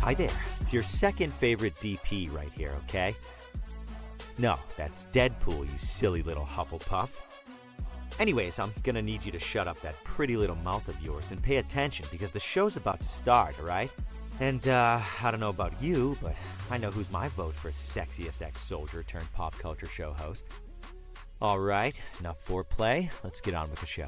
Hi there, it's your second favorite DP right here, okay? No, that's Deadpool, you silly little Hufflepuff. Anyways, I'm gonna need you to shut up that pretty little mouth of yours and pay attention because the show's about to start, alright? And, I don't know about you, but I know who's my vote for sexiest ex-soldier turned pop culture show host. Alright, enough foreplay, let's get on with the show.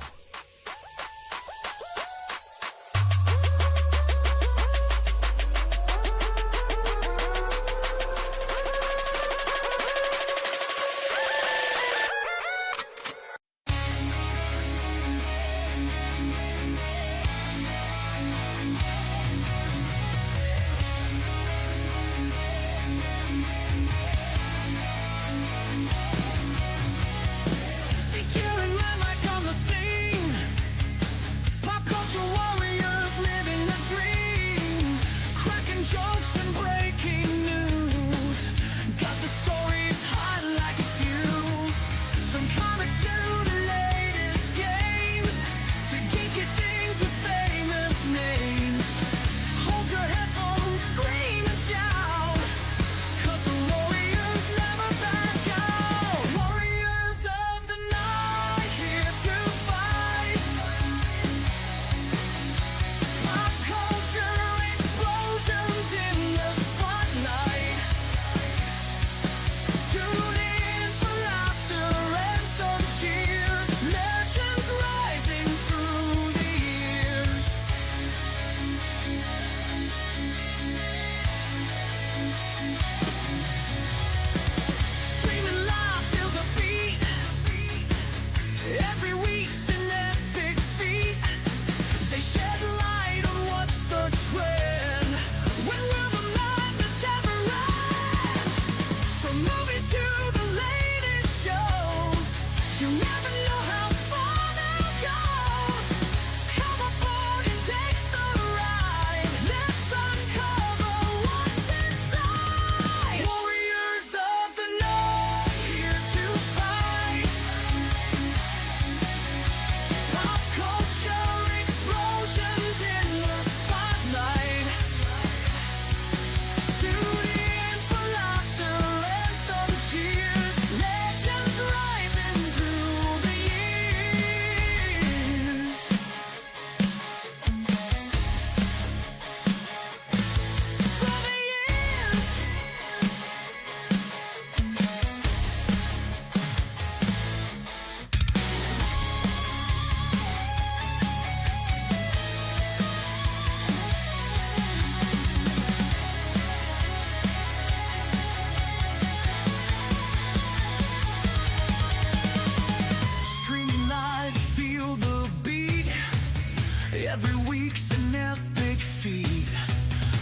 Every week's an epic feat.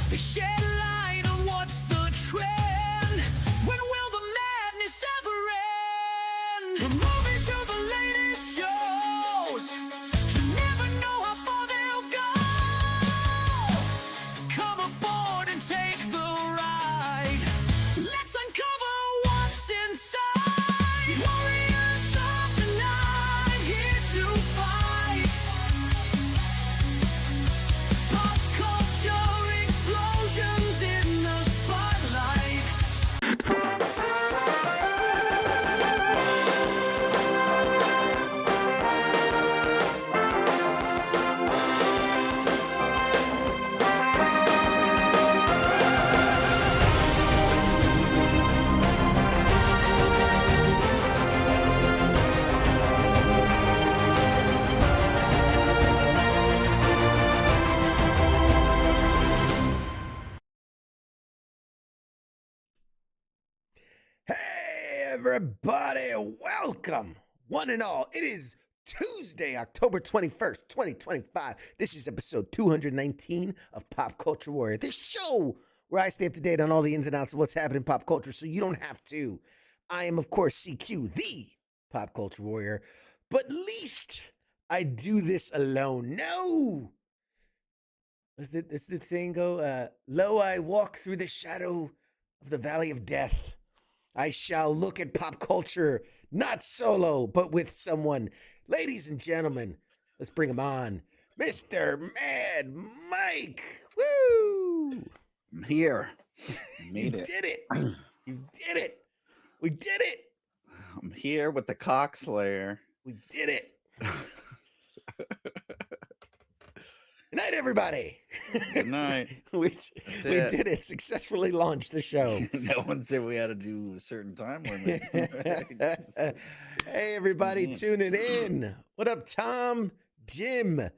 They shed light on what's the trend. When will the madness ever end? From movies to the latest shows, you never know how far they'll go. Come aboard and take the ride. Let's uncover what's inside. Warriors of the night, here to fight. Pop culture explosions in the spotlight. Hey, everybody, welcome, one and all. It is Tuesday, October 21st, 2025. This is episode 219 of Pop Culture Warrior, this show where I stay up to date on all the ins and outs of what's happening in pop culture so you don't have to. I am, of course, CQ, the Pop Culture Warrior, but least I do this alone. No! Does the saying go, lo, I walk through the shadow of the valley of death. I shall look at pop culture, not solo, but with someone. Ladies and gentlemen, let's bring him on. Mr. Mad Mike. Woo! I'm here. Made You it. did it. You did it. We did it. I'm here with the Cock Slayer. We did it. Good night, everybody. Good night. we it. did it. Successfully launched the show. No one said we had to do a certain time limit. Hey, everybody, tuning in. What up, Tom? Jim?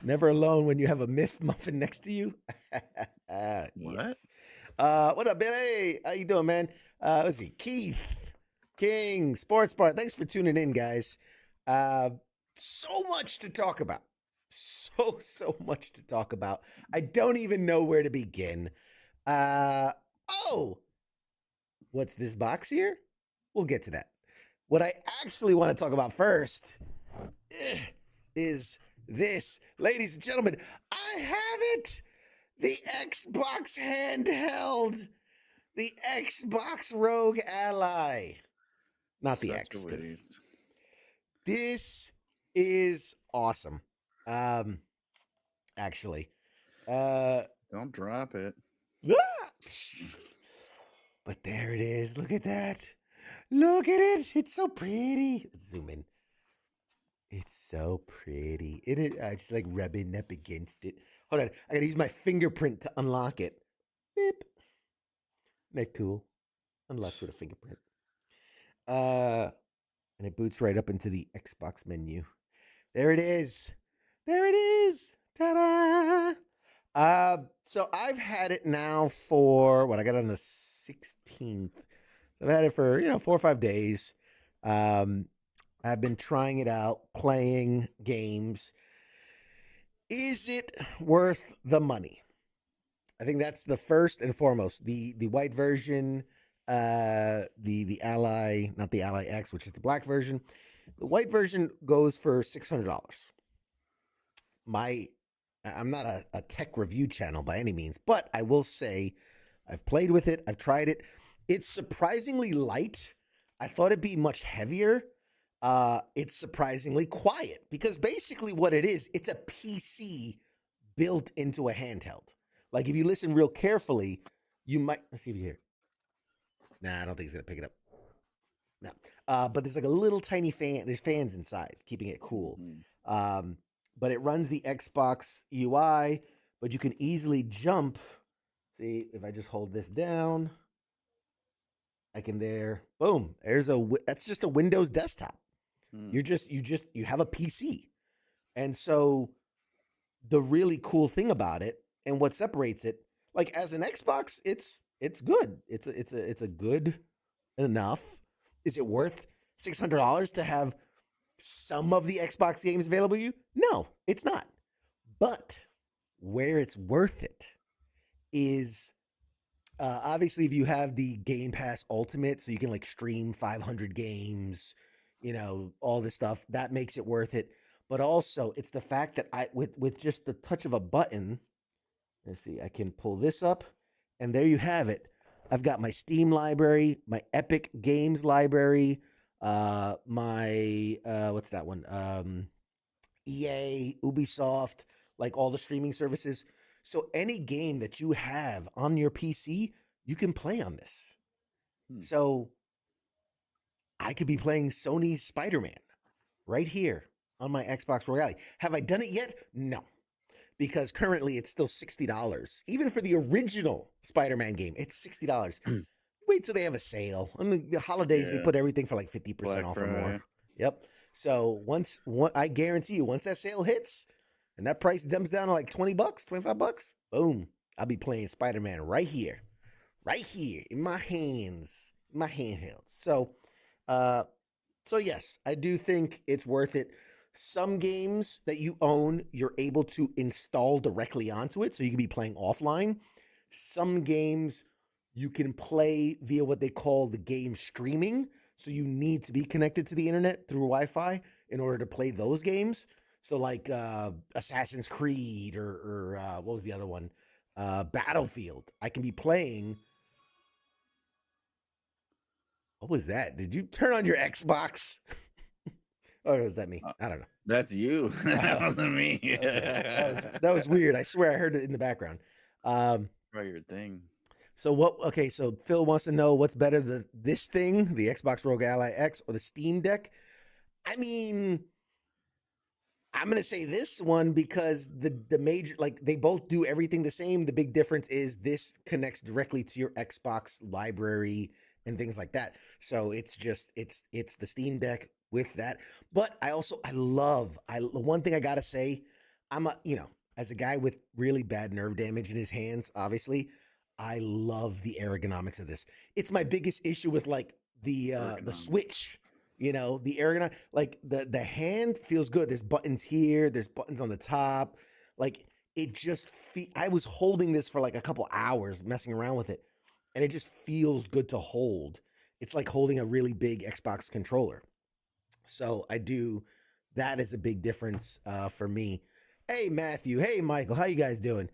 Never alone when you have a myth muffin next to you. Yes. What up, Ben? Hey, how you doing, man? Let's see. Keith King, Sports Bar. Thanks for tuning in, guys. So much to talk about. So much to talk about. I don't even know where to begin. What's this box here? We'll get to that. What I actually want to talk about first is this. Ladies and gentlemen, I have it. The Xbox handheld. The Xbox Rogue Ally. Not the X. This is awesome. Actually. Don't drop it. But there it is. Look at that. Look at it. It's so pretty. Let's zoom in. It's so pretty. Just like rubbing up against it. Hold on. I gotta use my fingerprint to unlock it. Beep. Isn't that cool? Unlocks with a fingerprint. And it boots right up into the Xbox menu. There it is. There it is. Ta-da! So I've had it now for I got it on the 16th. I've had it for 4 or 5 days. I've been trying it out, playing games. Is it worth the money? I think that's the first and foremost. The white version, the Ally, not the Ally X, which is the black version. The white version goes for $600. I'm not a tech review channel by any means, but I will say I've played with it. I've tried it. It's surprisingly light. I thought it'd be much heavier. It's surprisingly quiet because basically what it is, it's a PC built into a handheld. Like if you listen real carefully, you might, let's see if you hear. Nah, I don't think it's going to pick it up. No. But there's like a little tiny fan. There's fans inside keeping it cool. But it runs the Xbox UI, but you can easily jump. See, if I just hold this down, I can boom. That's just a Windows desktop. You have a PC. And so the really cool thing about it and what separates it, like as an Xbox, it's good. It's a good enough. Is it worth $600 to have some of the Xbox games available to you? No, it's not. But where it's worth it is obviously if you have the Game Pass Ultimate, so you can like stream 500 games, all this stuff, that makes it worth it. But also it's the fact that with just the touch of a button, let's see, I can pull this up and there you have it. I've got my Steam library, my Epic Games library, my what's that one? EA, Ubisoft, like all the streaming services. So any game that you have on your PC, you can play on this. So I could be playing Sony's Spider-Man right here on my Xbox Royale. Have I done it yet? No. Because currently it's still $60. Even for the original Spider-Man game, it's $60. Wait till they have a sale. On the holidays, they put everything for like 50% Black off Friday. or more. Yep. So I guarantee you, once that sale hits and that price dumps down to like $20, $25, boom, I'll be playing Spider-Man right here in my hands, in my handheld. So yes, I do think it's worth it. Some games that you own, you're able to install directly onto it, so you can be playing offline. Some games you can play via what they call the game streaming, so you need to be connected to the internet through Wi-Fi in order to play those games. So like Assassin's Creed or what was the other one? Battlefield. I can be playing. What was that? Did you turn on your Xbox? Or was that me? I don't know. That's you. That wasn't me. That was weird. I swear I heard it in the background. Try your thing. So what? Okay, so Phil wants to know what's better, this thing, the Xbox Rogue Ally X, or the Steam Deck. I mean, I'm gonna say this one because the major, like, they both do everything the same. The big difference is this connects directly to your Xbox library and things like that. So it's just it's the Steam Deck with that. But I the one thing I gotta say, I'm a as a guy with really bad nerve damage in his hands, obviously, I love the ergonomics of this. It's my biggest issue with like the Ergonomics. Switch. The ergonomic, like the hand feels good. There's buttons here, there's buttons on the top. Like it just I was holding this for like a couple hours messing around with it, and it just feels good to hold. It's like holding a really big Xbox controller. So I do that is a big difference for me. Hey Matthew, hey Michael, how you guys doing?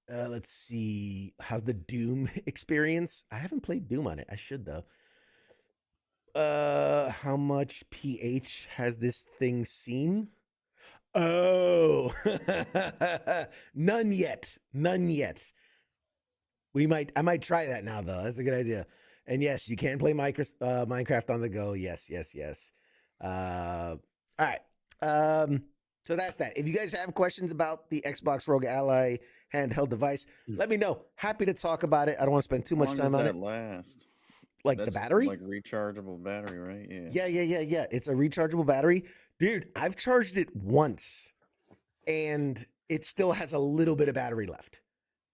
Let's see. How's the Doom experience? I haven't played Doom on it. I should though. How much pH has this thing seen? Oh, none yet. None yet. I might try that now though. That's a good idea. And yes, you can play Minecraft on the go. Yes. All right. So that's that. If you guys have questions about the Xbox Rogue Ally handheld device, let me know. Happy to talk about it. I don't want to spend too much time on it. Last. Like That's the battery? like rechargeable battery, right? Yeah. Yeah. It's a rechargeable battery. Dude, I've charged it once and it still has a little bit of battery left.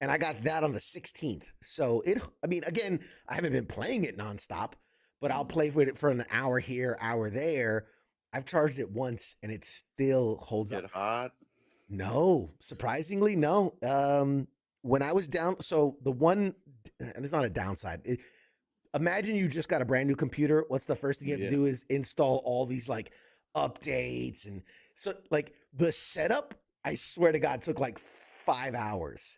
And I got that on the 16th. So again, I haven't been playing it nonstop, but I'll play with it for an hour here, hour there. I've charged it once and it still holds up. Hot? No, surprisingly, no. When I was down, so the one, and it's not a downside. Imagine you just got a brand new computer. What's the first thing you have to do is install all these like updates. And so like the setup, I swear to God, took like 5 hours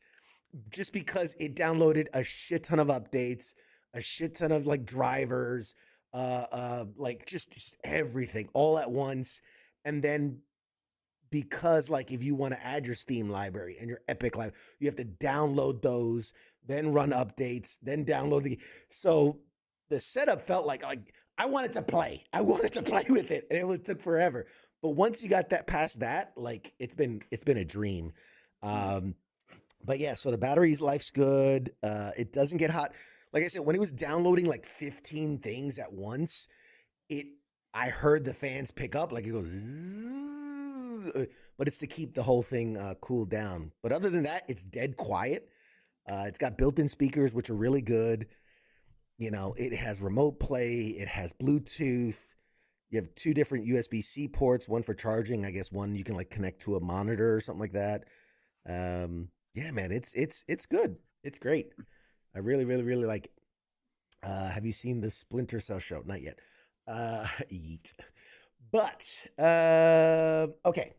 just because it downloaded a shit ton of updates, a shit ton of like drivers, like just everything all at once. And then because like if you want to add your Steam library and your Epic library, you have to download those, then run updates, then download so the setup felt like I wanted to play. I wanted to play with it, and it took forever. But once you got that past that, like it's been a dream. But yeah, so the battery's life's good. It doesn't get hot. Like I said, when it was downloading like 15 things at once, I heard the fans pick up, like it goes zzz, but it's to keep the whole thing cooled down. But other than that, it's dead quiet. It's got built-in speakers, which are really good. It has remote play. It has Bluetooth. You have 2 different USB-C ports, one for charging. I guess one you can like connect to a monitor or something like that. Yeah, man, it's good. It's great. I really, really, really like it. Have you seen the Splinter Cell show? Not yet. Yeet. But, okay.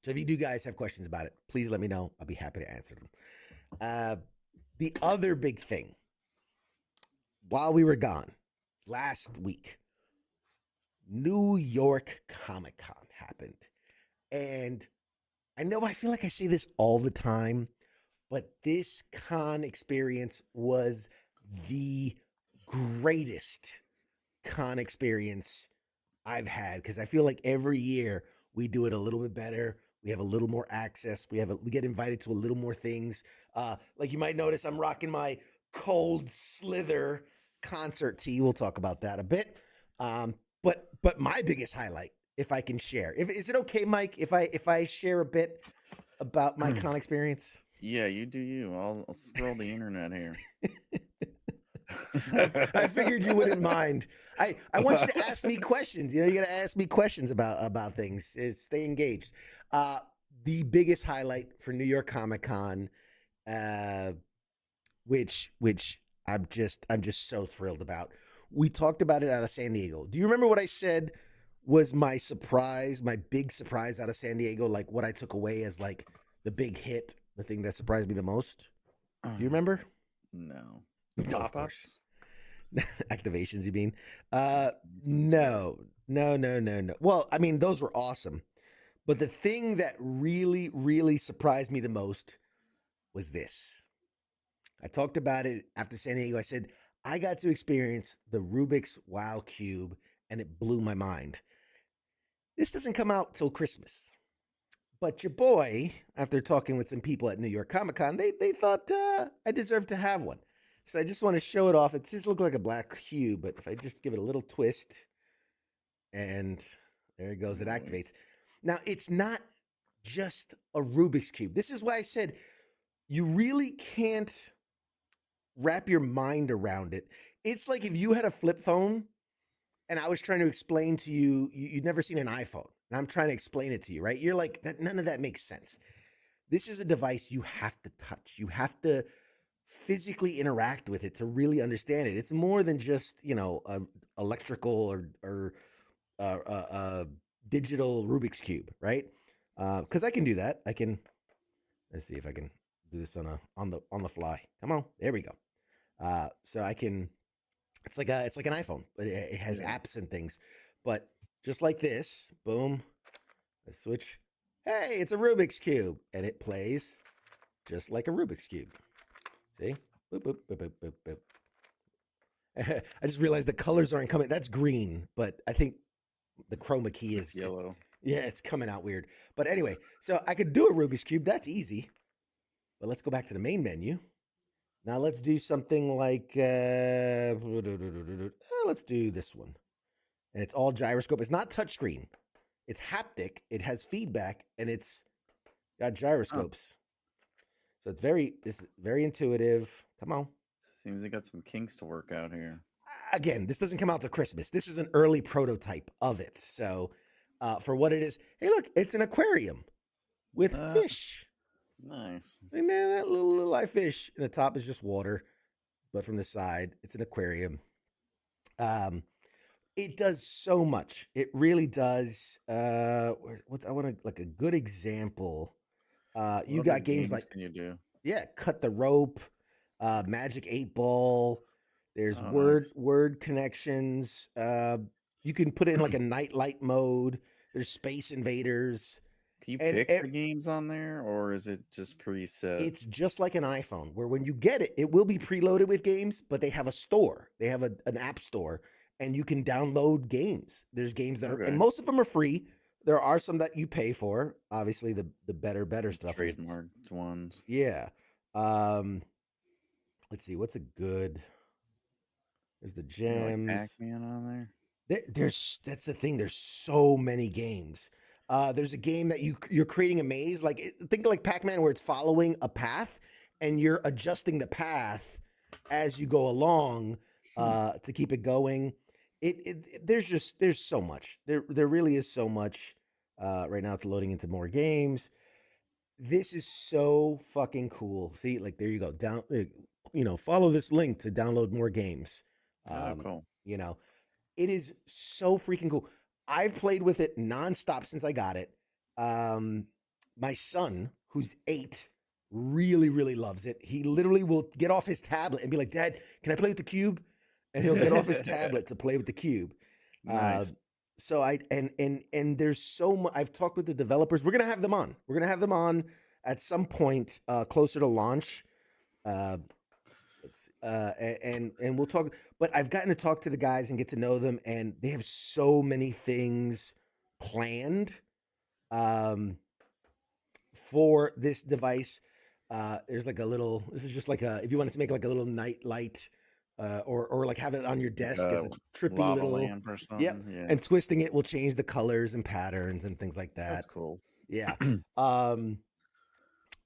So if you do guys have questions about it, please let me know. I'll be happy to answer them. The other big thing, while we were gone last week, New York Comic Con happened. And I know I feel like I say this all the time, but this con experience was the greatest con experience I've had, because I feel like every year we do it a little bit better. We have a little more access. We get invited to a little more things. Like you might notice, I'm rocking my Cold Slither concert tee. We'll talk about that a bit. But my biggest highlight, if I can share, is it okay, Mike, if I share a bit about my con experience? Yeah, you do you. I'll scroll the internet here. I figured you wouldn't mind. I want you to ask me questions. You got to ask me questions about things. Stay engaged. The biggest highlight for New York Comic Con, which I'm just so thrilled about. We talked about it out of San Diego. Do you remember what I said was my big surprise out of San Diego? Like what I took away as like the big hit, the thing that surprised me the most. Do you remember? No. No, of course. Pop-ups? Activations, you mean? No. Well, I mean, those were awesome. But the thing that really, really surprised me the most was this. I talked about it after San Diego. I said, I got to experience the Rubik's Wow Cube, and it blew my mind. This doesn't come out till Christmas. But your boy, after talking with some people at New York Comic Con, they thought I deserved to have one. So I just want to show it off. It just looks like a black cube, but if I just give it a little twist, and there it goes, it activates. Now, it's not just a Rubik's Cube. This is why I said you really can't wrap your mind around it. It's like if you had a flip phone and I was trying to explain to you, you'd never seen an iPhone, and I'm trying to explain it to you, right? You're like, none of that makes sense. This is a device you have to touch. You have to physically interact with it to really understand it. It's more than just, electrical or digital Rubik's Cube, right? Because I can do that. Let's see if I can do this on the fly. Come on, there we go. So I can. It's like an iPhone, but it has apps and things. But just like this, boom, I switch. Hey, it's a Rubik's Cube, and it plays just like a Rubik's Cube. See? Boop, boop, boop, boop, boop, boop. I just realized the colors aren't coming. That's green, but I think the chroma key is yellow. It's coming out weird. But anyway, so I could do a Rubik's Cube. That's easy. But let's go back to the main menu. Now let's do something like, let's do this one. And it's all gyroscope. It's not touchscreen. It's haptic. It has feedback, and it's got gyroscopes. So it's very intuitive. Come on. Seems they got some kinks to work out here. Again, this doesn't come out till Christmas. This is an early prototype of it. So for what it is, hey, look, it's an aquarium with fish. Nice. And then that little live fish. And the top is just water, but from the side, it's an aquarium. It does so much. It really does. I want like a good example. You got games like, can you do? Yeah, Cut the Rope, Magic 8 Ball. There's nice. word connections. You can put it in like a nightlight mode. There's Space Invaders. Can you pick the games on there, or is it just preset? It's just like an iPhone, where when you get it, it will be preloaded with games, but they have a store. They have an app store, and you can download games. There's games that are, and most of them are free. There are some that you pay for. Obviously, the better stuff. Trademarked ones. Yeah. Let's see. What's a good? There's the gems. Like Pac-Man on there. That's the thing. There's so many games. There's a game that you're creating a maze. Think of like Pac-Man, where it's following a path and you're adjusting the path as you go along to keep it going. There's so much. There really is so much. Right now it's loading into more games. This is so fucking cool. See, like there you go. Follow this link to download more games. Cool. It is so freaking cool. I've played with it nonstop since I got it. My son, who's 8, really, really loves it. He literally will get off his tablet and be like, "Dad, can I play with the cube?" And he'll get off his tablet to play with the cube. Nice. So and there's so much. I've talked with the developers. We're gonna have them on. We're gonna have them on at some point closer to launch. And we'll talk. But I've gotten to talk to the guys and get to know them, and they have so many things planned for this device. There's like a little. This is just like if you wanted to make like a little night light. Or like have it on your desk as a trippy little lamp or something. Yep. Yeah. And twisting it will change the colors and patterns and things like that. That's cool. Yeah.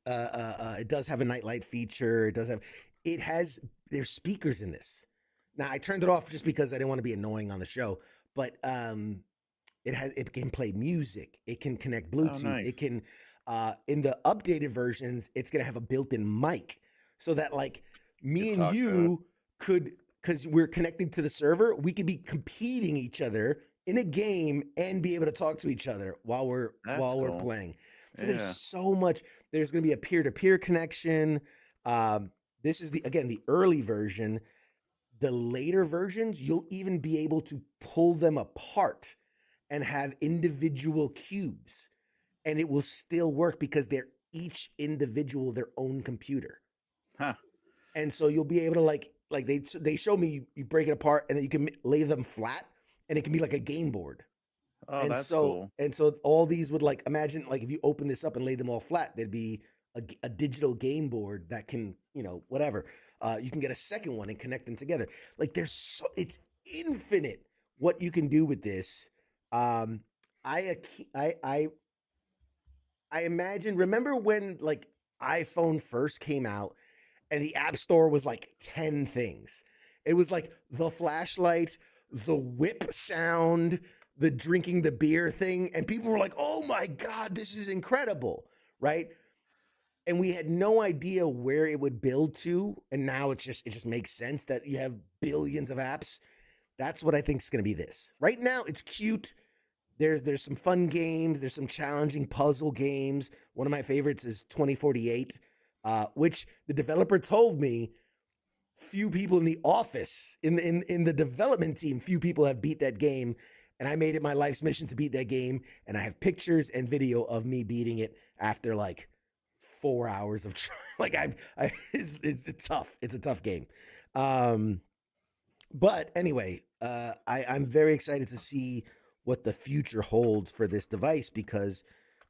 It does have a nightlight feature. There's speakers in this. Now I turned it off just because I didn't want to be annoying on the show, but it can play music. It can connect Bluetooth. Oh, nice. It can in the updated versions, it's gonna have a built-in mic so that like me and you could, because we're connected to the server, we could be competing each other in a game and be able to talk to each other while we're playing. So there's so much. There's going to be a peer-to-peer connection. This is the early version. The later versions, you'll even be able to pull them apart and have individual cubes, and it will still work because they're each individual their own computer. Huh. And so you'll be able to like they show me you break it apart and then you can lay them flat and it can be like a game board. Oh, And that's so cool. all these would like imagine like if you open this up and lay them all flat, there'd be a digital game board that can, you know, whatever. You can get a second one and connect them together. Like it's infinite what you can do with this. I imagine, remember when like iPhone first came out and the App Store was like 10 things. It was like the flashlight, the whip sound, the drinking the beer thing, and people were like, "Oh my god, this is incredible." Right? And we had no idea where it would build to, and now it just makes sense that you have billions of apps. That's what I think is going to be this. Right now it's cute. There's some fun games, there's some challenging puzzle games. One of my favorites is 2048, which the developer told me few people in the office, in the development team, few people have beat that game. And I made it my life's mission to beat that game. And I have pictures and video of me beating it after like 4 hours of trying. Like it's tough. It's a tough game. But anyway, I'm very excited to see what the future holds for this device because,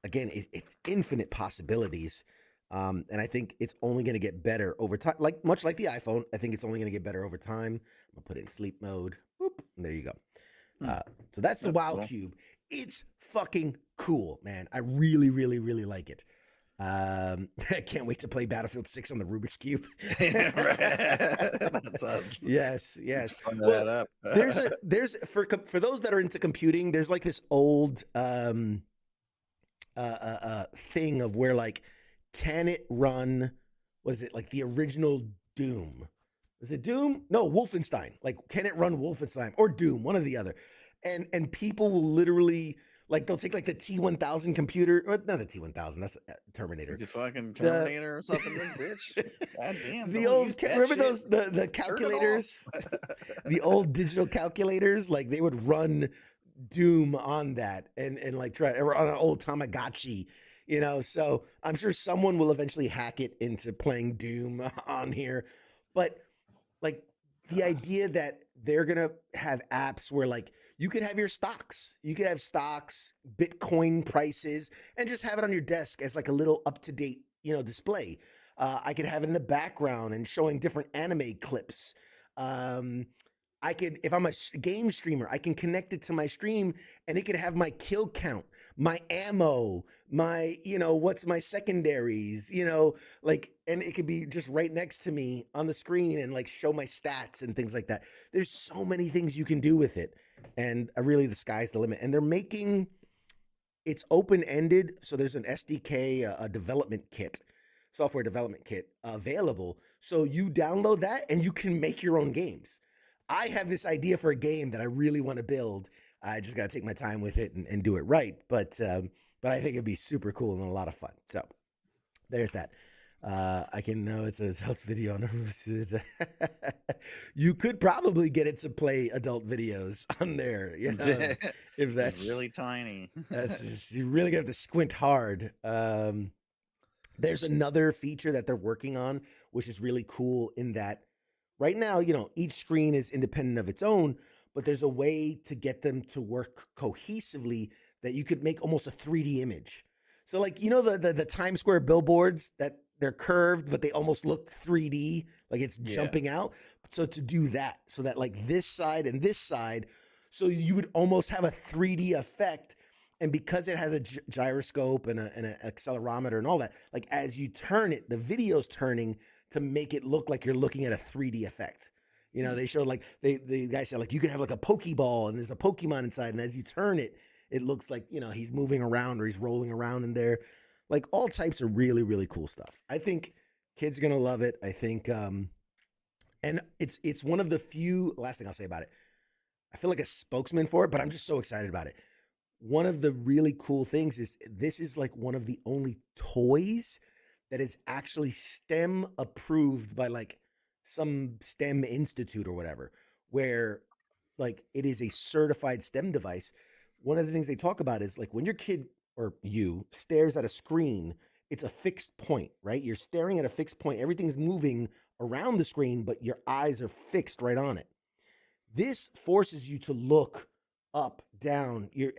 again, it's infinite possibilities. And I think it's only going to get better over time. Like much like the iPhone, I think it's only going to get better over time. I'm gonna put it in sleep mode. Boop, and there you go. So that's the Wow cool. Cube. It's fucking cool, man. I really, really, really like it. I can't wait to play Battlefield 6 on the Rubik's Cube. That's us. Yes. Fun Well, that up. there's for those that are into computing, there's like this old thing of where like, can it run, what is it, like the original Doom? Is it Doom? No, Wolfenstein. Like, can it run Wolfenstein or Doom? One or the other. And people will literally, like, they'll take like the T1000 computer, or not the T1000, that's Terminator. Is it fucking Terminator or something, this bitch? God damn. The don't old, use that remember shit. those, the Turn it calculators? off. The old digital calculators, like they would run Doom on that and like try, or on an old Tamagotchi, you know? So I'm sure someone will eventually hack it into playing Doom on here. But like the idea that they're going to have apps where like you could have your stocks, Bitcoin prices, and just have it on your desk as like a little up-to-date, display. I could have it in the background and showing different anime clips. I could, if I'm a game streamer, I can connect it to my stream and it could have my kill count, my ammo, my, what's my secondaries, like, and it could be just right next to me on the screen and like show my stats and things like that. There's so many things you can do with it. And really the sky's the limit. And they're making, it's open-ended. So there's an SDK, a development kit, software development kit available. So you download that and you can make your own games. I have this idea for a game that I really want to build. I just got to take my time with it and do it right. But I think it'd be super cool and a lot of fun. So there's that. I can know it's video on you could probably get it to play adult videos on there, if that's It's really tiny. that's just, you really have to squint hard. There's another feature that they're working on, which is really cool in that right now, each screen is independent of its own, but there's a way to get them to work cohesively that you could make almost a 3D image. So like, the Times Square billboards that they're curved, but they almost look 3D, like it's jumping out. So to do that, so that like this side and this side, so you would almost have a 3D effect. And because it has a gyroscope and an accelerometer and all that, like as you turn it, the video's turning to make it look like you're looking at a 3D effect. They showed like, the guy said like you could have like a Pokeball and there's a Pokemon inside. And as you turn it, it looks like, he's moving around or he's rolling around in there. Like all types of really, really cool stuff. I think kids are going to love it. I think, and it's one of the few, last thing I'll say about it, I feel like a spokesman for it, but I'm just so excited about it. One of the really cool things is this is like one of the only toys that is actually STEM approved by like some STEM institute or whatever, where like it is a certified STEM device. One of the things they talk about is like when your kid or you stares at a screen it's a fixed point, right? You're staring at a fixed point. Everything's moving around the screen, but your eyes are fixed right on it. This forces you to look up, down. You're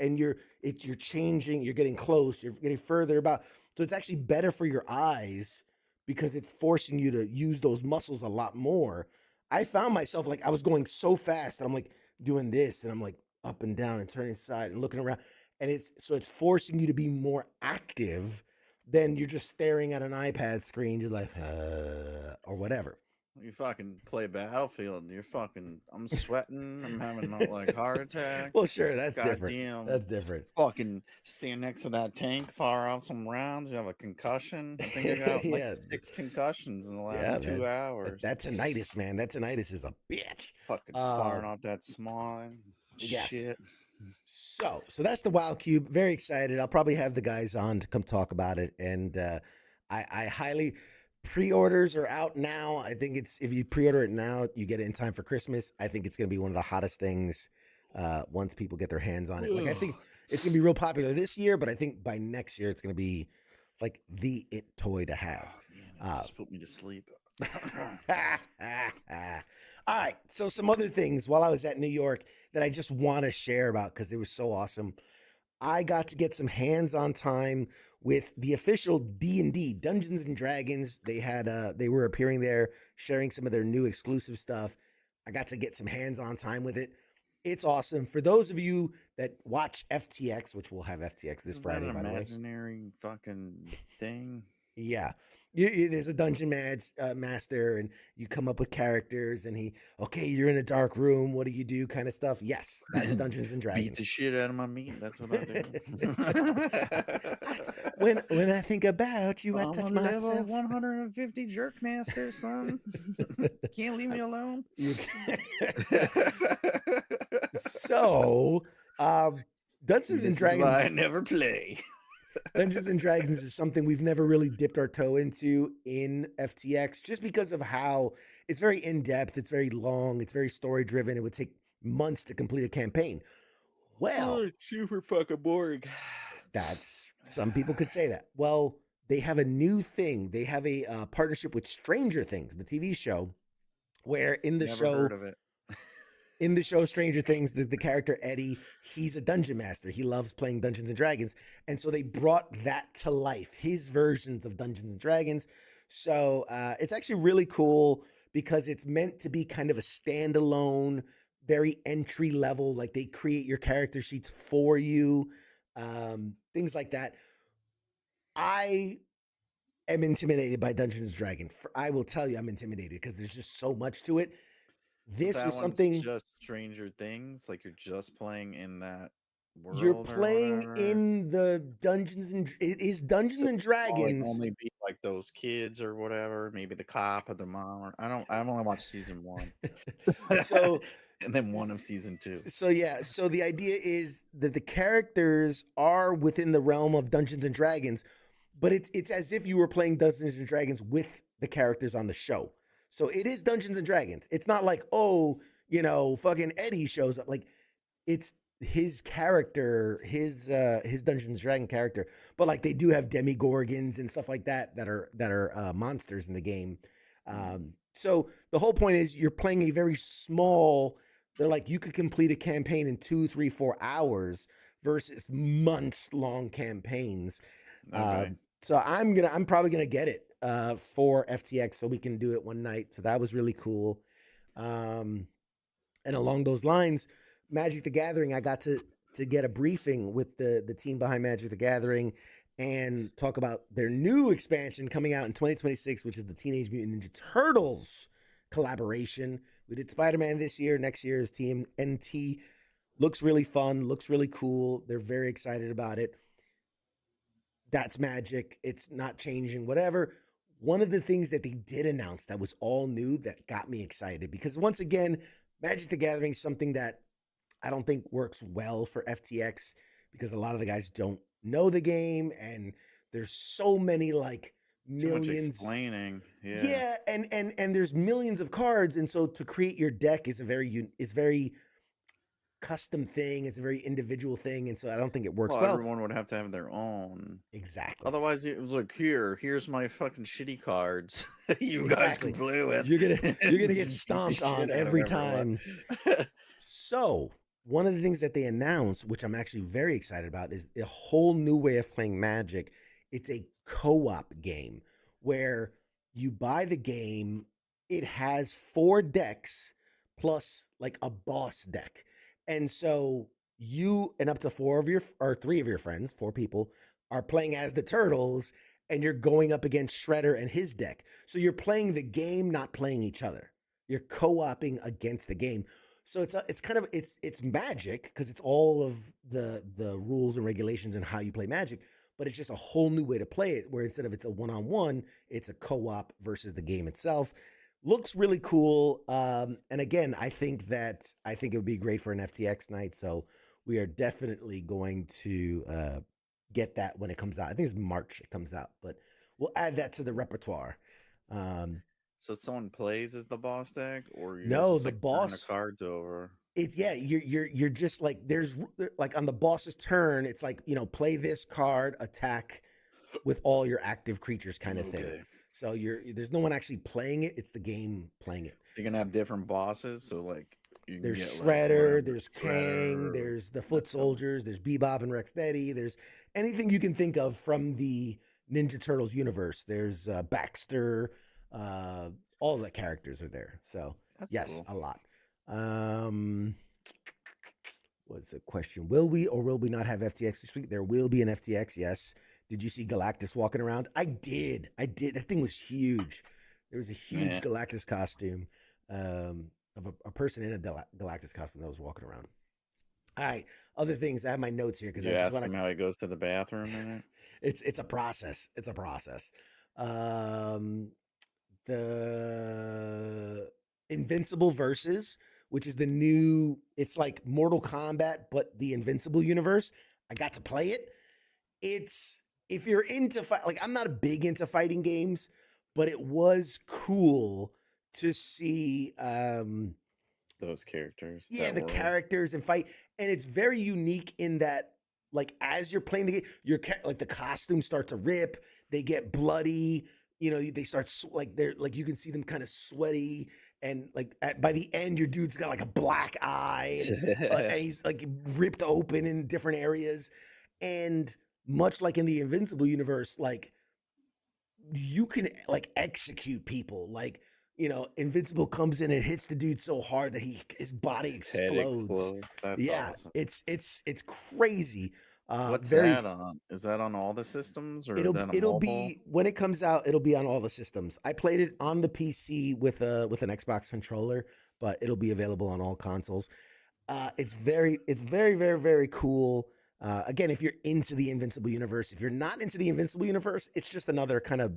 changing. You're getting close. You're getting further about. So it's actually better for your eyes because it's forcing you to use those muscles a lot more. I found myself like I was going so fast that I'm like doing this and I'm like up and down and turning aside and looking around. And it's forcing you to be more active than you're just staring at an iPad screen. You're like, or whatever. You fucking play Battlefield. I'm sweating. I'm having like heart attack. Well, sure, that's Goddamn. different. That's different. Fucking stand next to that tank, fire off some rounds. You have a concussion. I think I got like Yeah. 6 concussions in the last 2 hours. That tinnitus, man. That tinnitus is a bitch. Fucking firing off that smog. Yes. Shit. So that's the Wild Cube. Very excited. I'll probably have the guys on to come talk about it. And I highly pre-orders are out now. I think if you pre-order it now, you get it in time for Christmas. I think it's going to be one of the hottest things once people get their hands on it. Like I think it's going to be real popular this year, but I think by next year it's going to be like the it toy to have. Just put me to sleep. All right. So some other things while I was at New York that I just want to share about because they were so awesome. I got to get some hands-on time with the official D&D, Dungeons and Dragons. They were appearing there, sharing some of their new exclusive stuff. I got to get some hands-on time with it. It's awesome. For those of you that watch FTX, which we'll have FTX this Friday, by the way. Imaginary fucking thing. Yeah. There's a dungeon master and you come up with characters and you're in a dark room. What do you do? Kind of stuff. Yes, that's Dungeons and Dragons. Beat the shit out of my meat. That's what I do. when I think about you, I touch myself. Level 150 jerk master, son. Can't leave me alone. So, Dungeons and Dragons. I never play. Dungeons and Dragons is something we've never really dipped our toe into in FTX just because of how it's very in-depth, it's very long, it's very story-driven. It would take months to complete a campaign. Well, it's super fucking boring. Some people could say that. Well, they have a new thing. They have a partnership with Stranger Things, the TV show, where in the show, heard of it. In the show Stranger Things, the character Eddie, he's a dungeon master. He loves playing Dungeons and Dragons. And so they brought that to life, his versions of Dungeons and Dragons. So it's actually really cool because it's meant to be kind of a standalone, very entry level, like they create your character sheets for you, things like that. I am intimidated by Dungeons and Dragons. I will tell you I'm intimidated because there's just so much to it. This is something just Stranger Things, like you're just playing in that world. You're playing in the Dungeons and it is Dungeons and Dragons. Only be like those kids or whatever, maybe the cop or the mom. I've only watched season 1. So and then 1 of season 2. So yeah, so the idea is that the characters are within the realm of Dungeons and Dragons, but it's as if you were playing Dungeons and Dragons with the characters on the show. So it is Dungeons and Dragons. It's not like, fucking Eddie shows up. Like it's his character, his Dungeons and Dragons character. But like they do have demigorgons and stuff like that are monsters in the game. So the whole point is you're playing a very small. They're like you could complete a campaign in 2, 3, 4 hours versus months long campaigns. Okay. So I'm probably gonna get it for FTX so we can do it one night. So that was really cool. And along those lines, Magic the Gathering, I got to get a briefing with the team behind Magic the Gathering and talk about their new expansion coming out in 2026, which is the Teenage Mutant Ninja Turtles collaboration. We did Spider-Man this year. Next year is Team NT. Looks really fun. Looks really cool. They're very excited about it. That's Magic. It's not changing, whatever. One of the things that they did announce that was all new that got me excited because once again, Magic the Gathering is something that I don't think works well for FTX because a lot of the guys don't know the game and there's so many like millions. Too much explaining. Yeah, and there's millions of cards and so to create your deck is very custom thing. It's a very individual thing, and so I don't think it works Well, well. everyone would have to have their own. Exactly. Otherwise, it was like, here's my fucking shitty cards. You guys can Exactly. play with. You're gonna get Just beat the stomped on shit out of every everyone. time. So one of the things that they announced, which I'm actually very excited about, is a whole new way of playing Magic. It's a co-op game where you buy the game. It has 4 decks plus like a boss deck. And so you and up to 4 of your or 3 of your friends, 4 people, are playing as the turtles, and you're going up against Shredder and his deck. So you're playing the game, not playing each other. You're co-oping against the game. So it's kind of it's Magic because it's all of the rules and regulations and how you play Magic, but it's just a whole new way to play it where instead of it's a one-on-one, it's a co-op versus the game itself. Looks really cool. And again, I think it would be great for an FTX night. So we are definitely going to get that when it comes out. I think it's March it comes out, but we'll add that to the repertoire. So someone plays as the boss deck, or you No, just the like turn boss. the cards over. It's you're just like there's like on the boss's turn. It's like play this card, attack with all your active creatures, kind of thing. Okay. So there's no one actually playing it. It's the game playing it. You're gonna have different bosses, so like you can There's get, Shredder, like, there's Shredder, Kang, there's the Foot that's something. Soldiers, there's Bebop and Rocksteady, there's anything you can think of from the Ninja Turtles universe. There's Baxter, all the characters are there. So That's yes, cool. a lot. What's the question? Will we or will we not have FTX this week? There will be an FTX, yes. Did you see Galactus walking around? I did. That thing was huge. There was a huge Galactus costume of a person in a Galactus costume that was walking around. All right. Other things. I have my notes here because You I just ask want him how he goes to the bathroom in it. It's a process. It's a process. The Invincible Versus, which is the new. It's like Mortal Kombat, but the Invincible universe. I got to play it. It's if you're into like I'm not big into fighting games, but it was cool to see Those characters. yeah, that the world. characters and fight, and it's very unique in that like as you're playing the game, like the costumes start to rip, they get bloody, they start like they're like you can see them kind of sweaty, and like by the end your dude's got like a black eye, and he's like ripped open in different areas, and much like in the Invincible universe, like you can like execute people. Like, Invincible comes in and hits the dude so hard that his body Head explodes. That's Yeah, awesome. it's crazy. What's Very. that on? Is that on all the systems, or is that a It'll mobile? be when it comes out. It'll be on all the systems. I played it on the PC with an Xbox controller, but it'll be available on all consoles. It's very, very, very cool. Again, if you're into the Invincible universe, if you're not into the Invincible universe, it's just another kind of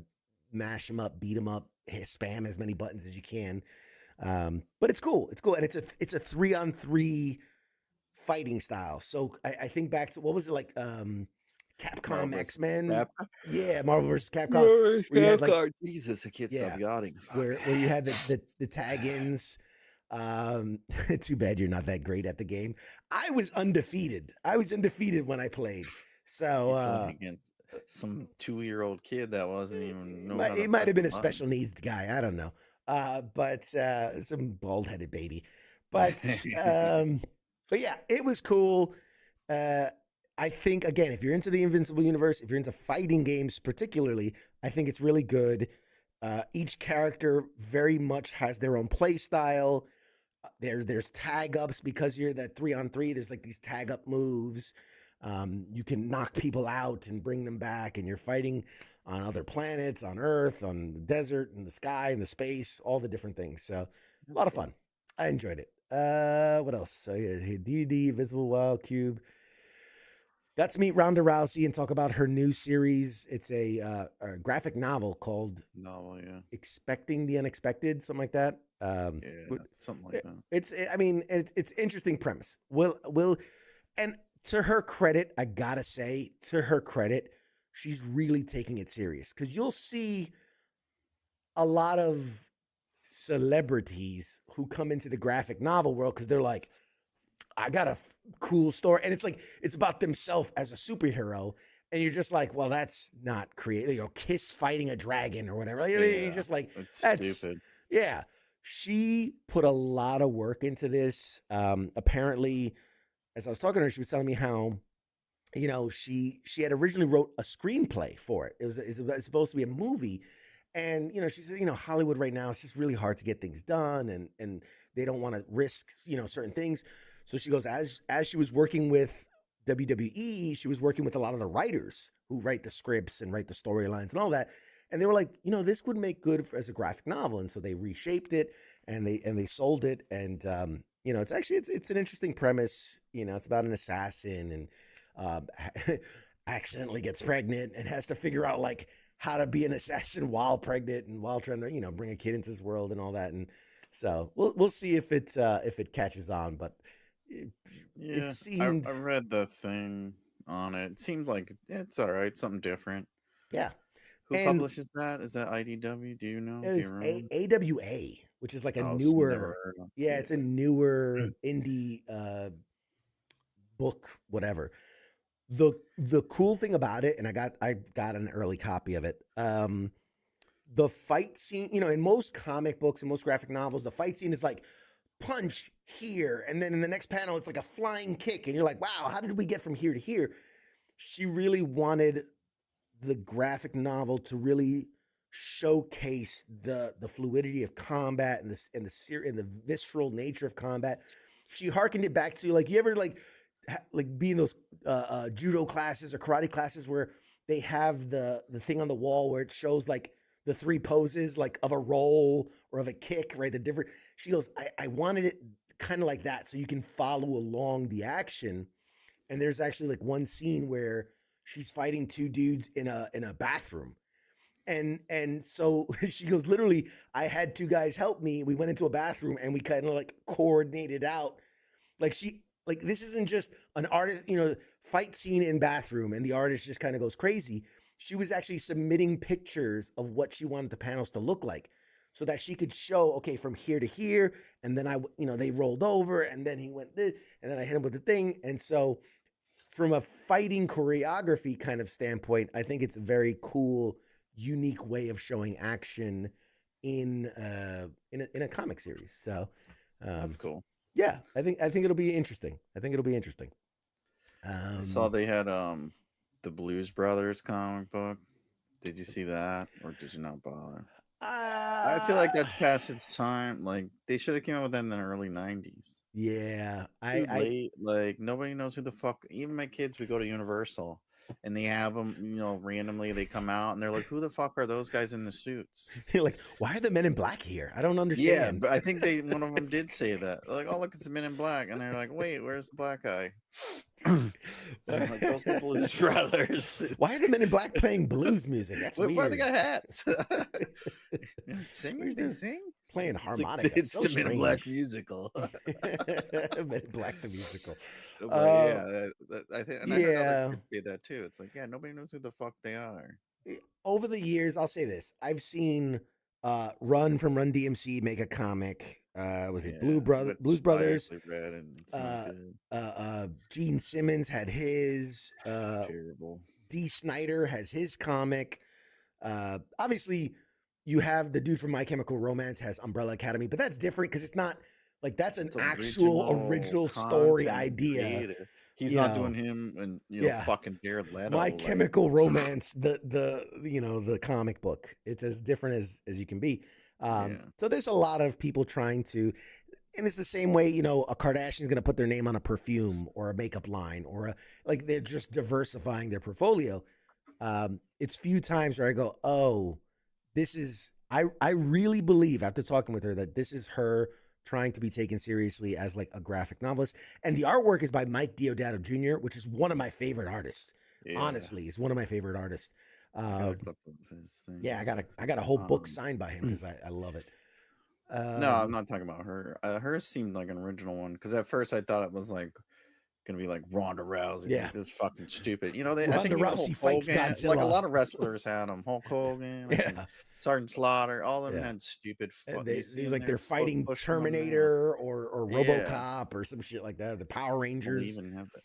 mash them up, beat them up, spam as many buttons as you can. But it's cool. It's cool, and it's a 3-on-3 fighting style. So I think back to what was it like? Capcom X-Men. Yeah, Marvel vs. Capcom. Where you had, like, Jesus, I can't yeah, stop yawning. where you had the tag-ins. Too bad you're not that great at the game. I was undefeated when I played. So Against some 2-year-old kid that wasn't even. he might have been a special needs guy. I don't know. But some bald-headed baby. But yeah, it was cool. I think again, if you're into the Invincible universe, if you're into fighting games particularly, I think it's really good. Each character very much has their own play style. There's tag ups because you're that 3-on-3. There's like these tag up moves. You can knock people out and bring them back, and you're fighting on other planets, on Earth, on the desert, in the sky, in the space, all the different things. So a lot of fun. I enjoyed it. What else? So yeah, D&D, Visible Wild Cube. Got to meet Ronda Rousey and talk about her new series. It's a graphic novel called Expecting the Unexpected, something like that. Something like that. It's interesting premise. And to her credit, I gotta say, she's really taking it serious, because you'll see a lot of celebrities who come into the graphic novel world because they're like, I got a cool story, and it's like it's about themselves as a superhero, and you're just like, well, that's not creative. You know, Kiss fighting a dragon or whatever. You know, you're just like, It's that's stupid. yeah. She put a lot of work into this. Apparently, as I was talking to her, she was telling me how, you know, she had originally wrote a screenplay for it. It's supposed to be a movie, and you know, she said, you know, Hollywood right now, it's just really hard to get things done, and they don't want to risk, you know, certain things. So she goes, as she was working with WWE, she was working with a lot of the writers who write the scripts and write the storylines and all that. And they were like, you know, this would make good as a graphic novel. And so they reshaped it and they sold it. And you know, it's actually it's an interesting premise. You know, it's about an assassin and accidentally gets pregnant and has to figure out like how to be an assassin while pregnant and while trying to, you know, bring a kid into this world and all that. And so we'll see if it catches on, but it seemed I read the thing on it. It seems like it's all right, something different. yeah. Who And publishes that? Is that IDW? Do you know? it Do you was remember? AWA, which is like a Oh, newer, never heard of yeah, it. it's a newer indie book, whatever. The cool thing about it, and I got an early copy of it. The fight scene, you know, in most comic books and most graphic novels, the fight scene is like punch here, and then in the next panel, it's like a flying kick, and you're like, wow, how did we get from here to here? She really wanted the graphic novel to really showcase the fluidity of combat and the visceral nature of combat. She hearkened it back to like, you ever like be in those judo classes or karate classes where they have the thing on the wall where it shows like the three poses like of a roll or of a kick, right? The different. She goes, I wanted it kind of like that so you can follow along the action. And there's actually like one scene where she's fighting two dudes in a bathroom. And so she goes, literally, I had two guys help me. We went into a bathroom and we kind of like coordinated out. Like this isn't just an artist, you know, fight scene in bathroom and the artist just kind of goes crazy. She was actually submitting pictures of what she wanted the panels to look like so that she could show, okay, from here to here. And then they rolled over and then he went this and then I hit him with the thing. And so from a fighting choreography kind of standpoint, I think it's a very cool, unique way of showing action in a comic series. So That's cool. Yeah, I think it'll be interesting. I saw they had the Blues Brothers comic book. Did you see that, or did you not bother? I feel like that's past its time. Like they should have came out with that in the early '90s. Yeah, Too late. Like nobody knows who the fuck. Even my kids, we go to Universal, and they have them. You know, randomly they come out, and they're like, "Who the fuck are those guys in the suits?" You're like, why are the Men in Black here? I don't Yeah, understand. but I think one of them did say that. They're like, "Oh, look, it's the Men in Black," and they're like, "Wait, where's the black guy?" I'm like, those are the Blues Brothers. Why are the Men in Black playing blues music? That's weird. Why they got hats? Singers, they They're sing. playing It's harmonica. It's so the strange. Men in Black musical. Men in Black the musical. But yeah, I think. And I heard Yeah. other kids say that too. It's like, yeah, nobody knows who the fuck they are. Over the years, I'll say this: I've seen Run from Run DMC make a comic. Was it Blues Brothers? Read and it's not good. Gene Simmons had his. Terrible. D. Snyder has his comic. Obviously, you have the dude from My Chemical Romance has Umbrella Academy, but that's different because it's not like that's an It's actual original story content idea. creator. He's You not know. doing him and Yeah. fucking Jared Leto. My like- Chemical Romance, the comic book. It's as different as you can be. So there's a lot of people trying to, and it's the same way, you know, a Kardashian's going to put their name on a perfume or a makeup line or like they're just diversifying their portfolio. It's few times where I go, oh, this is, I really believe after talking with her that this is her trying to be taken seriously as like a graphic novelist. And the artwork is by Mike Deodato Jr., which is one of my favorite artists. Yeah. Honestly, he's one of my favorite artists. I got a clip of his thing. Yeah, I got a whole book signed by him because I love it. No, I'm not talking about her. Hers seemed like an original one because at first I thought it was like, gonna be like Ronda Rousey. Yeah. Like, this is fucking stupid. You know, I Ronda think even Rousey Hulk fights Hogan, Godzilla. like a lot of wrestlers had them. Hulk Hogan, like, Yeah. Sergeant Slaughter, all of them Yeah. had stupid. They're fighting Terminator or RoboCop or some shit like that. The Power Rangers. Even have that.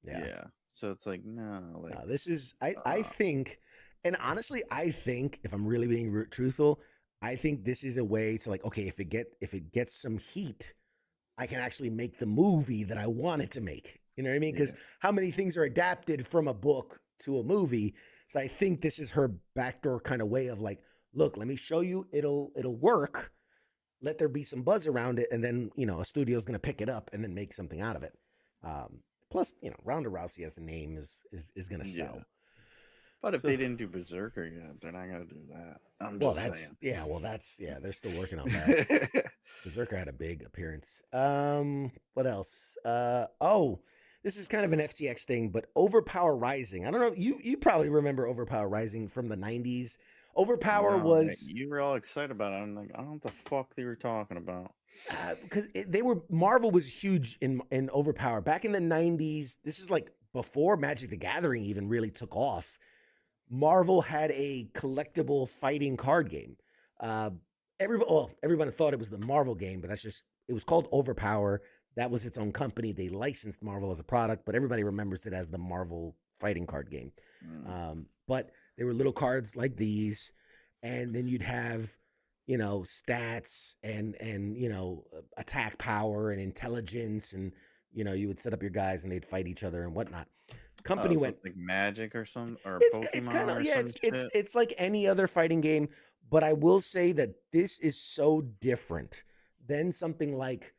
Yeah. So it's like, no, like this is I think, and honestly, I think if I'm really being truthful, I think this is a way to like, okay, if it gets some heat, I can actually make the movie that I wanted to make. You know what I mean? Because how many things are adapted from a book to a movie? So I think this is her backdoor kind of way of like, look, let me show you, it'll work. Let there be some buzz around it, and then a studio's gonna pick it up and then make something out of it. Plus, Ronda Rousey as a name is gonna sell. But if they didn't do Berserker yet, they're not gonna do that. They're still working on that. Berserker had a big appearance. What else? This is kind of an FTX thing, but Overpower Rising. I don't know. You probably remember Overpower Rising from the 90s. Overpower was. You were all excited about it. I'm like, I don't know what the fuck they were talking about. Because Marvel was huge in Overpower back in the 90s. This is like before Magic the Gathering even really took off. Marvel had a collectible fighting card game. Everybody thought it was the Marvel game, but it was called Overpower. That was its own company. They licensed Marvel as a product, but everybody remembers it as the Marvel fighting card game. But there were little cards like these, and then you'd have, stats and attack power and intelligence, and you would set up your guys and they'd fight each other and whatnot. Company went like Magic or some, or it's kind of it's like any other fighting game, but I will say that this is so different than something like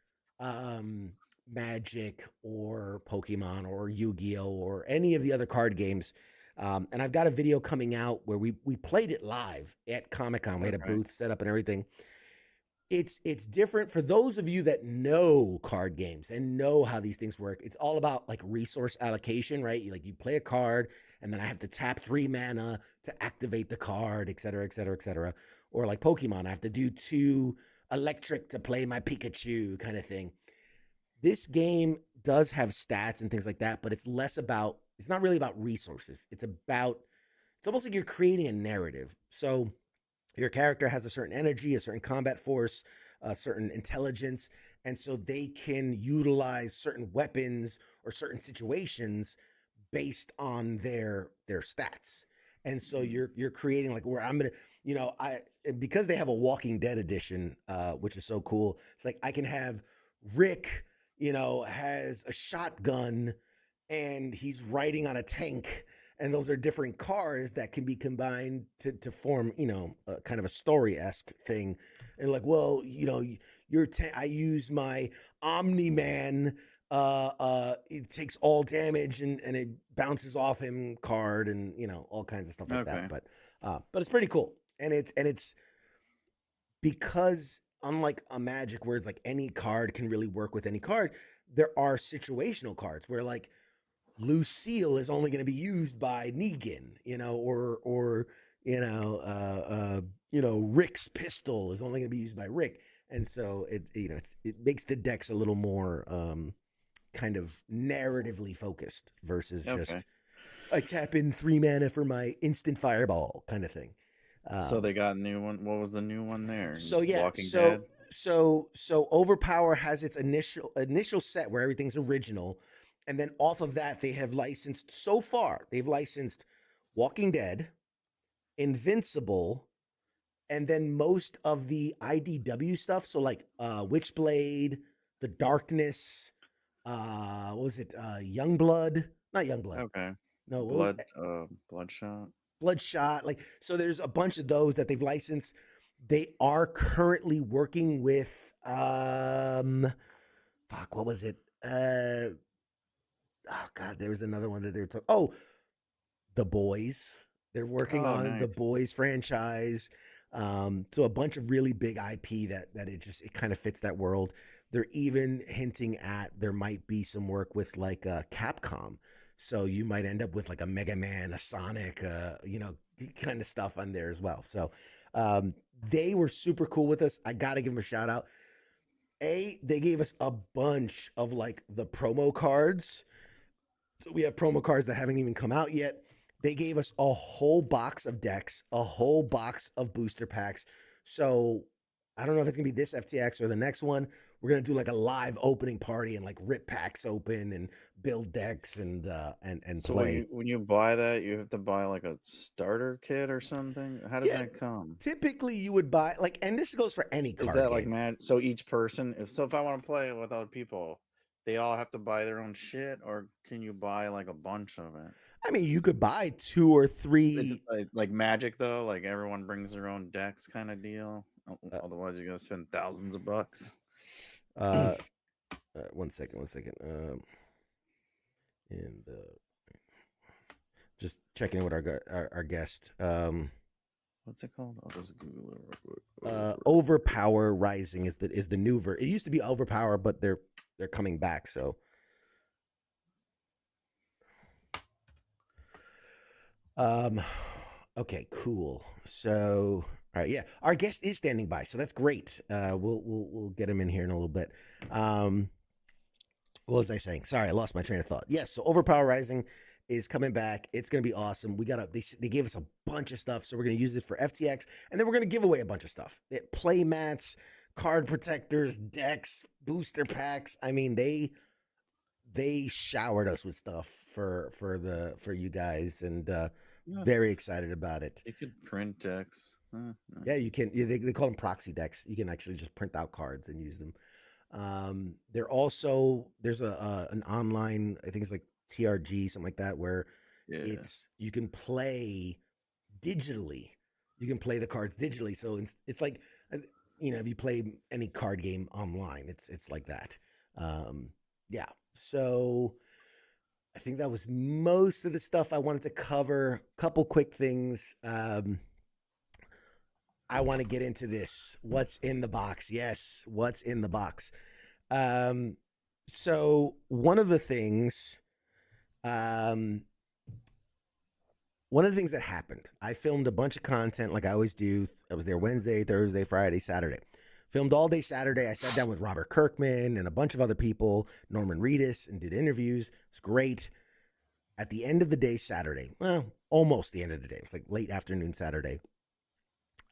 Magic or Pokemon or Yu-Gi-Oh or any of the other card games. And I've got a video coming out where we played it live at Comic-Con. We had a booth set up and everything. It's different for those of you that know card games and know how these things work. It's all about like resource allocation, right? You play a card and then I have to tap 3 mana to activate the card, et cetera, et cetera, et cetera. Or like Pokemon, I have to do 2 electric to play my Pikachu kind of thing. This game does have stats and things like that, but it's not really about resources. It's almost like you're creating a narrative. So your character has a certain energy, a certain combat force, a certain intelligence, and so they can utilize certain weapons or certain situations based on their stats. And so you're creating like where I'm gonna, because they have a Walking Dead edition, which is so cool. It's like I can have Rick, has a shotgun and he's riding on a tank. And those are different cars that can be combined to form, kind of a story-esque thing. And like, well, I use my Omni-Man, it takes all damage and it bounces off him card and, all kinds of stuff like that. But it's pretty cool. And it's because unlike a Magic where it's like any card can really work with any card, there are situational cards where like, Lucille is only going to be used by Negan, or Rick's pistol is only going to be used by Rick. And so it makes the decks a little more kind of narratively focused versus just I tap in 3 mana for my instant fireball kind of thing. So they got a new one. What was the new one there? So yeah, Walking Dead? so Overpower has its initial set where everything's original. And then off of that, they've licensed Walking Dead, Invincible, and then most of the IDW stuff. So like Witchblade, The Darkness, what was it? Youngblood? Not Youngblood. Okay. No, Bloodshot. Bloodshot. Like, so there's a bunch of those that they've licensed. They are currently working with what was it? Oh God, there was another one that they were talking. Oh, The Boys. They're working on the Boys franchise. So a bunch of really big IP that it kind of fits that world. They're even hinting at there might be some work with like Capcom. So you might end up with like a Mega Man, a Sonic, kind of stuff on there as well. So they were super cool with us. I got to give them a shout out. They gave us a bunch of like the promo cards. So we have promo cards that haven't even come out yet. They gave us a whole box of decks, a whole box of booster packs. So I don't know if it's gonna be this FTX or the next one. We're gonna do like a live opening party and like rip packs open and build decks and So play. when you buy that, you have to buy like a starter kit or something. How does Yeah, that come? typically you would buy like, and this goes for any Is card that like game. mad? So each person, if I want to play with other people, they all have to buy their own shit, or can you buy like a bunch of it? I mean, you could buy 2 or It's 3. like Magic though, like everyone brings their own decks kind of deal. Uh, Otherwise, you're gonna spend thousands of bucks. One second. And just checking in with our guest. What's it called? I'll just Google it real quick. Overpower Rising is the new version. It used to be Overpower, but they're coming back. So, okay, cool. So, all right, yeah, our guest is standing by, so that's great. We'll get him in here in a little bit. What was I saying? Sorry, I lost my train of thought. Yes, so Overpower Rising is coming back. It's gonna be awesome. They gave us a bunch of stuff, so we're gonna use it for FTX, and then we're gonna give away a bunch of stuff. Play mats, card protectors, decks, booster packs. I mean, they showered us with stuff for you guys, and very excited about it. You could print decks. Nice. Yeah, you can. Yeah, they call them proxy decks. You can actually just print out cards and use them. There's an online, I think it's like TRG, something like that, where you can play digitally. You can play the cards digitally. So it's like, if you play any card game online, it's like that. Yeah. So I think that was most of the stuff I wanted to cover. Couple quick things. I want to get into this. What's in the box? Yes, what's in the box? So one of the things that happened, I filmed a bunch of content like I always do. I was there Wednesday, Thursday, Friday, Saturday. Filmed all day Saturday. I sat down with Robert Kirkman and a bunch of other people, Norman Reedus, and did interviews. It's great. At the end of the day Saturday, well, almost the end of the day, it was like late afternoon Saturday,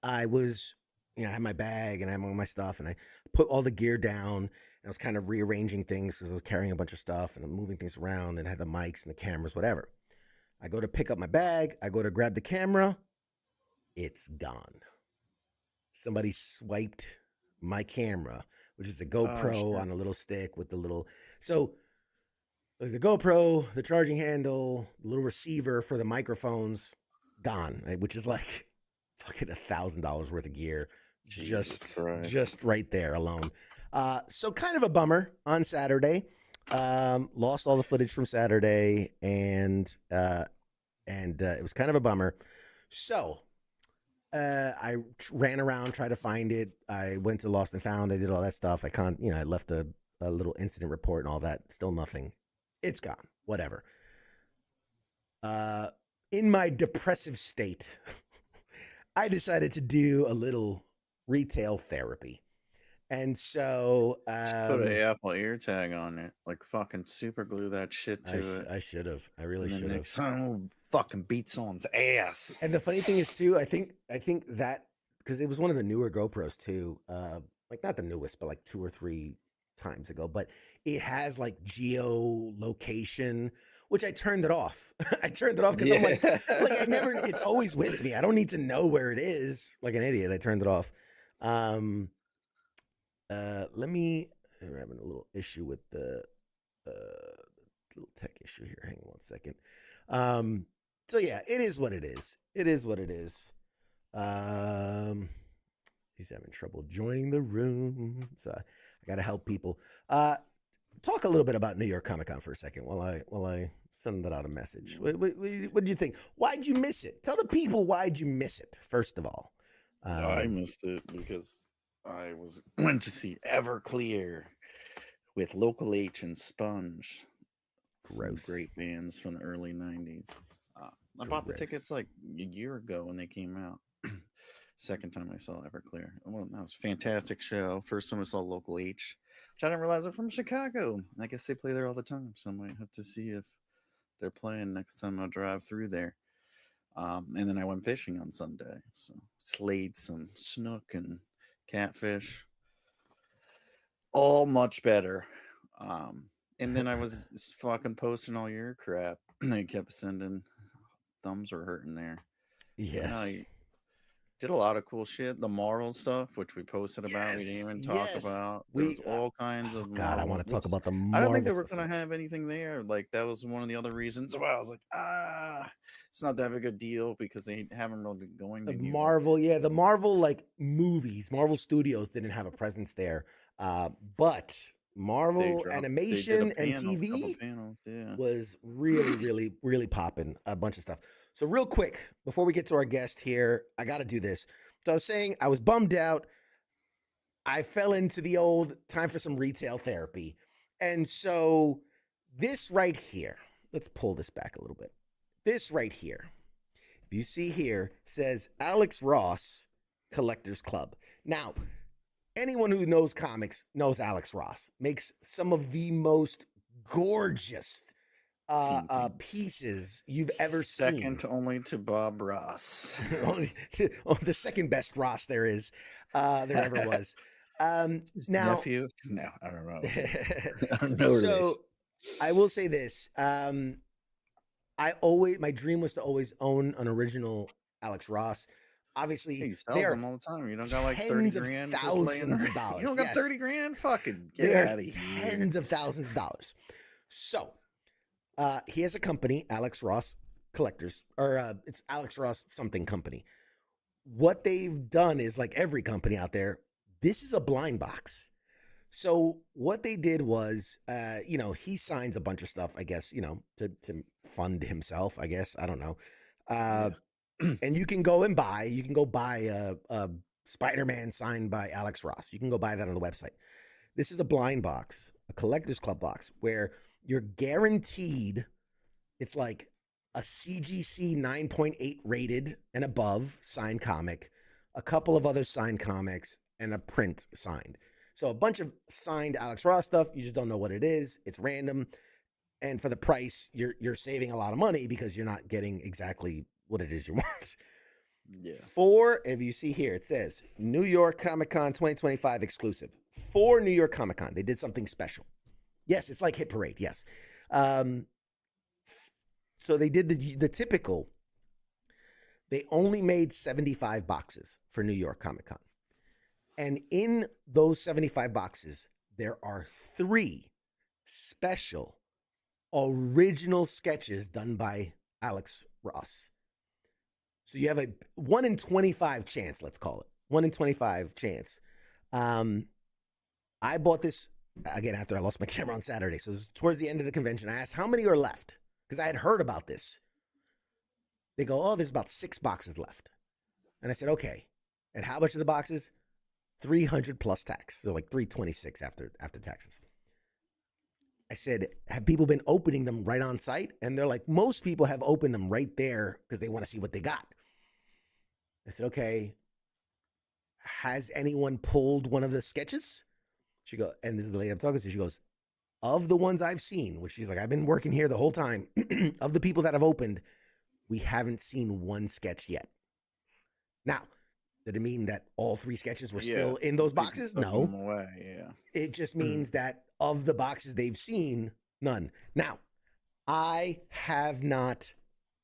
I was, I had my bag and I had all my stuff, and I put all the gear down, and I was kind of rearranging things because I was carrying a bunch of stuff and I'm moving things around and I had the mics and the cameras, whatever. I go to pick up my bag. I go to grab the camera. It's gone. Somebody swiped my camera, which is a GoPro on a little stick with the little, so like the GoPro, the charging handle, the little receiver for the microphones, gone, which is like fucking $1,000 worth of gear, just right there alone. So kind of a bummer on Saturday. Lost all the footage from Saturday, and it was kind of a bummer. So I ran around, tried to find it. I went to Lost and Found. I did all that stuff. I left a little incident report and all that. Still nothing. It's gone. Whatever. In my depressive state, I decided to do a little retail therapy. And so put an Apple ear tag on it, like fucking super glue that shit to it. I should have. I really should have. Next time we'll fucking beat someone's ass. And the funny thing is too, I think that because it was one of the newer GoPros too, like not the newest, but like 2 or 3 times ago, but it has like geolocation, which I turned it off. I turned it off because I'm like I never, it's always with me. I don't need to know where it is. Like an idiot, I turned it off. I'm having a little issue with the little tech issue here. Hang on one second. So yeah, it is what it is. It is what it is. He's having trouble joining the room, so I got to help people. Talk a little bit about New York Comic Con for a second while I send that out a message. What do you think? Why'd you miss it? Tell the people why'd you miss it, first of all. I missed it because I went to see Everclear with Local H and Sponge. Gross. Some great bands from the early 90s. I bought the tickets like a year ago when they came out. Second time I saw Everclear. Well, that was a fantastic show. First time I saw Local H, which I didn't realize they're from Chicago. I guess they play there all the time, so I might have to see if they're playing next time I drive through there. And then I went fishing on Sunday, so slayed some snook and catfish. All much better. And then I was fucking posting all your crap. They kept sending thumbs were hurting there. Yes. Did a lot of cool shit. The Marvel stuff, which we posted about, we didn't even talk about. There's all kinds of God, I want to talk about the Marvel. I don't think they were going to have anything there. Like, that was one of the other reasons why I was like, it's not that big a deal because they haven't really been going to Marvel. Yeah, the Marvel like movies, Marvel Studios didn't have a presence there, but Marvel animation and TV was really, really, really popping. A bunch of stuff. So real quick, before we get to our guest here, I got to do this. So I was saying I was bummed out. I fell into the old time for some retail therapy. And so this right here, let's pull this back a little bit. This right here, if you see here, says Alex Ross Collectors Club. Now, anyone who knows comics knows Alex Ross. Makes some of the most gorgeous pieces you've ever seen. Second only to Bob Ross. The second best Ross there ever was. Now, nephew? No, I don't know. I don't know. So I will say this. My dream was to always own an original Alex Ross. Obviously, he sells them all the time. You don't got like 30 grand, thousands of dollars. You don't got 30 grand? Fucking get out of here. Tens of thousands of dollars. So he has a company, Alex Ross Collectors, or it's Alex Ross something company. What they've done is, like every company out there, this is a blind box. So what they did was, he signs a bunch of stuff, I guess, to fund himself, I guess. I don't know. And you can go buy a Spider-Man signed by Alex Ross. You can go buy that on the website. This is a blind box, a collector's club box, where you're guaranteed, it's like a CGC 9.8 rated and above signed comic, a couple of other signed comics, and a print signed. So a bunch of signed Alex Ross stuff. You just don't know what it is. It's random. And for the price, you're saving a lot of money because you're not getting exactly what it is you want. Yeah. If you see here, it says New York Comic Con 2025 exclusive. For New York Comic Con, they did something special. Yes, it's like Hit Parade. Yes. So they did the typical. They only made 75 boxes for New York Comic Con. And in those 75 boxes, there are 3 special original sketches done by Alex Ross. So you have a 1 in 25 chance, let's call it. 1 in 25 chance. I bought this, again, after I lost my camera on Saturday. So it was towards the end of the convention. I asked how many are left, because I had heard about this. They go, oh, there's about 6 boxes left. And I said, okay. And how much are the boxes? 300 plus tax. So like 326 after taxes. I said, have people been opening them right on site? And they're like, most people have opened them right there because they want to see what they got. I said, okay, has anyone pulled one of the sketches? She goes, and this is the lady I'm talking to. She goes, of the ones I've seen, which she's like, I've been working here the whole time. Of the people that have opened, we haven't seen one sketch yet. Now, did it mean that all 3 sketches were still in those boxes? No. It just means that of the boxes they've seen, none. Now, I have not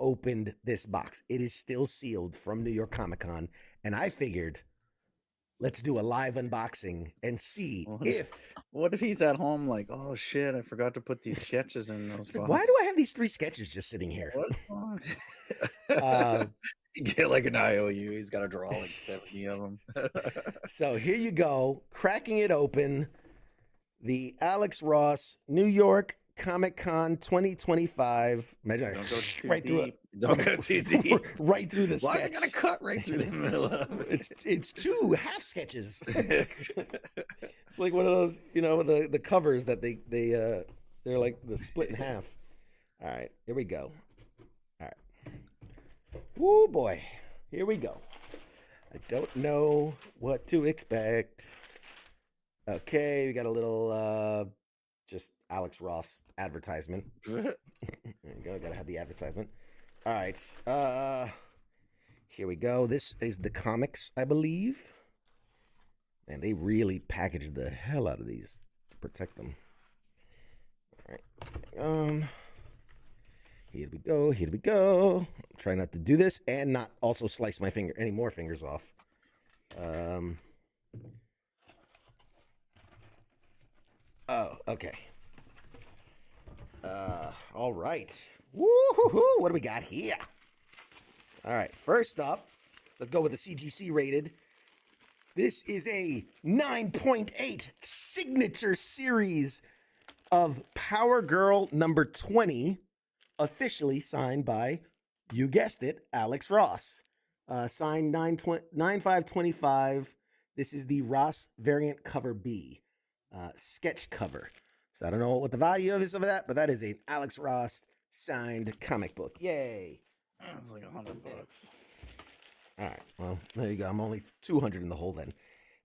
opened this box. It is still sealed from New York Comic Con. And I figured, let's do a live unboxing and see What if he's at home like, oh shit, I forgot to put these sketches in those boxes. Why do I have these 3 sketches just sitting here? Get like an IOU. He's got to draw like 70 of them. So here you go. Cracking it open. The Alex Ross New York Comic Con 2025. Imagine right through it. Don't go too deep. Right through the sketch. Why are they gonna cut right through the middle of it? It's 2 half sketches. It's like one of those, the covers that they're like the split in half. All right, here we go. All right. Woo boy. Here we go. I don't know what to expect. Okay, we got a little just Alex Ross advertisement. There you go. Gotta have the advertisement. All right. Here we go. This is the comics, I believe. Man, they really packaged the hell out of these to protect them. All right. Here we go. Here we go. Try not to do this and not also slice my finger, any more fingers off. Oh, okay. All right. Woo-hoo-hoo. What do we got here? All right. First up, let's go with the CGC rated. This is a 9.8 signature series of Power Girl number 20, officially signed by, you guessed it, Alex Ross. Signed 9/5/25. This is the Ross variant cover B, sketch cover. So I don't know what the value of that, but that is an Alex Ross signed comic book. Yay! It's like $100. All right, well, there you go. I'm only 200 in the hole then.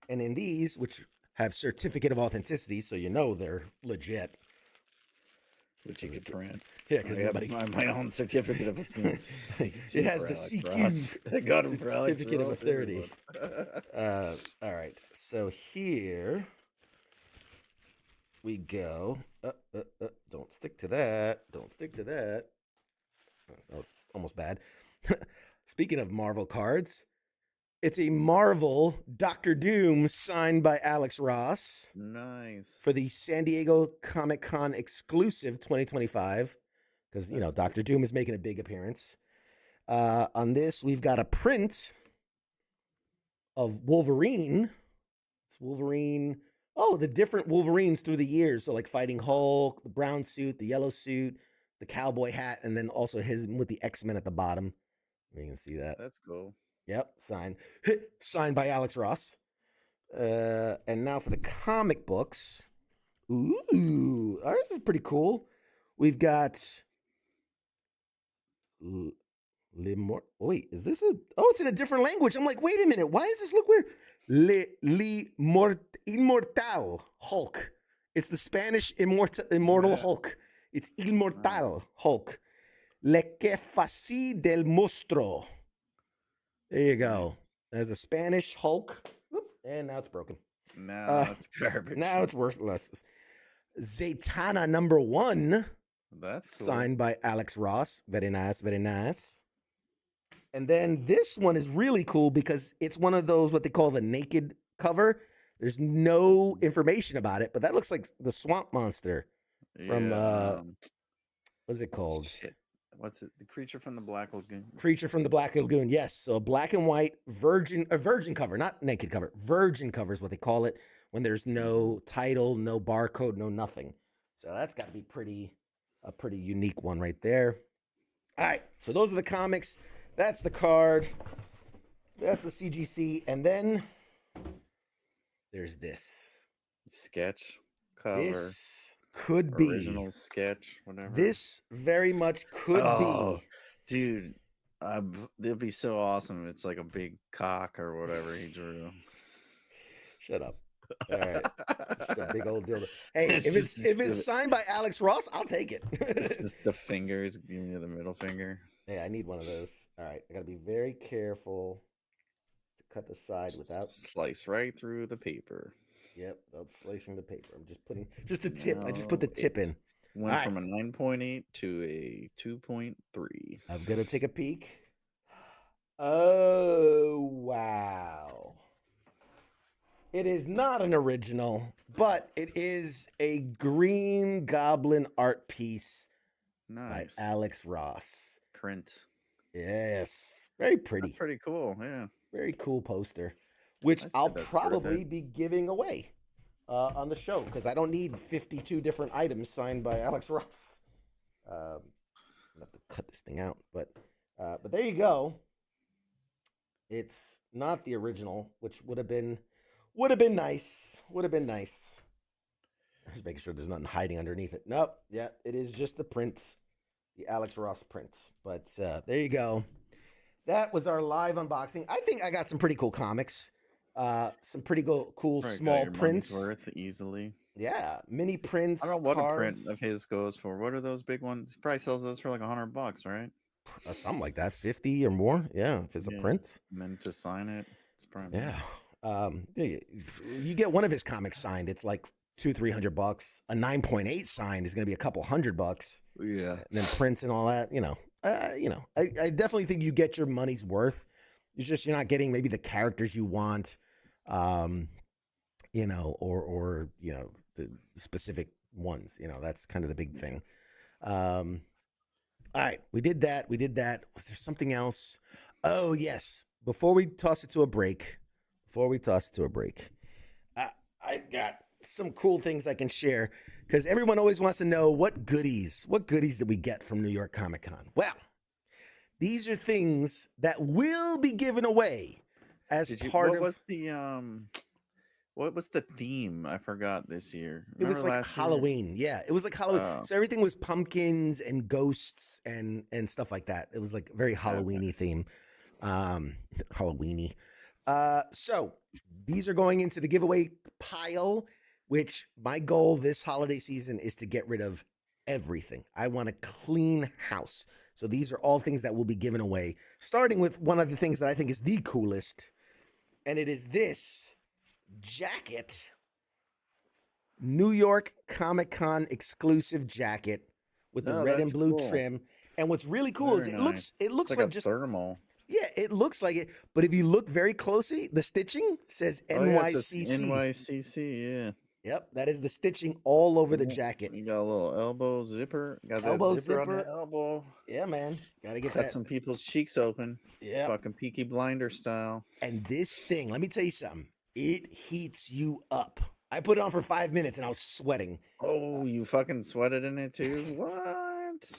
And in these, which have certificate of authenticity, so you know they're legit. Which is a print. Yeah, because nobody. My own certificate of authenticity. It has the CQ. I got him for Alex certificate of Ross, authority. All right, so here we go. Don't stick to that. Don't stick to that. That was almost bad. Speaking of Marvel cards, it's a Marvel Doctor Doom signed by Alex Ross. Nice. For the San Diego Comic-Con exclusive 2025, because, you know, Doctor Doom is making a big appearance. On this, we've got a print of Wolverine. It's Wolverine. Oh, the different Wolverines through the years. So, like, fighting Hulk, the brown suit, the yellow suit, the cowboy hat, and then also his with the X-Men at the bottom. You can see that. That's cool. Yep, signed by Alex Ross. And now for the comic books. Ooh, ours is pretty cool. We've got wait, is this it's in a different language. I'm like, wait a minute, why does this look weird? Inmortal Hulk. It's the Spanish immortal Hulk. It's Inmortal Hulk. Le que faci del monstruo. There you go. There's a Spanish Hulk. Whoop, and now it's broken. Now it's garbage. Now it's worthless. Zatanna number 1. That's cool. Signed by Alex Ross. Very nice, very nice. And then this one is really cool because it's one of those, what they call the naked cover. There's no information about it, but that looks like the swamp monster from, what's it called? Shit. What's it? The Creature from the Black Lagoon. Creature from the Black Lagoon, yes. So a black and white virgin cover, not naked cover. Virgin cover is what they call it when there's no title, no barcode, no nothing. So that's got to be a pretty unique one right there. All right, so those are the comics. That's the card. That's the CGC. And then there's this. Sketch cover. This could be. Original sketch, whatever. This very much could be. Dude, it'd be so awesome. It's like a big cock or whatever he drew. Shut up. All right. Just a big old dildo. Hey, if it's signed by Alex Ross, I'll take it. It's just the fingers giving you the middle finger. Yeah, I need one of those. All right. I got to be very careful to cut the side without. Slice right through the paper. Yep, without slicing the paper. I'm just putting the tip. I just put the tip in. Went from a 9.8 to a 2.3. I'm going to take a peek. Oh, wow. It is not an original, but it is a Green Goblin art piece by Alex Ross. Print. Yes. Very pretty. That's pretty cool, yeah. Very cool poster, which I'll probably be giving away on the show because I don't need 52 different items signed by Alex Ross. I'll have to cut this thing out, but there you go. It's not the original, which would have been nice. Would have been nice. Just making sure there's nothing hiding underneath it. Nope. Yeah, it is just the print, the Alex Ross print. But there you go. that was our live unboxing. I think I got some pretty cool comics. Some pretty cool Probably got small your money's prints. worth easily. Yeah, mini prints. I don't know what cards. a print of his goes for. What are those big ones? He probably sells those for like $100, right? Something like that, 50 or more. Yeah, if it's a print. And then to sign it, it's probably you get one of his comics signed, it's like $200-300. A 9.8 signed is going to be a couple $100. Yeah. And then prints and all that. I definitely think you get your money's worth. It's just you're not getting maybe the characters you want, or the specific ones. That's kind of the big thing. All right, we did that. Was there something else? Oh, yes. Before we toss it to a break, I've got some cool things I can share because everyone always wants to know what goodies did we get from New York Comic Con? Well, these are things that will be given away as part of. What was the theme? I forgot this year. It was like Halloween. Yeah, it was like Halloween. So everything was pumpkins and ghosts and stuff like that. It was like very Halloween-y theme. Halloween-y. So these are going into the giveaway pile, which my goal this holiday season is to get rid of everything. I want a clean house. So these are all things that will be given away, starting with one of the things that I think is the coolest, and it is this jacket, New York Comic Con exclusive jacket with the red and blue trim. And what's really cool is it looks like just thermal. Yeah, it looks like it. But if you look very closely, the stitching says NYCC. NYCC, yeah. Yep, that is the stitching all over the jacket. You got a little elbow zipper. Got that Elbow zipper on the zipper. elbow. Yeah, man. Gotta get Cut that. some people's cheeks open. Yeah. Fucking Peaky Blinder style. And this thing, let me tell you something. It heats you up. I put it on for 5 minutes and I was sweating. Oh, you fucking sweated in it too? What?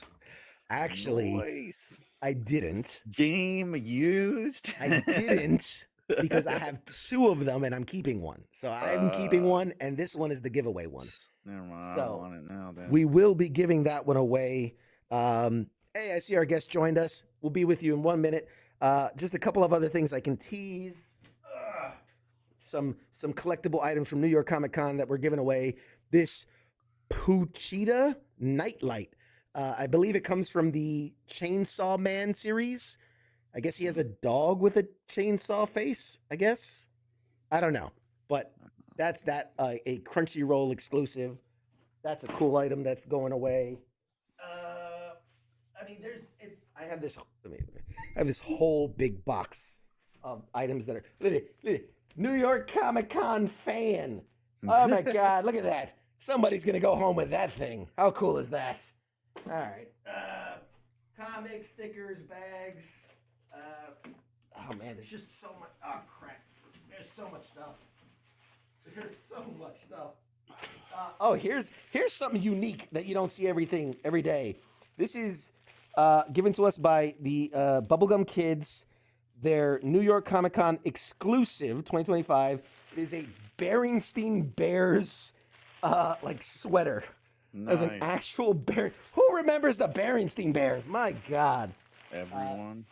Actually, Nice. I didn't. Game used? I didn't because I have 2 of them and I'm keeping one. So I'm keeping one, and this one is the giveaway one. Never mind. So I don't want it now. Then. We will be giving that one away. Hey, I see our guest joined us. We'll be with you in 1 minute. Just a couple of other things I can tease. Some collectible items from New York Comic Con that we're giving away. This Puchita nightlight. I believe it comes from the Chainsaw Man series. I guess he has a dog with a chainsaw face, I guess. I don't know. But that's a Crunchyroll exclusive. That's a cool item that's going away. I have this whole big box of items that are look at it. New York Comic Con fan. Oh my God, look at that. Somebody's gonna go home with that thing. How cool is that? All right. Comics, stickers, bags. Oh man, there's just so much. Oh crap. There's so much stuff. Here's something unique that you don't see every day. This is given to us by the Bubblegum Kids. Their New York Comic Con exclusive 2025 is a Berenstain Bears sweater. Nice. As an actual bear. Who remembers the Berenstain Bears? My God. Everyone.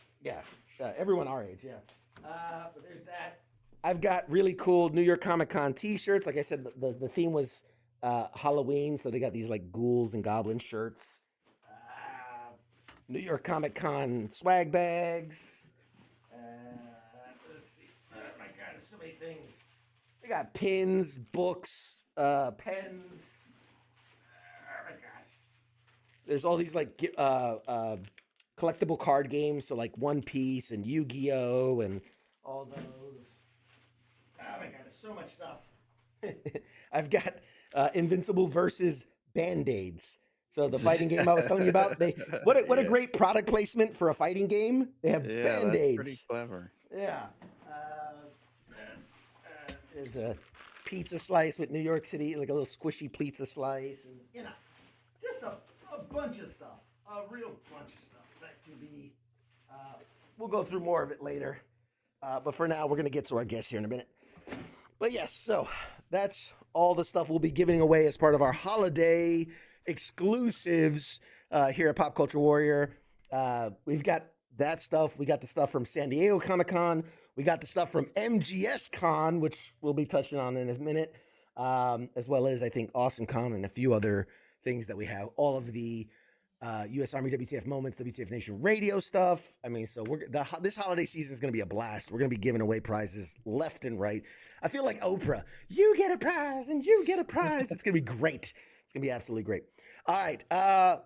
Everyone our age. Yeah. But there's that. I've got really cool New York Comic Con T-shirts. Like I said, the theme was Halloween, so they got these like ghouls and goblin shirts. New York Comic Con swag bags. Let's see. Oh my God, there's so many things. They got pins, books, pens. Oh my gosh. There's all these like collectible card games, so like One Piece and Yu-Gi-Oh and all those. Oh my God, there's so much stuff. I've got Invincible versus Band-Aids. So the fighting game I was telling you about, what a great product placement for a fighting game. They have Band-Aids. That's pretty clever. Yeah. There's a pizza slice with New York City, like a little squishy pizza slice, and just a bunch of stuff, a real bunch of stuff that can be. We'll go through more of it later, but for now, we're gonna get to our guest here in a minute. But yes, so that's all the stuff we'll be giving away as part of our holiday exclusives here at Pop Culture Warrior. We've got that stuff. We got the stuff from San Diego Comic-Con. We got the stuff from MGS Con, which we'll be touching on in a minute, as well as, I think, Awesome Con and a few other things that we have. All of the U.S. Army WTF Moments, WTF Nation radio stuff. I mean, so this holiday season is going to be a blast. We're going to be giving away prizes left and right. I feel like Oprah. You get a prize and you get a prize. It's going to be great. It's going to be absolutely great. All right.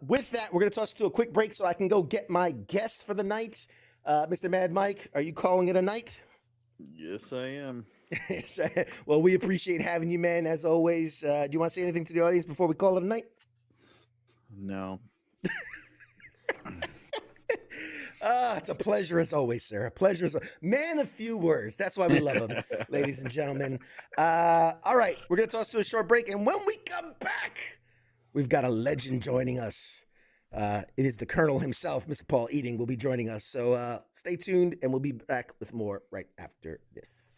With that, we're going to toss it to a quick break so I can go get my guest for the night. Mr. Mad Mike, are you calling it a night? Yes, I am. Well, we appreciate having you, man, as always. Do you want to say anything to the audience before we call it a night? No. It's a pleasure as always, sir. A pleasure as always. Man of few words. That's why we love him, ladies and gentlemen. All right, we're going to toss to a short break. And when we come back, we've got a legend joining us. It is the Colonel himself, Mr. Paul Eiding, will be joining us. So stay tuned, and we'll be back with more right after this.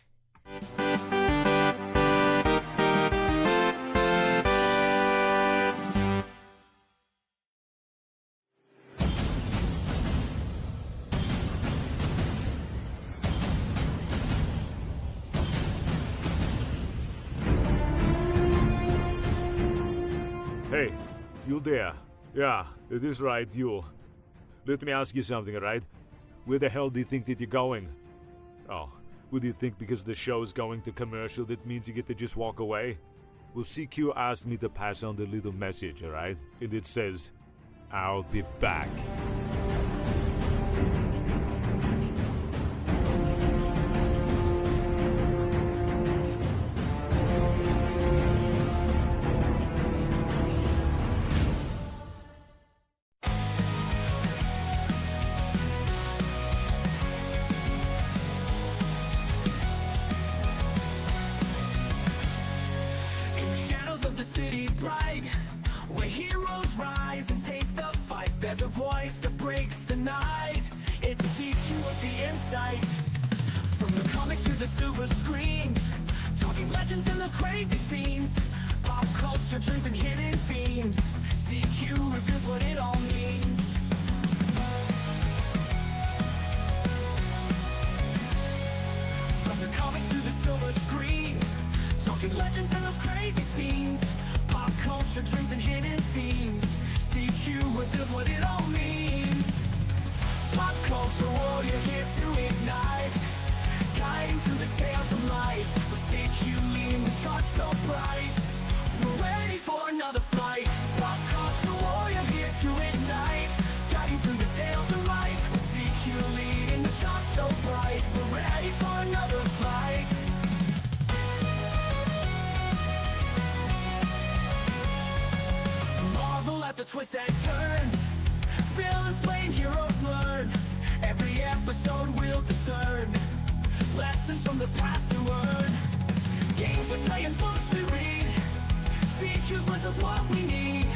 Hey, you there? Yeah, it is right, you. Let me ask you something, right? Where the hell do you think that you're going? Oh, would you think because the show's going to commercial that means you get to just walk away? Well, CQ asked me to pass on the little message, alright? And it says, I'll be back. In the shadows of the city bright, where heroes rise and take the fight, there's a voice that breaks the night. It's CQ with the insight. From the comics to the silver screens, talking legends in those crazy scenes, pop culture trends and hidden themes. CQ reveals what it all means. From the comics to the silver screens, talking legends and those crazy scenes, pop culture trends and hidden themes. CQ reveals what it all means. Pop culture warrior here to ignite, guiding through the tales of light. With CQ leading the charts so bright, we're ready for another flight. Pop culture warrior here to ignite, guiding through the tales of light. With CQ leading the charts so bright, we're ready for another flight. Marvel at the twists and turns, villains playing heroes learn. Every episode we'll discern lessons from the past to learn. Games we play and books we read, CQ's wisdom's what we need.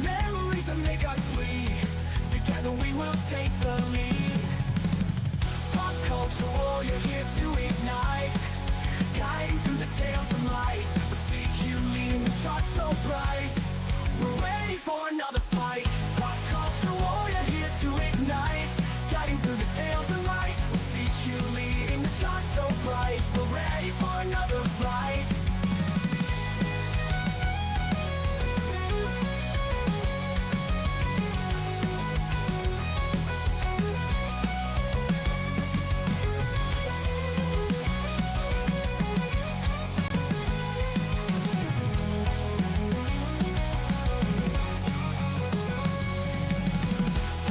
Memories that make us bleed, together we will take the lead. Pop culture warrior here to ignite, guiding through the tales of light. With CQ leading the charts so bright, we're ready for another flight. Pop culture warrior here to ignite, guiding through the tales of light. With CQ leading the charts so bright, we're ready for another flight.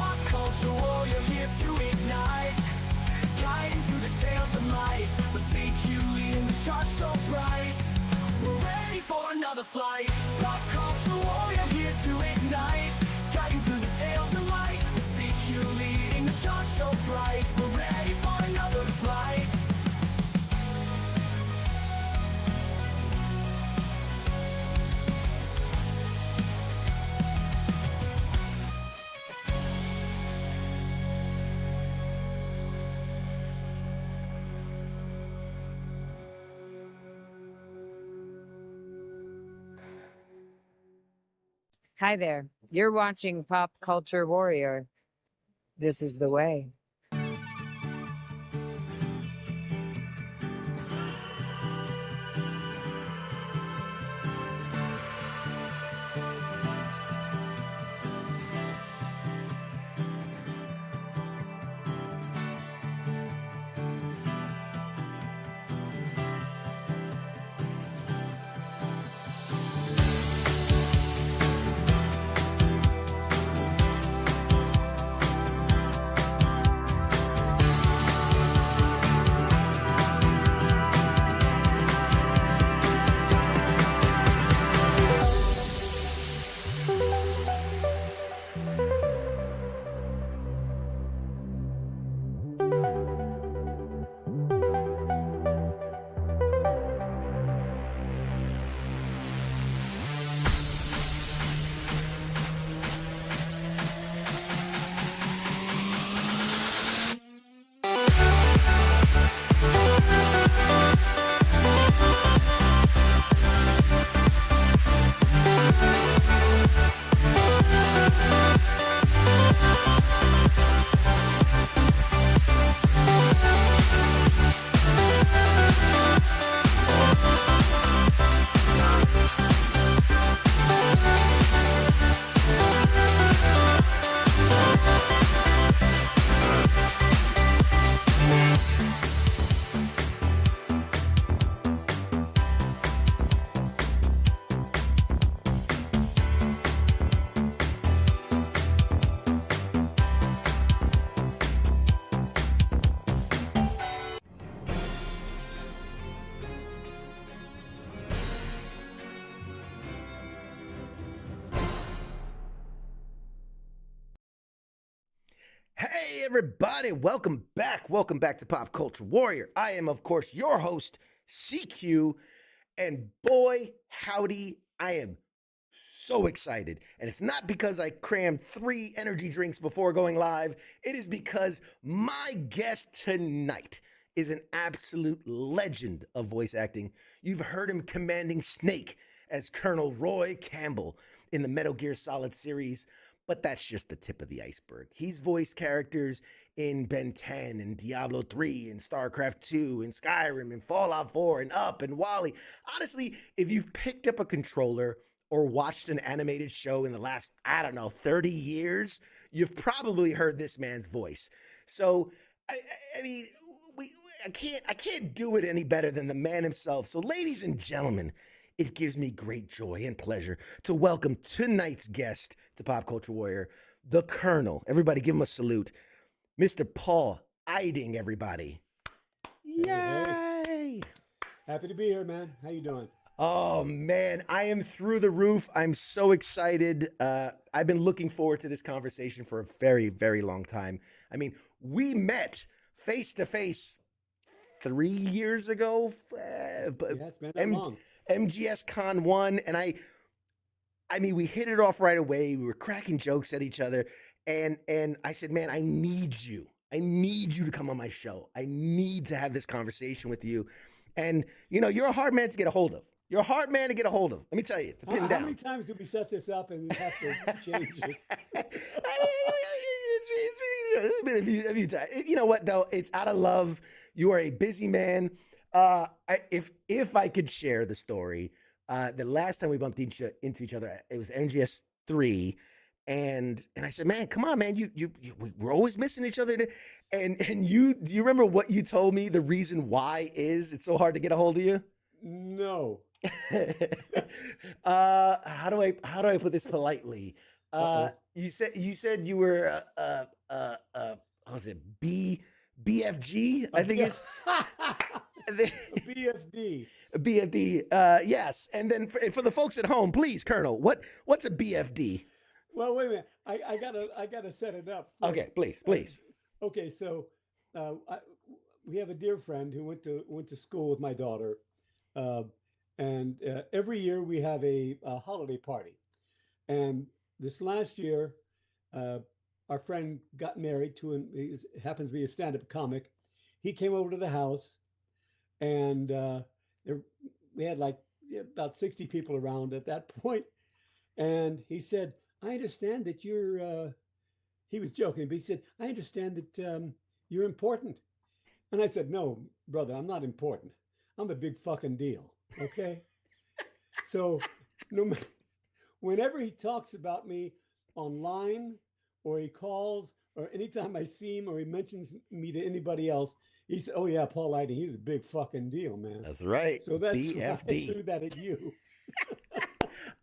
Pop culture warrior here to ignite, guiding through the tales of light. With CQ leading the charts so bright, we're ready for another flight. Pop culture warrior here to ignite, guiding through the tales of light. With CQ leading the charts so bright, we're ready for another flight. Hi there. You're watching Pop Culture Warrior. This is the way. Hey, everybody, welcome back. Welcome back to Pop Culture Warrior. I am, of course, your host, CQ, and boy, howdy, I am so excited. And it's not because I crammed 3 energy drinks before going live. It is because my guest tonight is an absolute legend of voice acting. You've heard him commanding Snake as Colonel Roy Campbell in the Metal Gear Solid series, but that's just the tip of the iceberg. He's voiced characters in Ben 10 and Diablo 3 and StarCraft 2 and Skyrim and Fallout 4 and Up and Wally. Honestly, if you've picked up a controller or watched an animated show in the last, 30 years, you've probably heard this man's voice. So, I mean, I can't do it any better than the man himself. So, ladies and gentlemen, it gives me great joy and pleasure to welcome tonight's guest to Pop Culture Warrior, the Colonel. Everybody give him a salute. Mr. Paul Eiding, everybody. Yay! Hey. Happy to be here, man. How you doing? Oh, man, I am through the roof. I'm so excited. I've been looking forward to this conversation for a very, very long time. I mean, we met face-to-face 3 years ago. Yeah, it's been that long. MGS Con 1, and I mean, we hit it off right away. We were cracking jokes at each other, and I said, man, I need you to come on my show. I need to have this conversation with you. And, you know, you're a hard man to get a hold of. You're a hard man to get a hold of. Let me tell you, to pin down. How many times did we set this up and we have to change it? It's been a few times. You know what, though? It's out of love. You are a busy man. If I could share the story, the last time we bumped into each other, it was MGS 3, and I said, man, come on, man, we're always missing each other. And do you remember what you told me? The reason why is it's so hard to get a hold of you? No. How do I put this politely? You said you were what was it, BFG? I think it's BFD. BFD. Yes. And then for the folks at home, please, Colonel, what's a BFD? Well, wait a minute. I gotta set it up. Okay, please. Okay, so we have a dear friend who went to school with my daughter, and every year we have a holiday party. And this last year, our friend got married to he happens to be a stand-up comic. He came over to the house, and we had like about 60 people around at that point. And he said, "I understand that you're he was joking, but he said, I understand that you're important. And I said, no, brother, I'm not important. I'm a big fucking deal. Okay. So no matter, whenever he talks about me online or he calls or anytime I see him or he mentions me to anybody else, he said, oh yeah, Paul Eiding, he's a big fucking deal, man. That's right. So that's why I BFD. threw that at you.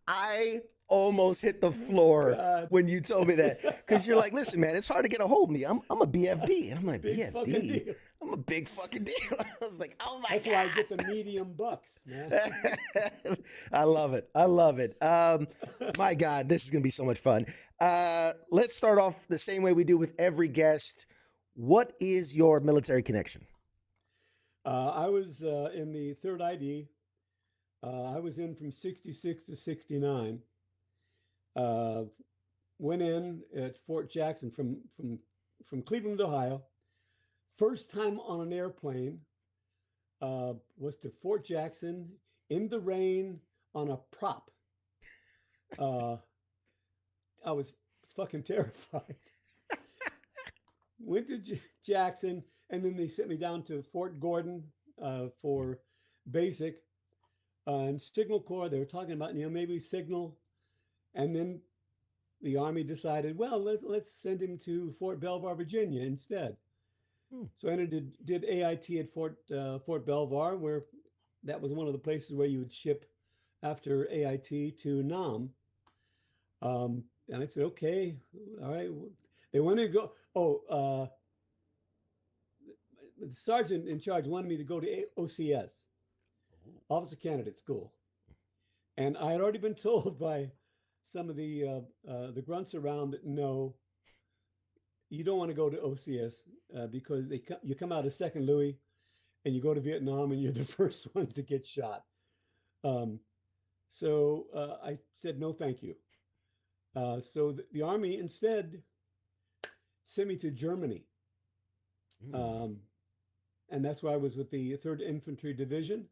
I almost hit the floor God. when you told me that, because you're like, listen, man, it's hard to get a hold of me. I'm a BFD. And I'm like, Big fucking BFD? deal. I'm a big fucking deal. I was like, oh my That's God. why I get the medium bucks, man. I love it. I love it. My God, this is going to be so much fun. Let's start off the same way we do with every guest. What is your military connection? I was in the 3rd ID. I was in from 66 to 69. Went in at Fort Jackson from Cleveland, Ohio. First time on an airplane was to Fort Jackson in the rain on a prop. I was fucking terrified. Went to Jackson, and then they sent me down to Fort Gordon for basic. And Signal Corps, they were talking about, maybe signal. And then the Army decided, well, let's send him to Fort Belvoir, Virginia instead. So I did AIT at Fort Belvoir, where that was one of the places where you would ship after AIT to Nam. And I said, okay, all right. They wanted to go. The sergeant in charge wanted me to go to OCS, Officer Candidate School. And I had already been told by some of the grunts around that no, you don't want to go to OCS because you come out of 2nd Louis and you go to Vietnam and you're the first one to get shot. So I said, no, thank you. So the Army instead sent me to Germany. And that's where I was with the 3rd Infantry Division.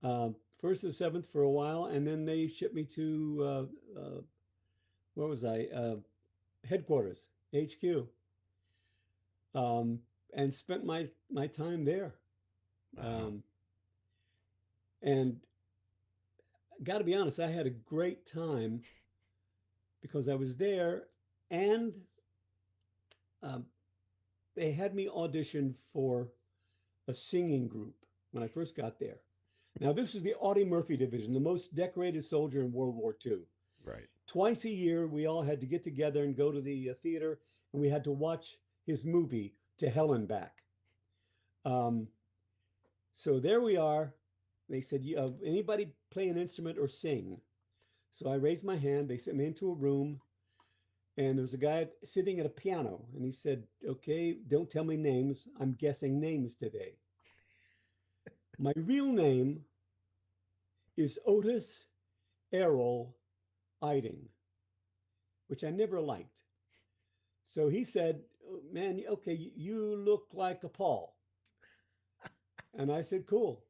1st to 7th for a while, and then they shipped me to where was I? Headquarters, HQ, and spent my time there. And got to be honest, I had a great time because I was there, and they had me audition for a singing group when I first got there. Now, this is the Audie Murphy Division, the most decorated soldier in World War II. Right. Twice a year, we all had to get together and go to the theater, and we had to watch his movie, To Hell and Back. So there we are. They said, anybody play an instrument or sing? So I raised my hand. They sent me into a room, and there was a guy sitting at a piano, and he said, okay, don't tell me names. I'm guessing names today. My real name is Otis Errol Eiding, which I never liked. So he said, oh, man, okay, you look like a Paul. And I said, cool.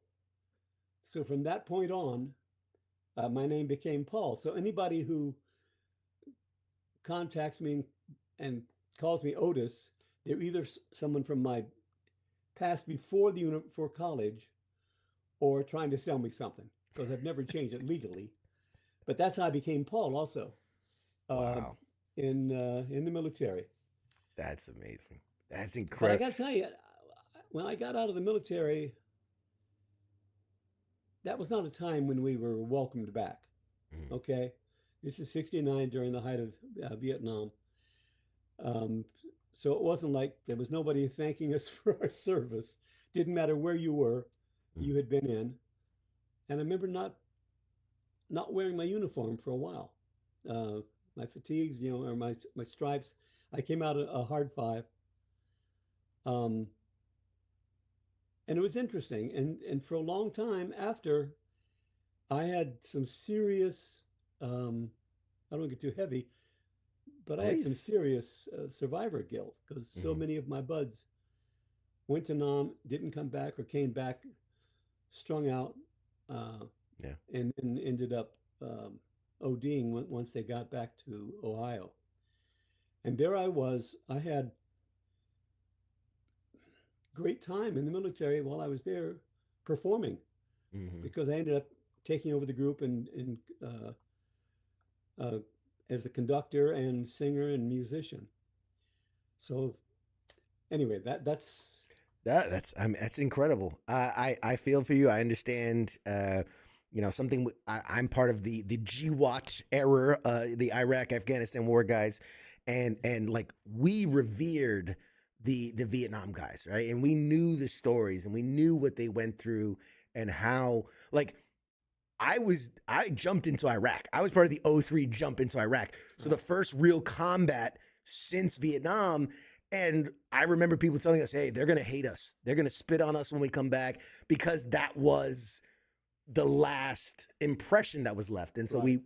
So from that point on, my name became Paul. So anybody who contacts me and calls me Otis, they're either someone from my past before college or trying to sell me something, because I've never changed it legally. But that's how I became Paul also. Wow. In the military. That's amazing. That's incredible. But I got to tell you, when I got out of the military, that was not a time when we were welcomed back. Okay. This is 69 during the height of Vietnam. So it wasn't like there was nobody thanking us for our service. Didn't matter where you were, you had been in. And I remember not wearing my uniform for a while. My fatigues, or my stripes. I came out a hard 5. And it was interesting. And for a long time after, I had some serious, I don't want to get too heavy, but I had some serious survivor guilt because so many of my buds went to Nam, didn't come back, or came back strung out, and then ended up ODing once they got back to Ohio. And there I was. I had great time in the military while I was there performing Hmm. because I ended up taking over the group and uh, as a conductor and singer and musician. So anyway, That's incredible. I feel for you. I understand. Something. I'm part of the GWAT era, the Iraq Afghanistan war guys, and like we revered the Vietnam guys, right? And we knew the stories and we knew what they went through and how like I jumped into Iraq. I was part of the '03 jump into Iraq. So the first real combat since Vietnam. And I remember people telling us, hey, they're going to hate us. They're going to spit on us when we come back because that was the last impression that was left. And so right.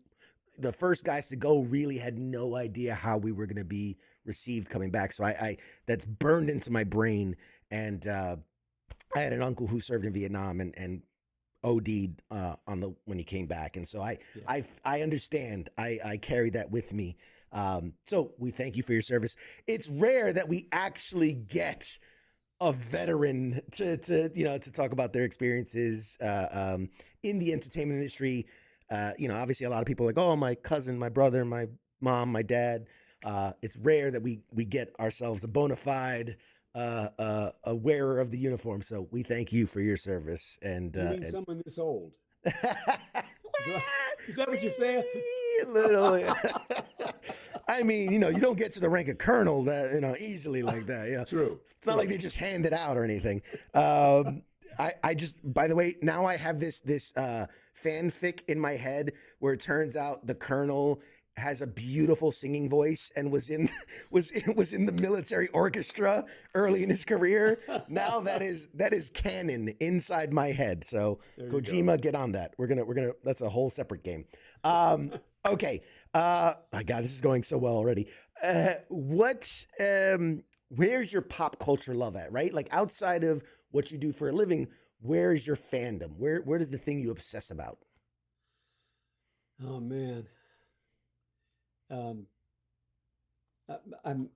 the first guys to go really had no idea how we were going to be received coming back. So I that's burned into my brain. And I had an uncle who served in Vietnam and OD'd when he came back, and so Yeah. I understand. I carry that with me. So we thank you for your service. It's rare that we actually get a veteran to talk about their experiences in the entertainment industry. Obviously a lot of people are like, oh, my cousin, my brother, my mom, my dad. It's rare that we get ourselves a bona fide a wearer of the uniform. So we thank you for your service. And You mean someone this old? Is Is that what you're saying? A little. I mean, you don't get to the rank of colonel easily like that. True. It's not like they just hand it out or anything. I just, by the way, now I have this fanfic in my head where it turns out the colonel has a beautiful singing voice and was in the military orchestra early in his career. Now that is canon inside my head. So Kojima, get on that. We're gonna that's a whole separate game. Okay. My God, this is going so well already. Where's your pop culture love at, right? Like outside of what you do for a living, where's your fandom? Where does the thing you obsess about? Oh man. Um, I'm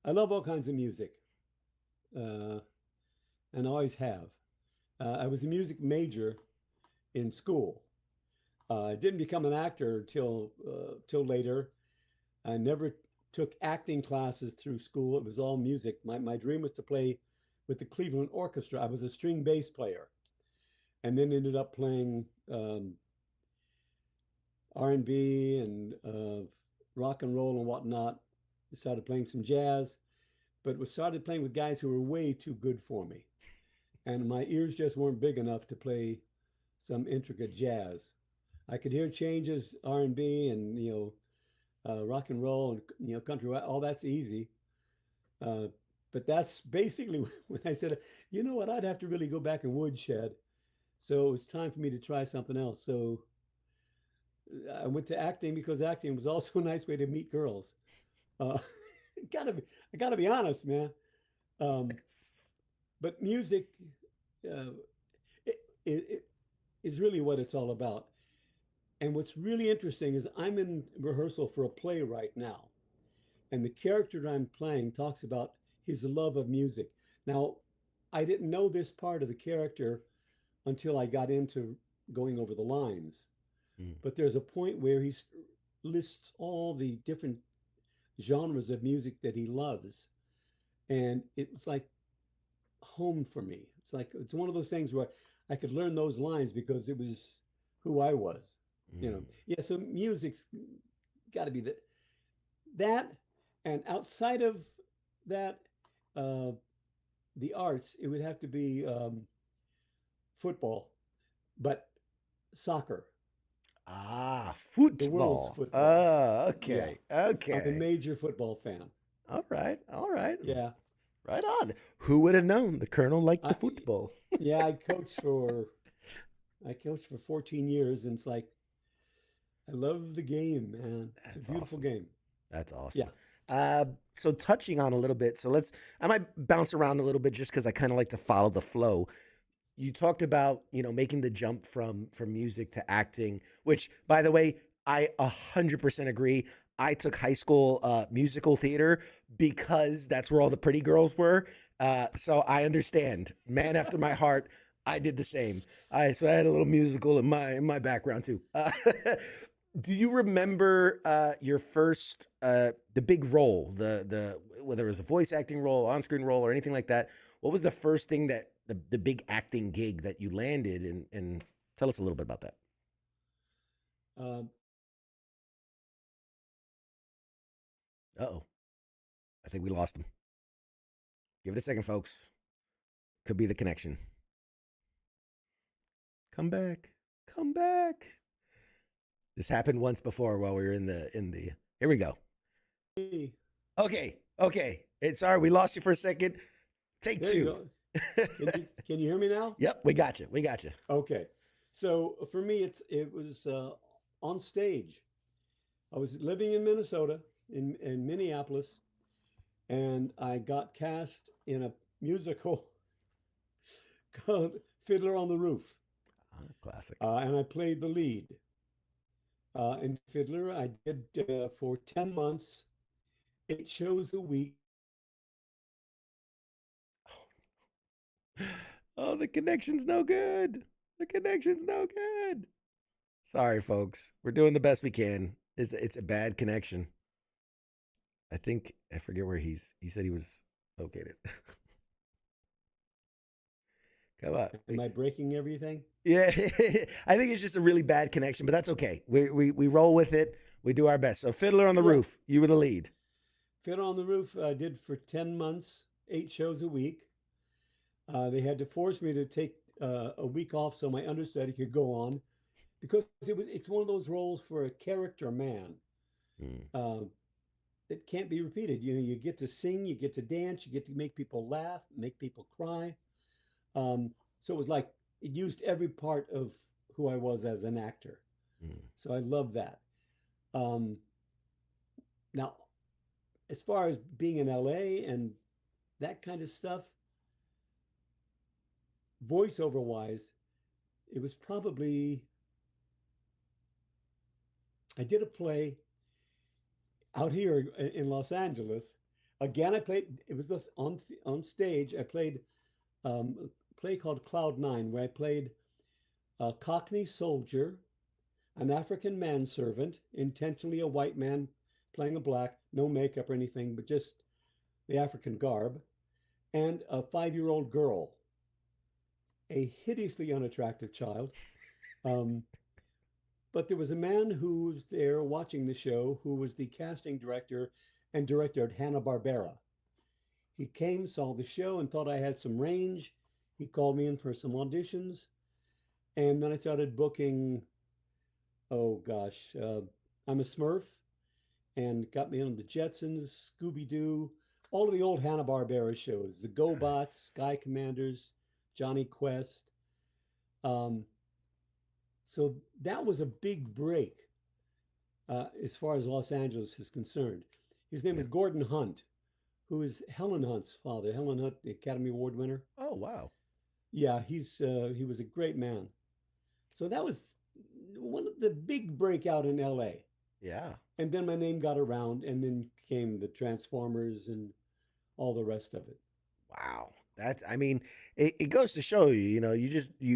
I love all kinds of music, uh, and always have. I was a music major in school. I didn't become an actor till later. I never took acting classes through school. It was all music. My dream was to play with the Cleveland Orchestra. I was a string bass player, and then ended up playing R&B and rock and roll and whatnot. I started playing some jazz, but was started playing with guys who were way too good for me, and my ears just weren't big enough to play some intricate jazz. I could hear changes, R&B, and rock and roll, and country. All that's easy. Uh, but that's basically when I said, you know what, I'd have to really go back and woodshed. So it was time for me to try something else. So I went to acting because acting was also a nice way to meet girls. Uh, I gotta be honest, man. Um, but music uh, it is really what it's all about. And what's really interesting is I'm in rehearsal for a play right now, and the character that I'm playing talks about his love of music. Now, I didn't know this part of the character until I got into going over the lines. Mm. But there's a point where he lists all the different genres of music that he loves. And it's like home for me. It's one of those things where I could learn those lines because it was who I was. Mm. Yeah, so music's got to be that, and outside of that, uh, the arts, it would have to be football, but soccer, the world's Football. football. Yeah, Okay. I'm a Okay. major football fan. All right. All right. Yeah, Right on. Who would have known the colonel liked the I, football? yeah, I coached for 14 years, and it's like I love the game, man. It's That's a beautiful awesome. game. That's Yeah. awesome. So touching on a little bit, I might bounce around a little bit just because I kind of like to follow the flow. You talked about, making the jump from music to acting, which by the way, I 100% agree. I took high school musical theater because that's where all the pretty girls were. So I understand. Man after my heart. I did the same. So I had a little musical in my background too. Do you remember your first the big role, the whether it was a voice acting role, on screen role, or anything like that? What was the first thing that the big acting gig that you landed, and tell us a little bit about that. Um, Uh-oh. I think we lost him. Give it a second, folks. Could be the connection. Come back. Come back. This happened once before while we were in the here we go. hey, Okay. Sorry, we lost you for a second. Take there you two. go. Can you hear me now? Yep, we got you. Okay. So for me, it was on stage. I was living in Minnesota, in Minneapolis, and I got cast in a musical called Fiddler on the Roof. Classic. And I played the lead. In Fiddler, I did for 10 months, 8 shows a week. Oh, the connection's no good. Sorry, folks. We're doing the best we can. It's a bad connection. I forget where he said he was located. Come on. Am I breaking everything? Yeah, I think it's just a really bad connection, but that's okay. We roll with it. We do our best. So Fiddler on the Roof, you were the lead. Fiddler on the Roof, I did for 10 months, 8 shows a week. They had to force me to take a week off so my understudy could go on, because it's one of those roles for a character man. It can't be repeated. You get to sing, you get to dance, you get to make people laugh, make people cry. So it was like it used every part of who I was as an actor. So I love that. Now, as far as being in LA and that kind of stuff, voiceover wise, it was probably, I did a play out here in Los Angeles. Again, I played, it was on stage, I played a play called Cloud Nine, where I played a Cockney soldier, an African manservant, intentionally a white man playing a black, no makeup or anything, but just the African garb, and a 5-year-old girl, a hideously unattractive child. But there was a man who was there watching the show who was the casting director and director at Hanna-Barbera. He came, saw the show, and thought I had some range. He called me in for some auditions. And then I started booking, I'm a Smurf, and got me on the Jetsons, Scooby-Doo, all of the old Hanna-Barbera shows, the GoBots, Sky Commanders, Johnny Quest. So that was a big break as far as Los Angeles is concerned. His name is Gordon Hunt, who is Helen Hunt's father. Helen Hunt, the Academy Award winner. Oh, wow. Yeah, he was a great man. So that was one of the big breakout in LA. Yeah. And then my name got around, and then came the Transformers and all the rest of it. Wow. It goes to show you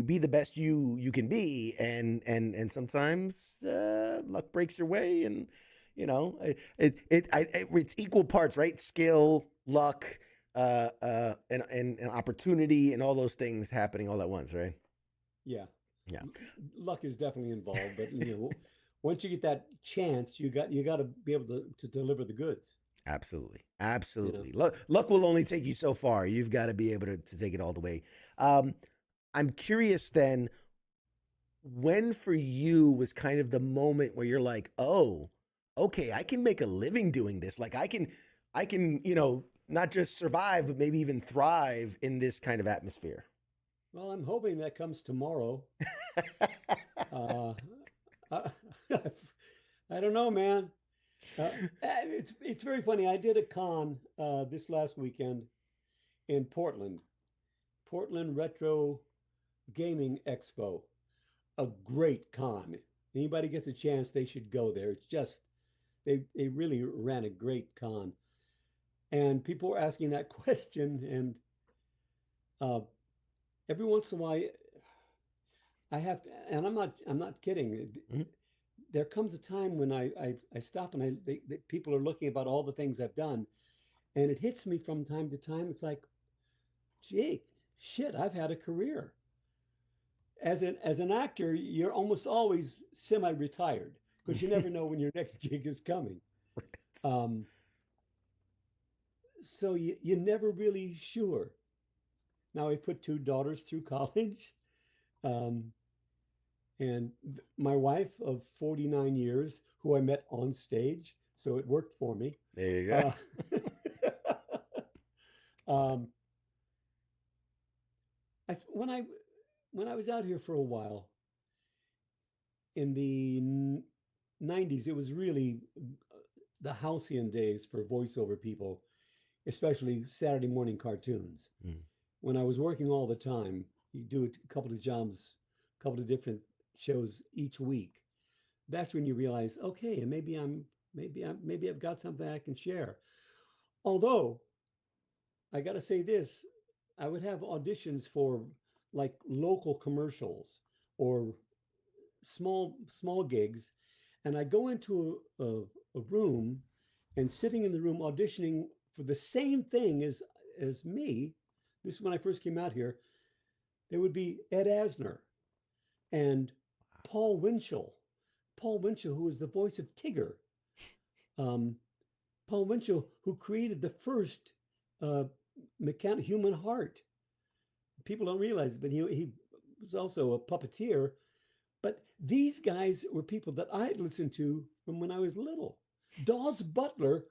be the best you can be, and sometimes luck breaks your way, and it's equal parts, right? Skill, luck, and opportunity, and all those things happening all at once, right? Yeah. Yeah. Luck is definitely involved, but once you get that chance, you got to be able to deliver the goods. Absolutely. Luck will only take you so far. You've got to be able to take it all the way. I'm curious then, when for you was kind of the moment where you're like, oh, okay, I can make a living doing this. Like I can, not just survive, but maybe even thrive in this kind of atmosphere. Well, I'm hoping that comes tomorrow. I don't know, man. It's very funny. I did a con this last weekend in Portland Retro Gaming Expo. A great con. Anybody gets a chance, they should go there. It's just they really ran a great con. And people were asking that question, and uh, every once in a while, I have to, and I'm not kidding. Mhm. There comes a time when I stop and people are looking about all the things I've done, and it hits me from time to time. It's like, gee, shit, I've had a career. As an actor, you're almost always semi-retired because you never know when your next gig is coming. Um, so you're never really sure. Now I put two daughters through college, um, and my wife of 49 years, who I met on stage, so it worked for me. There you go. Um, when I was out here for a while in the 90s, it was really the halcyon days for voiceover people, especially Saturday morning cartoons. Mm. When I was working all the time, you do a couple of jobs, a couple of different shows each week. That's when you realize, okay, and maybe I've got something I can share. Although I got to say this, I would have auditions for like local commercials or small gigs, and I go into a room, and sitting in the room auditioning for the same thing as me. This is when I first came out here. There would be Ed Asner and Paul Winchell. Paul Winchell, who was the voice of Tigger. Paul Winchell, who created the first human heart. People don't realize it, but he was also a puppeteer. But these guys were people that I had listened to from when I was little. Dawes Butler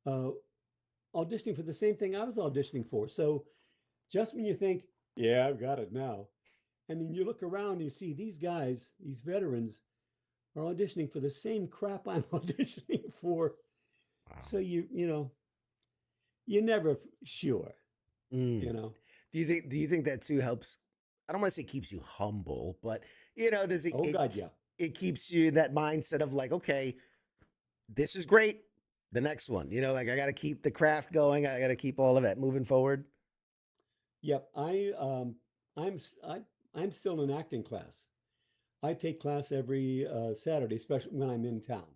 auditioning for the same thing I was auditioning for. So just when you think, yeah, I've got it now, and then you look around and you see these guys, these veterans, are auditioning for the same crap I'm auditioning for. Wow. So you're never sure, Mm. Do you think that too helps? I don't want to say keeps you humble, but does it? Oh God, yeah. It keeps you in that mindset of like, okay, this is great. The next one, like I got to keep the craft going. I got to keep all of that moving forward. Yep. I'm still in acting class. I take class every Saturday, especially when I'm in town.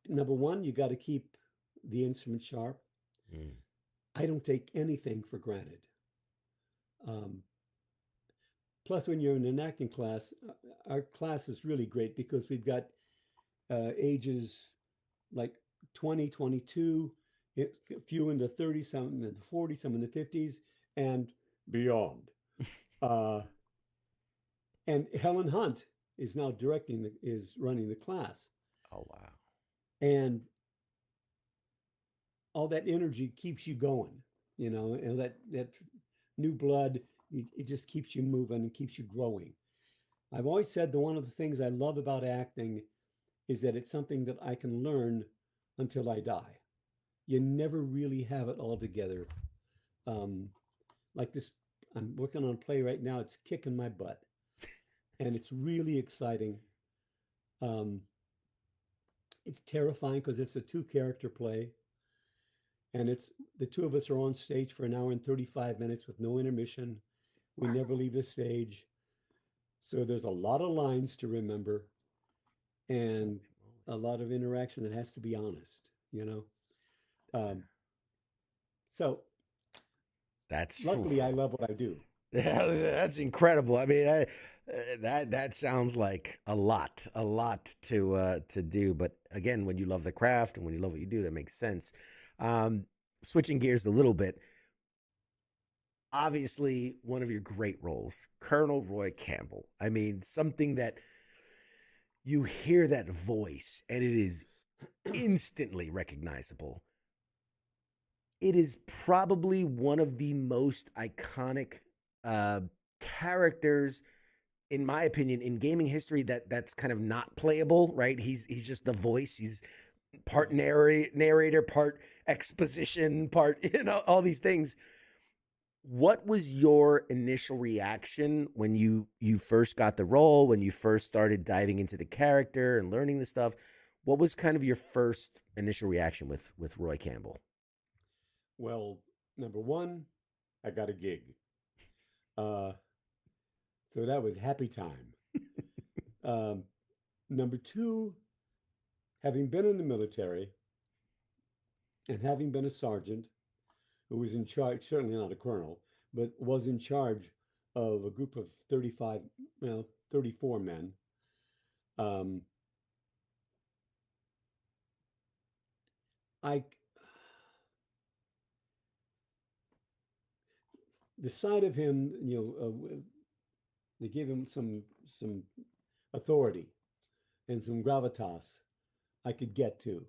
Number one, you got to keep the instrument sharp. Mm. I don't take anything for granted. Plus, when you're in an acting class, our class is really great because we've got ages like 20, 22, a few in the 30s, some in the 40s, some in the 50s, and beyond. And Helen Hunt is now running the class. Oh, wow. And all that energy keeps you going, and that new blood, it just keeps you moving and keeps you growing. I've always said that one of the things I love about acting is that it's something that I can learn until I die. You never really have it all together. Like this, I'm working on a play right now. It's kicking my butt, and it's really exciting. It's terrifying because it's a 2-character play, and it's the two of us are on stage for an hour and 35 minutes with no intermission. We never leave the stage. So there's a lot of lines to remember and a lot of interaction that has to be honest, So luckily I love what I do. Yeah, that's incredible. I mean, that sounds like a lot to do. But again, when you love the craft and when you love what you do, that makes sense. Switching gears a little bit. Obviously, one of your great roles, Colonel Roy Campbell. I mean, something that you hear that voice and it is instantly recognizable. It is probably one of the most iconic characters, in my opinion, in gaming history that's kind of not playable, right? He's just the voice. He's part narrator, part exposition, part, all these things. What was your initial reaction when you first got the role, when you first started diving into the character and learning the stuff? What was kind of your first initial reaction with Roy Campbell? Well, number one, I got a gig. Uh, so that was happy time. Um, Number two, having been in the military and having been a sergeant who was in charge, certainly not a colonel, but was in charge of a group of 35, 34 men. Um, I, the sight of him, they gave him some authority and some gravitas I could get to.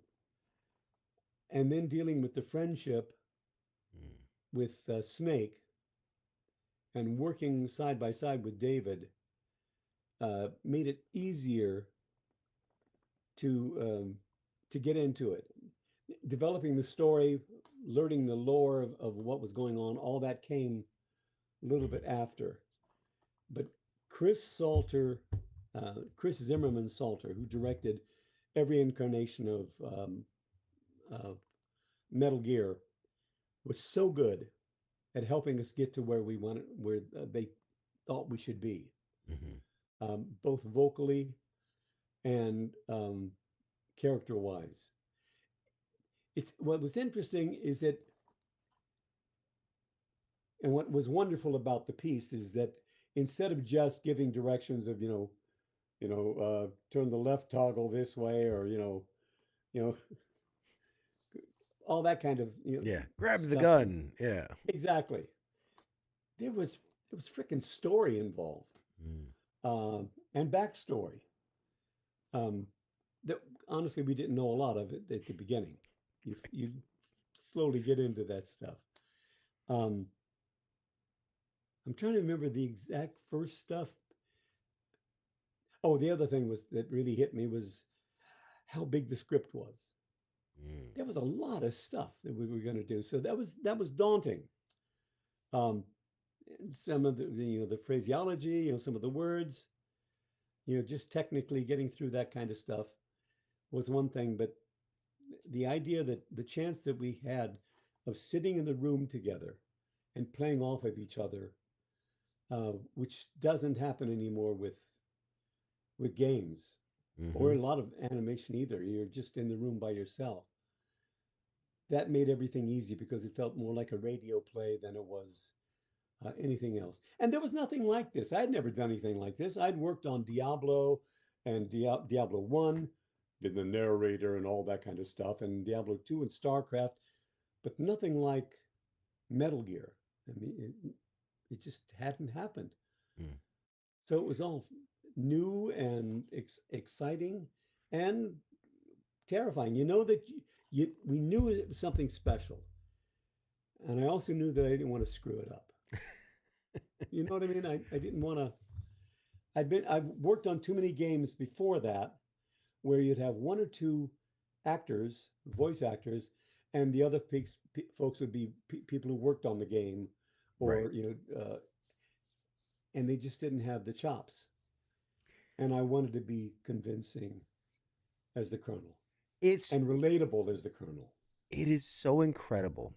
And then dealing with the friendship with Snake and working side by side with David made it easier to get into it. Developing the story, learning the lore of what was going on, all that came a little bit after. But Chris Salter, Chris Zimmerman Salter, who directed every incarnation of Metal Gear, was so good at helping us get to where we wanted, where they thought we should be, both vocally and character-wise. It's what was interesting is that, and what was wonderful about the piece is that instead of just giving directions of turn the left toggle this way, or all that kind of grab the stuff. gun. Yeah, Exactly. There was freaking story involved, and backstory. That honestly we didn't know a lot of it at the beginning. You slowly get into that stuff. I'm trying to remember the exact first stuff. Oh, the other thing was that really hit me was how big the script was. There was a lot of stuff that we were going to do, so that was daunting. Some of the phraseology, some of the words, just technically getting through that kind of stuff was one thing, but the idea that the chance that we had of sitting in the room together and playing off of each other, which doesn't happen anymore with games or a lot of animation either. You're just in the room by yourself. That made everything easy because it felt more like a radio play than it was anything else. And there was nothing like this. I'd never done anything like this. I'd worked on Diablo and Diablo 1, did the narrator and all that kind of stuff, and Diablo 2 and StarCraft, but nothing like Metal Gear. I mean, it just hadn't happened. So it was all new and exciting and terrifying. That we knew it was something special. And I also knew that I didn't want to screw it up. You know what I mean? I didn't want to. I've worked on too many games before that where you'd have one or two actors, voice actors, and the other folks would be people who worked on the game, or right. And they just didn't have the chops. And I wanted to be convincing as the Colonel. And relatable as the Colonel. It is so incredible.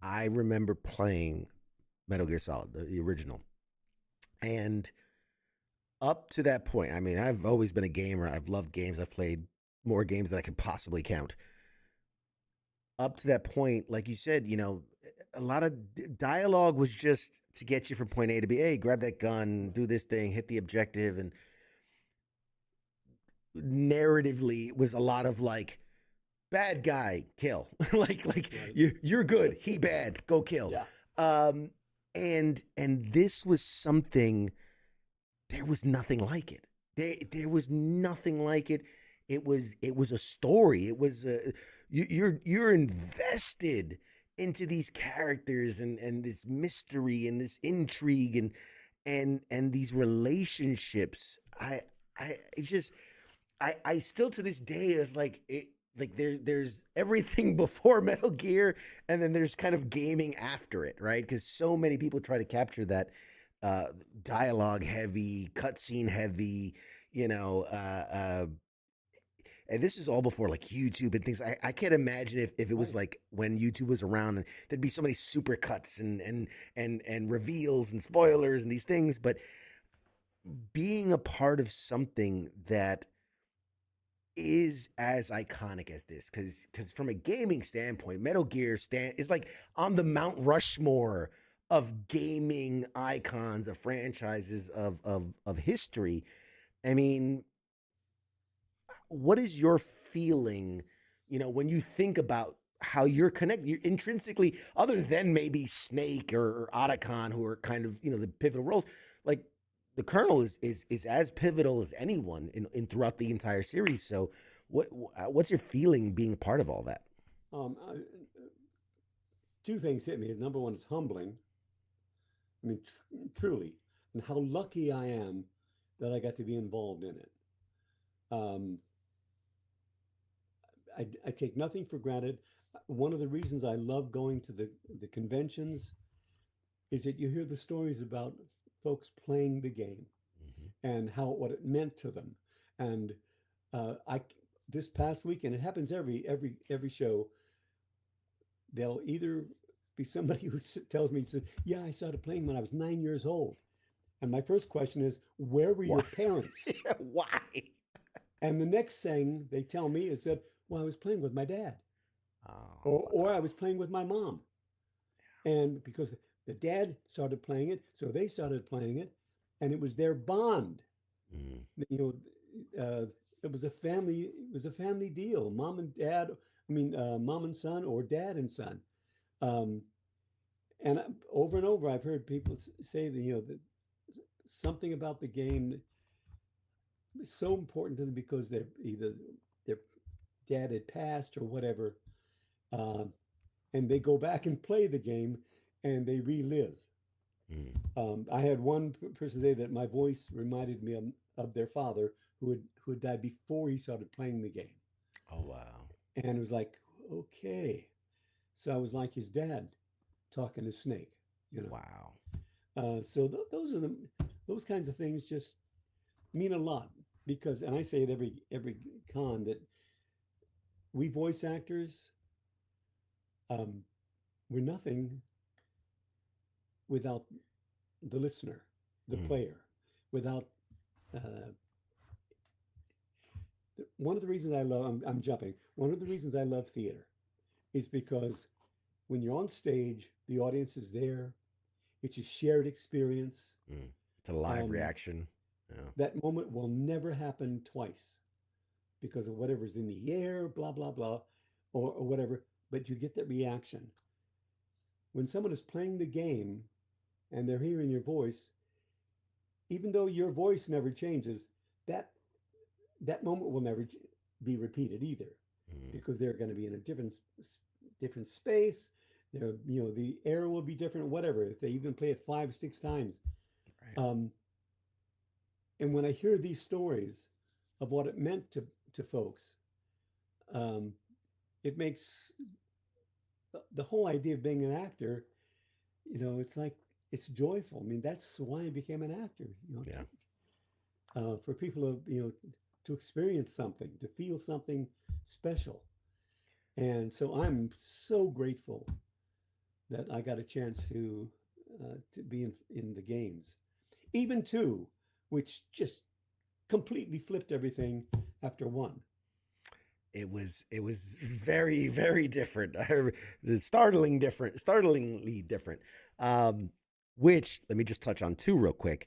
I remember playing Metal Gear Solid, the original. And up to that point, I mean, I've always been a gamer. I've loved games. I've played more games than I could possibly count. Up to that point, like you said, a lot of dialogue was just to get you from point A to B. Hey, grab that gun, do this thing, hit the objective. And narratively, it was a lot of like, bad guy, kill. like right. You're good, he bad, go kill. Yeah. And this was something. There was nothing like it. There was nothing like it. It was a story. It was you're invested into these characters and this mystery and this intrigue and these relationships. I still to this day is like like there's everything before Metal Gear, and then there's kind of gaming after it, right? Because so many people try to capture that dialogue heavy, cutscene heavy, you know, and this is all before like YouTube and things. I can't imagine if it was like when YouTube was around and there'd be so many super cuts and reveals and spoilers and these things. But being a part of something that is as iconic as this, because from a gaming standpoint, Metal Gear is like on the Mount Rushmore of gaming icons, of franchises, of history. I mean, what is your feeling, when you think about how you're connected, you're intrinsically, other than maybe Snake or Otacon, who are kind of, the pivotal roles, like the Colonel is as pivotal as anyone in throughout the entire series. So what's your feeling being a part of all that? Um, I, Two things hit me. Number one, it's humbling. I mean, truly, and how lucky I am that I got to be involved in it. Um, I take nothing for granted. One of the reasons I love going to the conventions is that you hear the stories about folks playing the game and what it meant to them. And I this past weekend, it happens every show. They'll either be somebody who tells me, says, "Yeah, I started playing when I was 9 years old," and my first question is, "Where were your parents?" Why? And the next thing they tell me is that, "Well, I was playing with my dad, Oh, or I was playing with my mom," and because the dad started playing it, so they started playing it, and it was their bond. mm, You it was a family deal. Mom and dad, mom and son, or dad and son. Um, and over and over, I've heard people say that that something about the game is so important to them because their dad had passed or whatever, um, and they go back and play the game and they relive. mm. I had one person say that my voice reminded me of their father who had died before he started playing the game, Oh, wow. and it was like, okay, so I was like his dad talking to Snake, you know. Wow. So those are those kinds of things just mean a lot because, and I say it every con that we voice actors, um, we're nothing without the listener, the Mm, player, without. Uh, One of the reasons I love, I'm jumping. One of the reasons I love theater is because when you're on stage, the audience is there. It's a shared experience. mm. It's a live Um, reaction. Yeah. that moment will never happen twice because of whatever's in the air, blah, blah, blah, or whatever. But you get that reaction. When someone is playing the game and they're hearing your voice, even though your voice never changes, that that moment will never be repeated either Mm, because they're going to be in a different space. There, the air will be different, whatever. If they even play it 5 6 times, right. um, and when I hear these stories of what it meant to folks, um, it makes the whole idea of being an actor, it's like it's joyful. I mean, that's why I became an actor. Yeah. For people to experience something, to feel something special. And so I'm so grateful that I got a chance to be in the games, even two, which just completely flipped everything after one. It was very, very different. Startlingly different. Which, let me just touch on two real quick.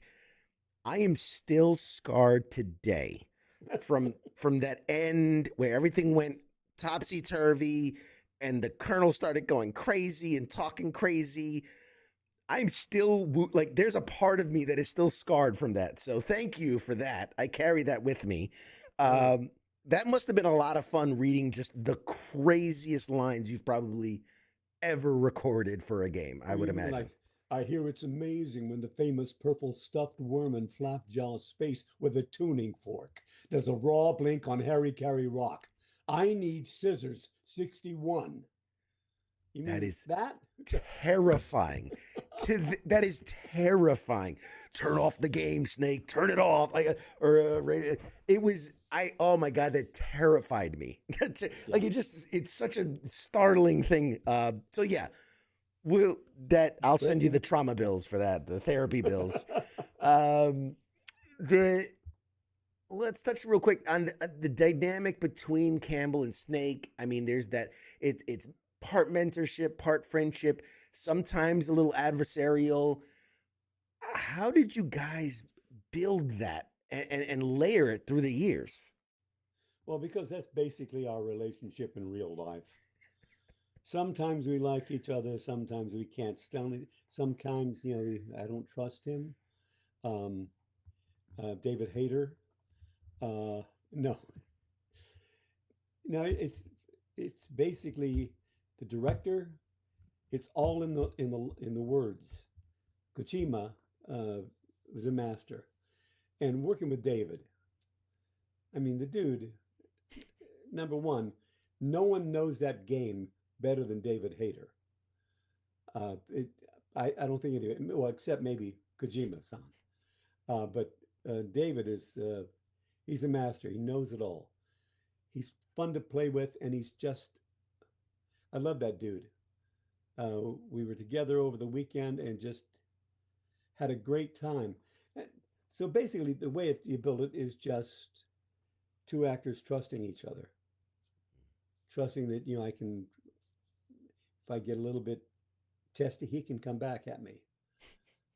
I am still scarred today from that end where everything went topsy turvy and the Colonel started going crazy and talking crazy. I'm still like, there's a part of me that is still scarred from that. So thank you for that. I carry that with me. Right. That must have been a lot of fun reading just the craziest lines you've probably ever recorded for a game, I would imagine. Like, I hear it's amazing when the famous purple stuffed worm in Flapjaw's space with a tuning fork does a raw blink on Harry Carry Rock. I need scissors 61. You That mean is that? terrifying. That is terrifying. Turn off the game, Snake. Turn it off. It was oh my God, that terrified me. Like it's such a startling thing. So yeah, I'll send you the trauma bills for that, the therapy bills. Let's touch real quick on the dynamic between Campbell and Snake. I mean, there's that it's part mentorship, part friendship, sometimes a little adversarial. How did you guys build that and layer it through the years? Well, because that's basically our relationship in real life. Sometimes we like each other, sometimes we can't stand it. Sometimes, I don't trust him. David Hayter. No, no, it's basically the director. It's all in the words. Kojima was a master, and working with David. I mean, the dude. Number one, no one knows that game better than David Hayter. I don't think anyone, well, except maybe Kojima-san. But David is he's a master. He knows it all. He's fun to play with, and I love that dude. We were together over the weekend and just had a great time. So basically, the way you build it is just two actors trusting each other, trusting that I can, if I get a little bit testy, he can come back at me.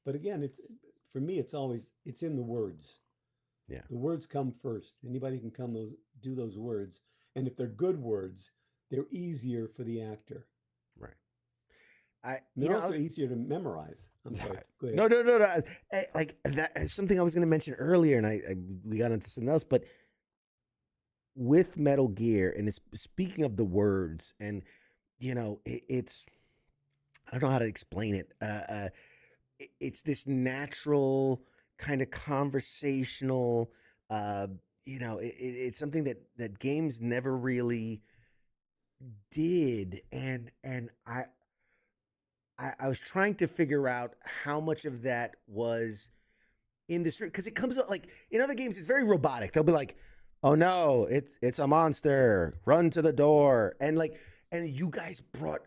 But again, for me, it's in the words. Yeah, the words come first. Anybody can do those words, and if they're good words, they're easier for the actor. Right. They're also easier to memorize. I'm sorry. Go ahead. No. Like that, something I was going to mention earlier, and we got into something else. But with Metal Gear, and speaking of the words, and it's I don't know how to explain it. It's this natural kind of conversational. It's something that games never really did, and I was trying to figure out how much of that was in the street, because it comes out like in other games, it's very robotic. They'll be like, "Oh no, it's a monster! Run to the door!" And you guys brought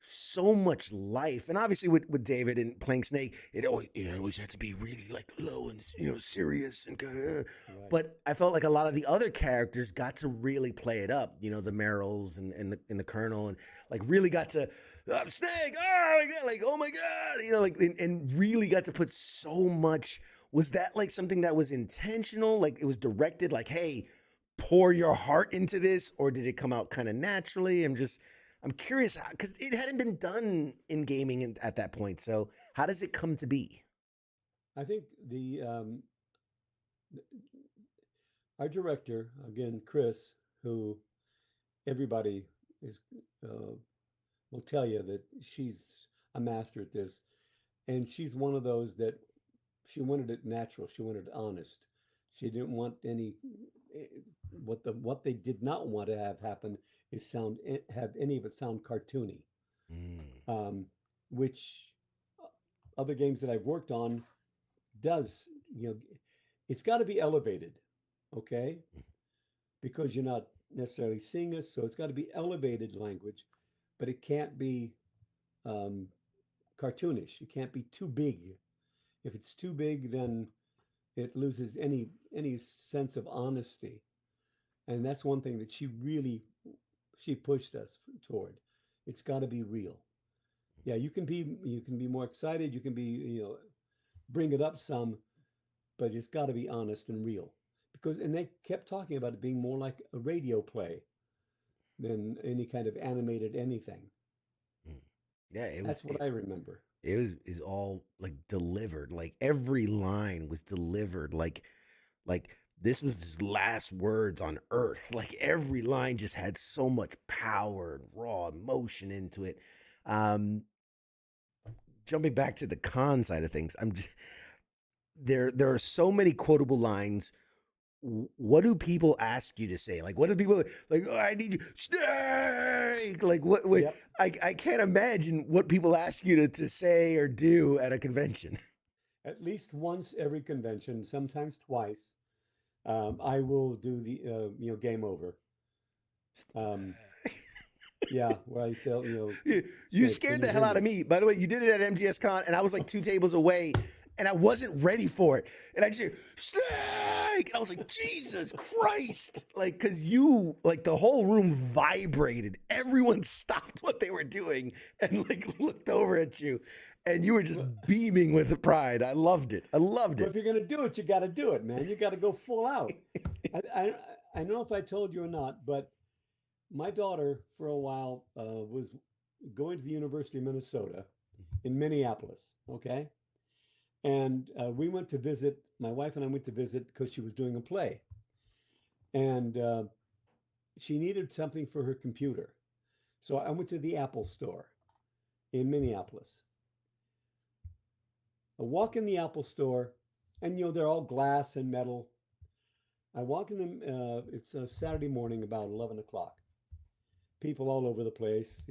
so much life, and obviously with David and playing Snake, it always had to be really like low and serious and kind of. Right. But I felt like a lot of the other characters got to really play it up. The Merrills and the Colonel, and like really got to. Snake, oh my God, oh my God, and really got to put so much. Was that like something that was intentional? Like it was directed, like, hey, pour your heart into this, or did it come out kind of naturally? I'm curious, because it hadn't been done in gaming at that point. So how does it come to be? I think our director, again, Chris, who everybody will tell you that she's a master at this. And she's one of those that she wanted it natural. She wanted it honest. She didn't want what they did not want to have happen is have any of it sound cartoony. Which other games that I've worked on does, it's got to be elevated, okay? Because you're not necessarily seeing us, so it's got to be elevated language. But it can't be cartoonish. It can't be too big. If it's too big, then it loses any sense of honesty. And that's one thing that she pushed us toward. It's got to be real. Yeah, you can be more excited. You can be bring it up some, but it's got to be honest and real. And they kept talking about it being more like a radio play than any kind of animated anything. Yeah, that's what I remember. It is all like delivered. Like every line was delivered. Like this was his last words on Earth. Like every line just had so much power and raw emotion into it. Jumping back to the con side of things, there are so many quotable lines what do people ask you to say? Like, what do people like? Oh, I need you, Snake. Like, what? Wait, Yep. I can't imagine what people ask you to say or do at a convention. At least once every convention, sometimes twice, I will do the game over. Um, yeah, where I sell You Snake. Can scared you the hell hear out of me? me. By the way, you did it at MGS Con, and I was like 2 tables away, and I wasn't ready for it. And I just hear, Snake! And I was like, Jesus Christ! Like, because you, like, the whole room vibrated. Everyone stopped what they were doing and, like, looked over at you. And you were just Well, beaming with pride. I loved it. I loved well, it. if you're gonna do it, you got to do it, man. You got to go full out. I, I I don't know if I told you or not, but my daughter for a while was going to the University of Minnesota in Minneapolis. Okay, and we went to visit. My wife and I went to visit because she was doing a play, and she needed something for her computer. So I went to the Apple store in Minneapolis. I walk in the Apple store, and they're all glass and metal. I walk in them. It's a Saturday morning, about 11 o'clock. People all over the place.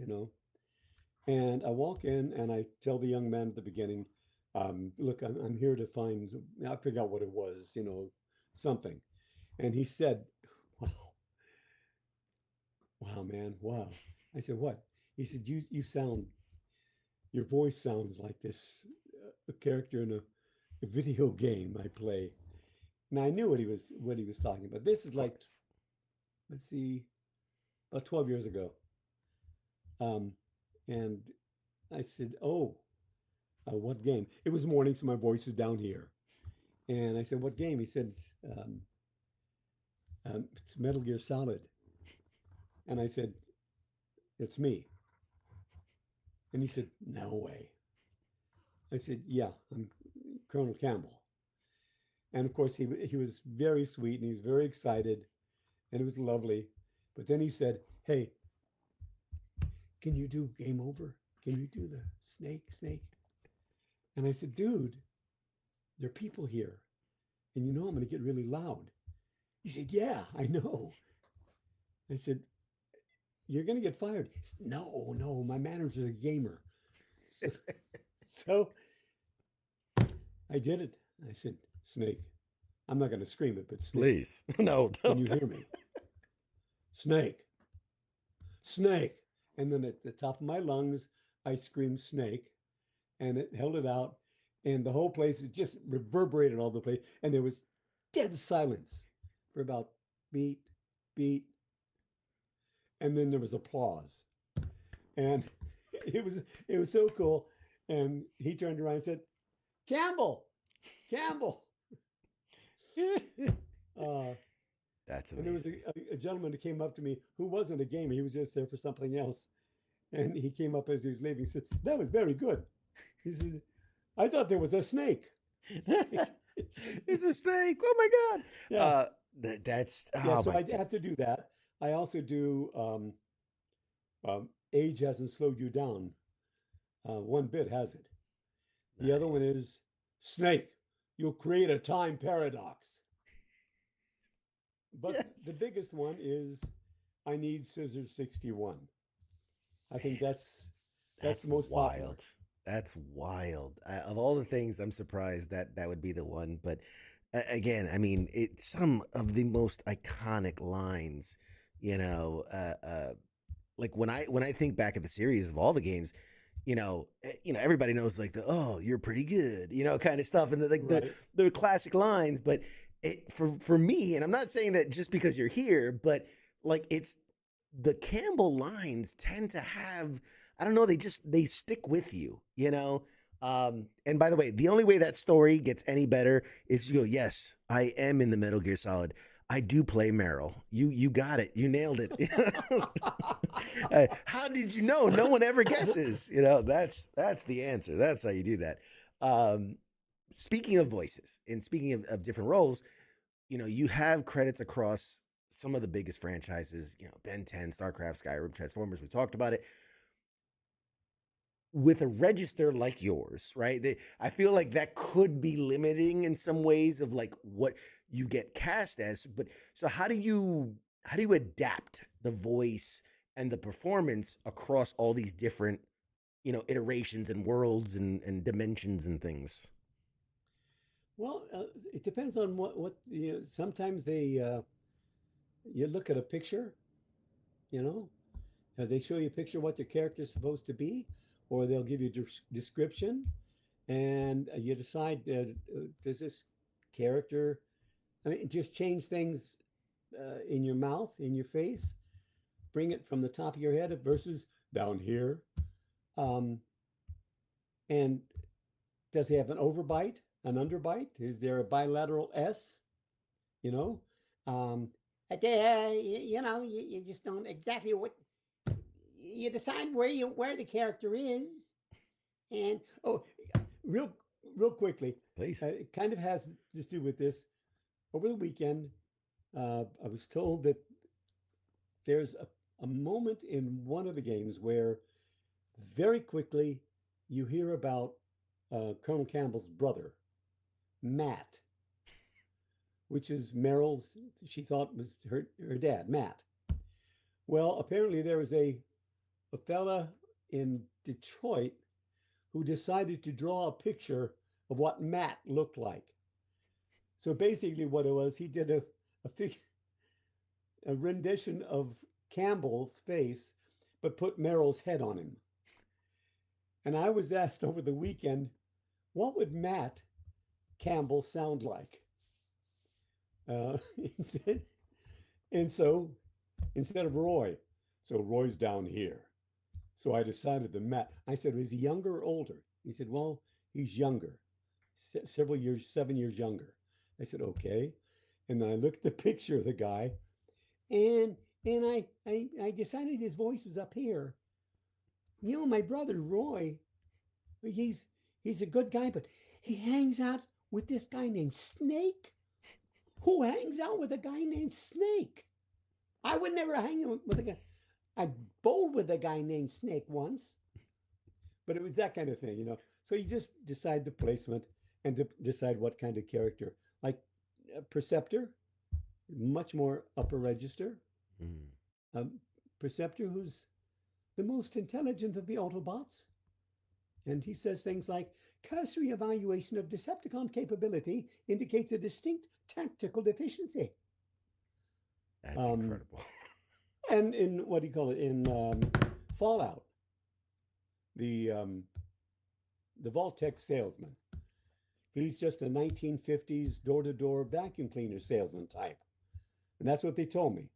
And I walk in, and I tell the young man at the beginning, "Look, I'm here to find. I figure out what it was, something." And he said, "Wow, wow, man, wow." I said, "What?" He said, "You sound. Your voice sounds like this a character in a video game I play." And I knew what he was talking about. This is like, let's see, about 12 years ago. Um, and I said, "Oh, what game?" It was morning, so my voice is down here. And I said, "What game?" He said, um, "It's Metal Gear Solid." And I said, "It's me." And he said, "No way." I said, "Yeah, I'm Colonel Campbell." And of course, he was very sweet and he was very excited, and it was lovely. But then he said, "Hey, can you do game over? Can you do the snake?" And I said, "Dude, there are people here, and I'm going to get really loud." He said, "Yeah, I know." I said, "You're going to get fired." He said, "No, no, my manager's a gamer." So, so I did it. I said, "Snake." I'm not going to scream it, but Snake, Please. No, can you don't. hear me? Snake, Snake. And then at the top of my lungs, I screamed Snake, and it held it out. And the whole place, it just reverberated all the place. And there was dead silence for about beat, beat. And then there was applause. And it was so cool. And he turned around and said, "Campbell, Campbell." Uh, That's and there was amazing. a gentleman who came up to me who wasn't a gamer. He was just there for something else. And he came up as he was leaving. He said, "That was very good." He said, "I thought there was a snake." It's a snake. Oh my God. Yeah. That's Yeah. oh So my I have to do that. I also do age hasn't slowed you down. One bit, has it? The other one nice. is Snake. You'll create a time paradox. But the Yes. biggest one is I need scissors 61. I think that's That's the most popular. wild. That's wild. Of all the things, I'm surprised that that would be the one. But again, I mean, it's some of the most iconic lines. You know, like when I think back at the series of all the games, everybody knows like the "oh, you're pretty good," kind of stuff, and like Right. the classic lines. But for me, and I'm not saying that just because you're here, but like it's the Campbell lines tend to have, I don't know, they stick with you. And by the way, the only way that story gets any better is you go, "Yes, I am in the Metal Gear Solid. I do play Meryl. You got it. You nailed it." How did you know? No one ever guesses. That's the answer. That's how you do that. Um, Speaking of voices and speaking of different roles, you have credits across some of the biggest franchises, Ben 10, StarCraft, Skyrim, Transformers. We talked about it. With a register like yours, right? I feel like that could be limiting in some ways of like what you get cast as. But so how do you adapt the voice and the performance across all these different, iterations and worlds and dimensions and things? Well, it depends on sometimes you look at a picture, you know, they show you a picture of what your character is supposed to be, or they'll give you a description, and you decide, does this character, I mean, just change things in your mouth, in your face, bring it from the top of your head versus down here. And does he have an overbite, an underbite? Is there a bilateral S? You know, you just don't exactly what you decide where the character is, and real quickly, Please. it kind of has to do with this. Over the weekend, I was told that there's a moment in one of the games where very quickly you hear about Colonel Campbell's brother, Matt, which is Meryl's, she thought was her dad, Matt. Well, apparently there was a fella in Detroit who decided to draw a picture of what Matt looked like. So basically what it was, he did a rendition of Campbell's face, but put Meryl's head on him. And I was asked over the weekend, what would Matt Campbell sound like? And so instead of Roy, so Roy's down here. So I decided that Matt, I said, is he younger or older? He said, well, he's younger, 7 years younger. I said, okay. And then I looked at the picture of the guy, and I decided his voice was up here. You know, my brother Roy, he's a good guy, but he hangs out with this guy named Snake. Who hangs out with a guy named Snake? I would never hang out with a guy. I bowled with a guy named Snake once, but it was that kind of thing, you know. So you just decide the placement and decide what kind of character. Like Perceptor, much more upper register. Perceptor, who's the most intelligent of the Autobots. And he says things like, cursory evaluation of Decepticon capability indicates a distinct tactical deficiency. That's incredible. And in, what do you call it, in Fallout, the Vault-Tec salesman, he's just a 1950s door-to-door vacuum cleaner salesman type. And that's what they told me.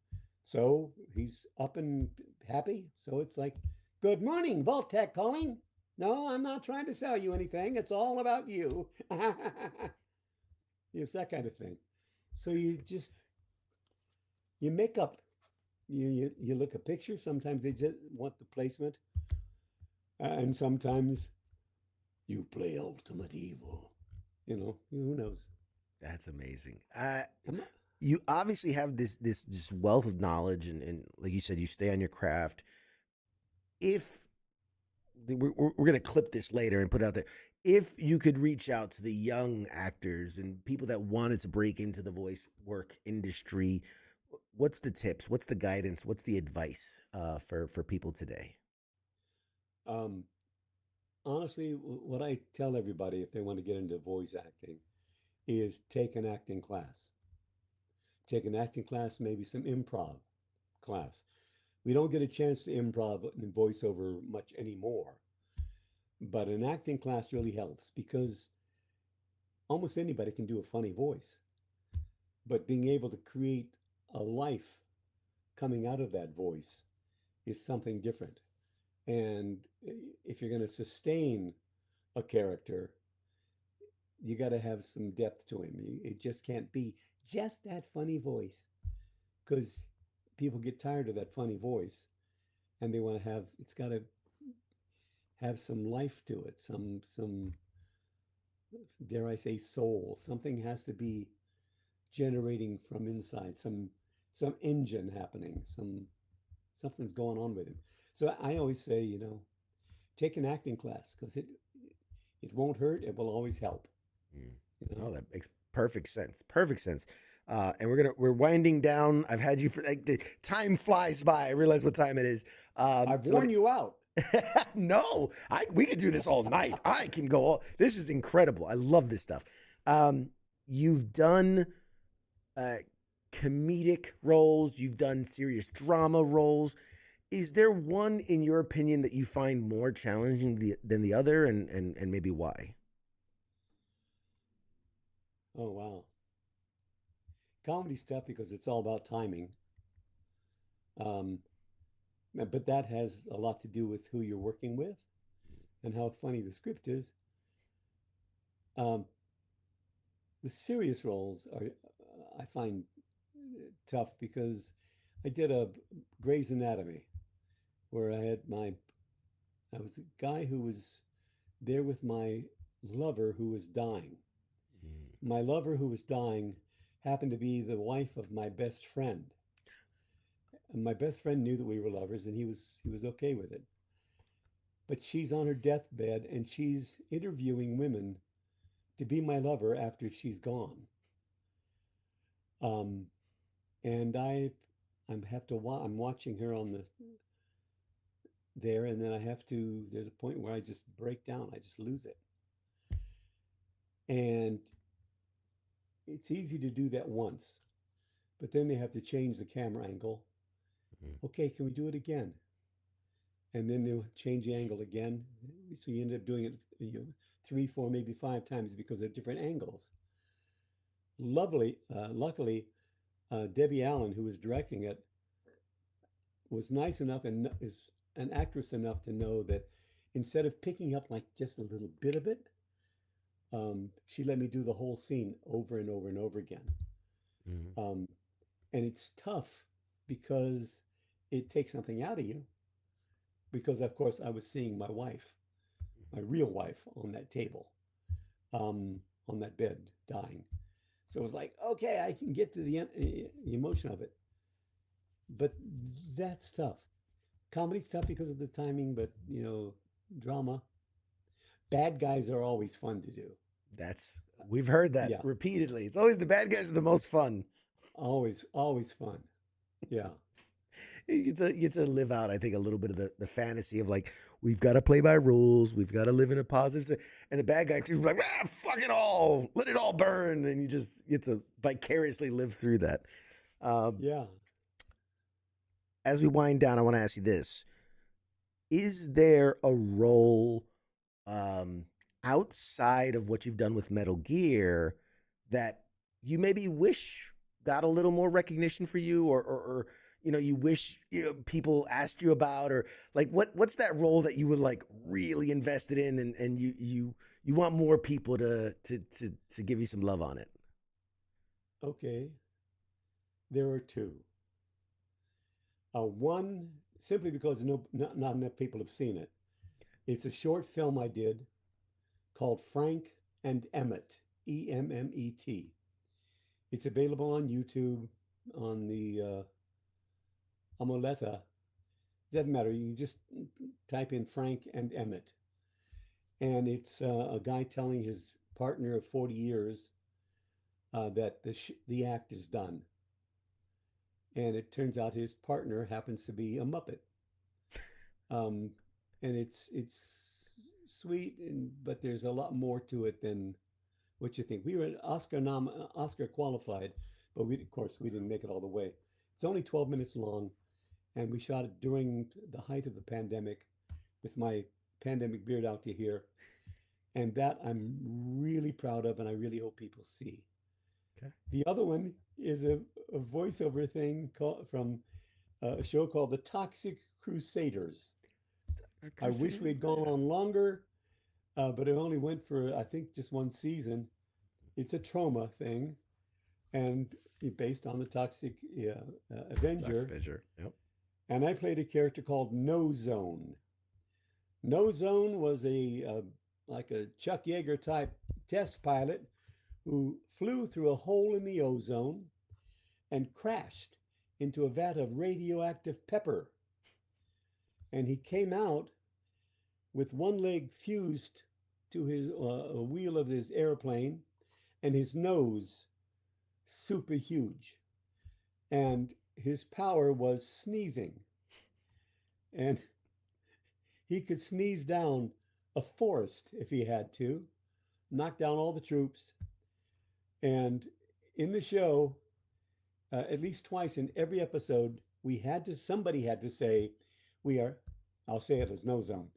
So he's up and happy. So it's like, good morning, Vault-Tec calling. No, I'm not trying to sell you anything. It's all about you. It's that kind of thing. So you make up. You look at pictures. Sometimes they just want the placement. And sometimes you play Ultimate Evil. You know, who knows? That's amazing. You obviously have this wealth of knowledge, and like you said, you stay on your craft. If we're going to clip this later and put it out there, if you could reach out to the young actors and people that wanted to break into the voice work industry, what's the tips? What's the guidance? What's the advice for people today? Honestly, what I tell everybody if they want to get into voice acting is take an acting class. Take an acting class, maybe some improv class. We don't get a chance to improv and voiceover much anymore, but an acting class really helps because almost anybody can do a funny voice, but being able to create a life coming out of that voice is something different. And if you're going to sustain a character, you got to have some depth to him. It just can't be just that funny voice, because people get tired of that funny voice and they want to have, it's got to have some life to it, some dare I say soul. Something has to be generating from inside, some engine happening, something's going on with him. So I always say, you know, take an acting class, because it won't hurt. It will always help. You know, that makes perfect sense. Perfect sense. And we're winding down. I've had you for like the time flies by. I realize what time it is. I've worn you out. No, we could do this all night. I can go all. This is incredible. I love this stuff. You've done comedic roles. You've done serious drama roles. Is there one, in your opinion, that you find more challenging than the other, and maybe why? Oh, wow. Comedy stuff because it's all about timing. Um, but that has a lot to do with who you're working with and how funny the script is. Um, the serious roles are, I find tough because I did a Grey's Anatomy where I was the guy who was there with my lover who was dying. My lover who was dying happened to be the wife of my best friend. And my best friend knew that we were lovers and he was okay with it. But she's on her deathbed and she's interviewing women to be my lover after she's gone. And I'm watching her on there, and then there's a point where I just break down. I just lose it. And it's easy to do that once, but then they have to change the camera angle. Okay, can we do it again? And then they'll change the angle again. So you end up doing it 3, 4, maybe 5 times because of different angles. Luckily, Debbie Allen, who was directing it, was nice enough and is an actress enough to know that instead of picking up like just a little bit of it, she let me do the whole scene over and over and over again. And it's tough because it takes something out of you. Because of course I was seeing my wife, my real wife, on that table, on that bed, dying. So it was like, okay, I can get to the emotion of it. But that's tough. Comedy's tough because of the timing, but drama. Bad guys are always fun to do. We've heard that repeatedly. It's always the bad guys are the most fun. Always fun. Yeah. You get to live out, I think, a little bit of the fantasy of like, we've got to play by rules. We've got to live in a positive. And the bad guy too, like, fuck it all. Let it all burn. And you just get to vicariously live through that. Yeah. As we wind down, I want to ask you this. Is there a role outside of what you've done with Metal Gear that you maybe wish got a little more recognition for you, or you wish people asked you about, or like what's that role that you were like really invested in and you want more people to give you some love on it? Okay. There are 2. One, simply because not enough people have seen it. It's a short film I did called Frank and Emmett, E-M-M-E-T. It's available on YouTube, on the Amoleta. Doesn't matter. You just type in Frank and Emmett. And it's a guy telling his partner of 40 years that the act is done. And it turns out his partner happens to be a Muppet. And it's sweet, but there's a lot more to it than what you think. We were Oscar qualified, but of course we didn't make it all the way. It's only 12 minutes long, and we shot it during the height of the pandemic with my pandemic beard out to here. And that I'm really proud of, and I really hope people see. Okay. The other one is a voiceover thing from a show called The Toxic Crusaders. I wish we'd gone on longer, but it only went for, I think, just 1 season. It's a trauma thing, and based on the Toxic Avenger. Yep. And I played a character called No Zone. No Zone was like a Chuck Yeager type test pilot who flew through a hole in the ozone and crashed into a vat of radioactive pepper. And he came out with one leg fused to his wheel of his airplane and his nose super huge, and his power was sneezing, and he could sneeze down a forest if he had to, knock down all the troops. And in the show, at least twice in every episode, somebody had to say, we are, I'll say it as no zone.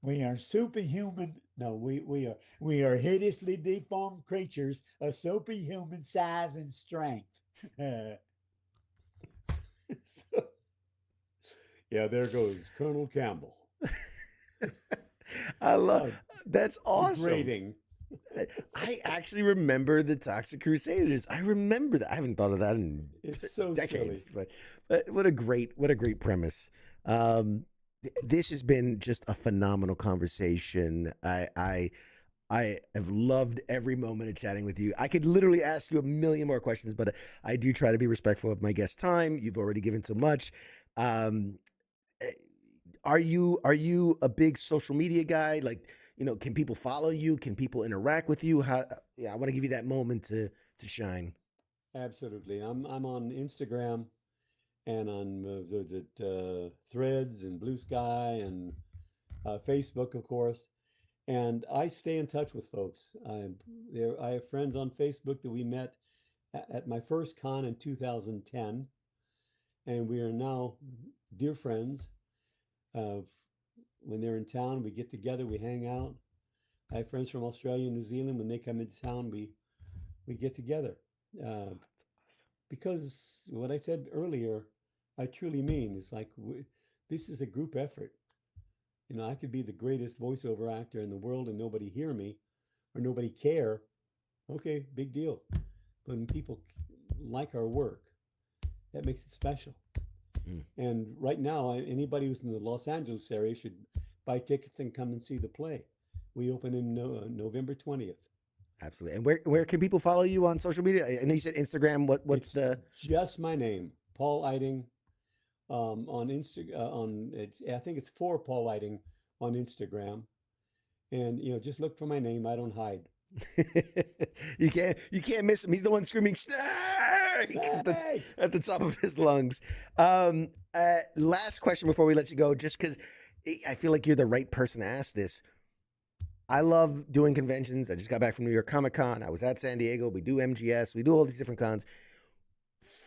We are superhuman. No, we are hideously deformed creatures of superhuman size and strength. So, yeah, there goes Colonel Campbell. I love that's awesome. Degrading. I actually remember the Toxic Crusaders. I remember that. I haven't thought of that in It's so decades, silly. but what a great premise. This has been just a phenomenal conversation. I have loved every moment of chatting with you. I could literally ask you a million more questions, but I do try to be respectful of my guest time. You've already given so much. Are you a big social media guy? Like, can people follow you? Can people interact with you? I want to give you that moment to shine. Absolutely. I'm on Instagram and on Threads and Blue Sky and Facebook, of course. And I stay in touch with folks. I have friends on Facebook that we met at my first con in 2010, and we are now dear friends. When they're in town, we get together, we hang out. I have friends from Australia and New Zealand. When they come into town, we get together. Because what I said earlier, I truly mean. It's like this is a group effort. I could be the greatest voiceover actor in the world and nobody hear me or nobody care. Okay, big deal. But when people like our work, that makes it special. And right now, anybody who's in the Los Angeles area should buy tickets and come and see the play. We open in November 20th. Absolutely. And where can people follow you on social media? I know you said Instagram. What's the? Just my name, Paul Eiding. On Instagram, I think it's for Paul Eiding on Instagram, and just look for my name. I don't hide. You can't miss him. He's the one screaming snake at the top of his lungs. Last question before we let you go, just because I feel like you're the right person to ask this. I love doing conventions. I just got back from New York Comic Con. I was at San Diego. We do MGS. We do all these different cons.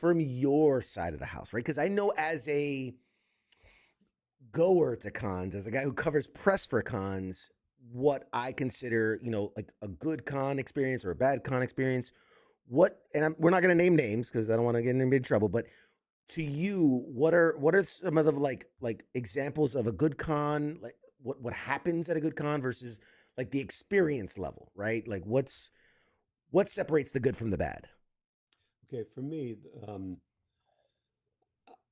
From your side of the house, right? Because I know as a goer to cons, as a guy who covers press for cons, what I consider, like a good con experience or a bad con experience. We're not going to name names because I don't want to get in big trouble. But to you, what are some of the like examples of a good con? Like what happens at a good con versus like the experience level, right? Like what separates the good from the bad? Okay, for me,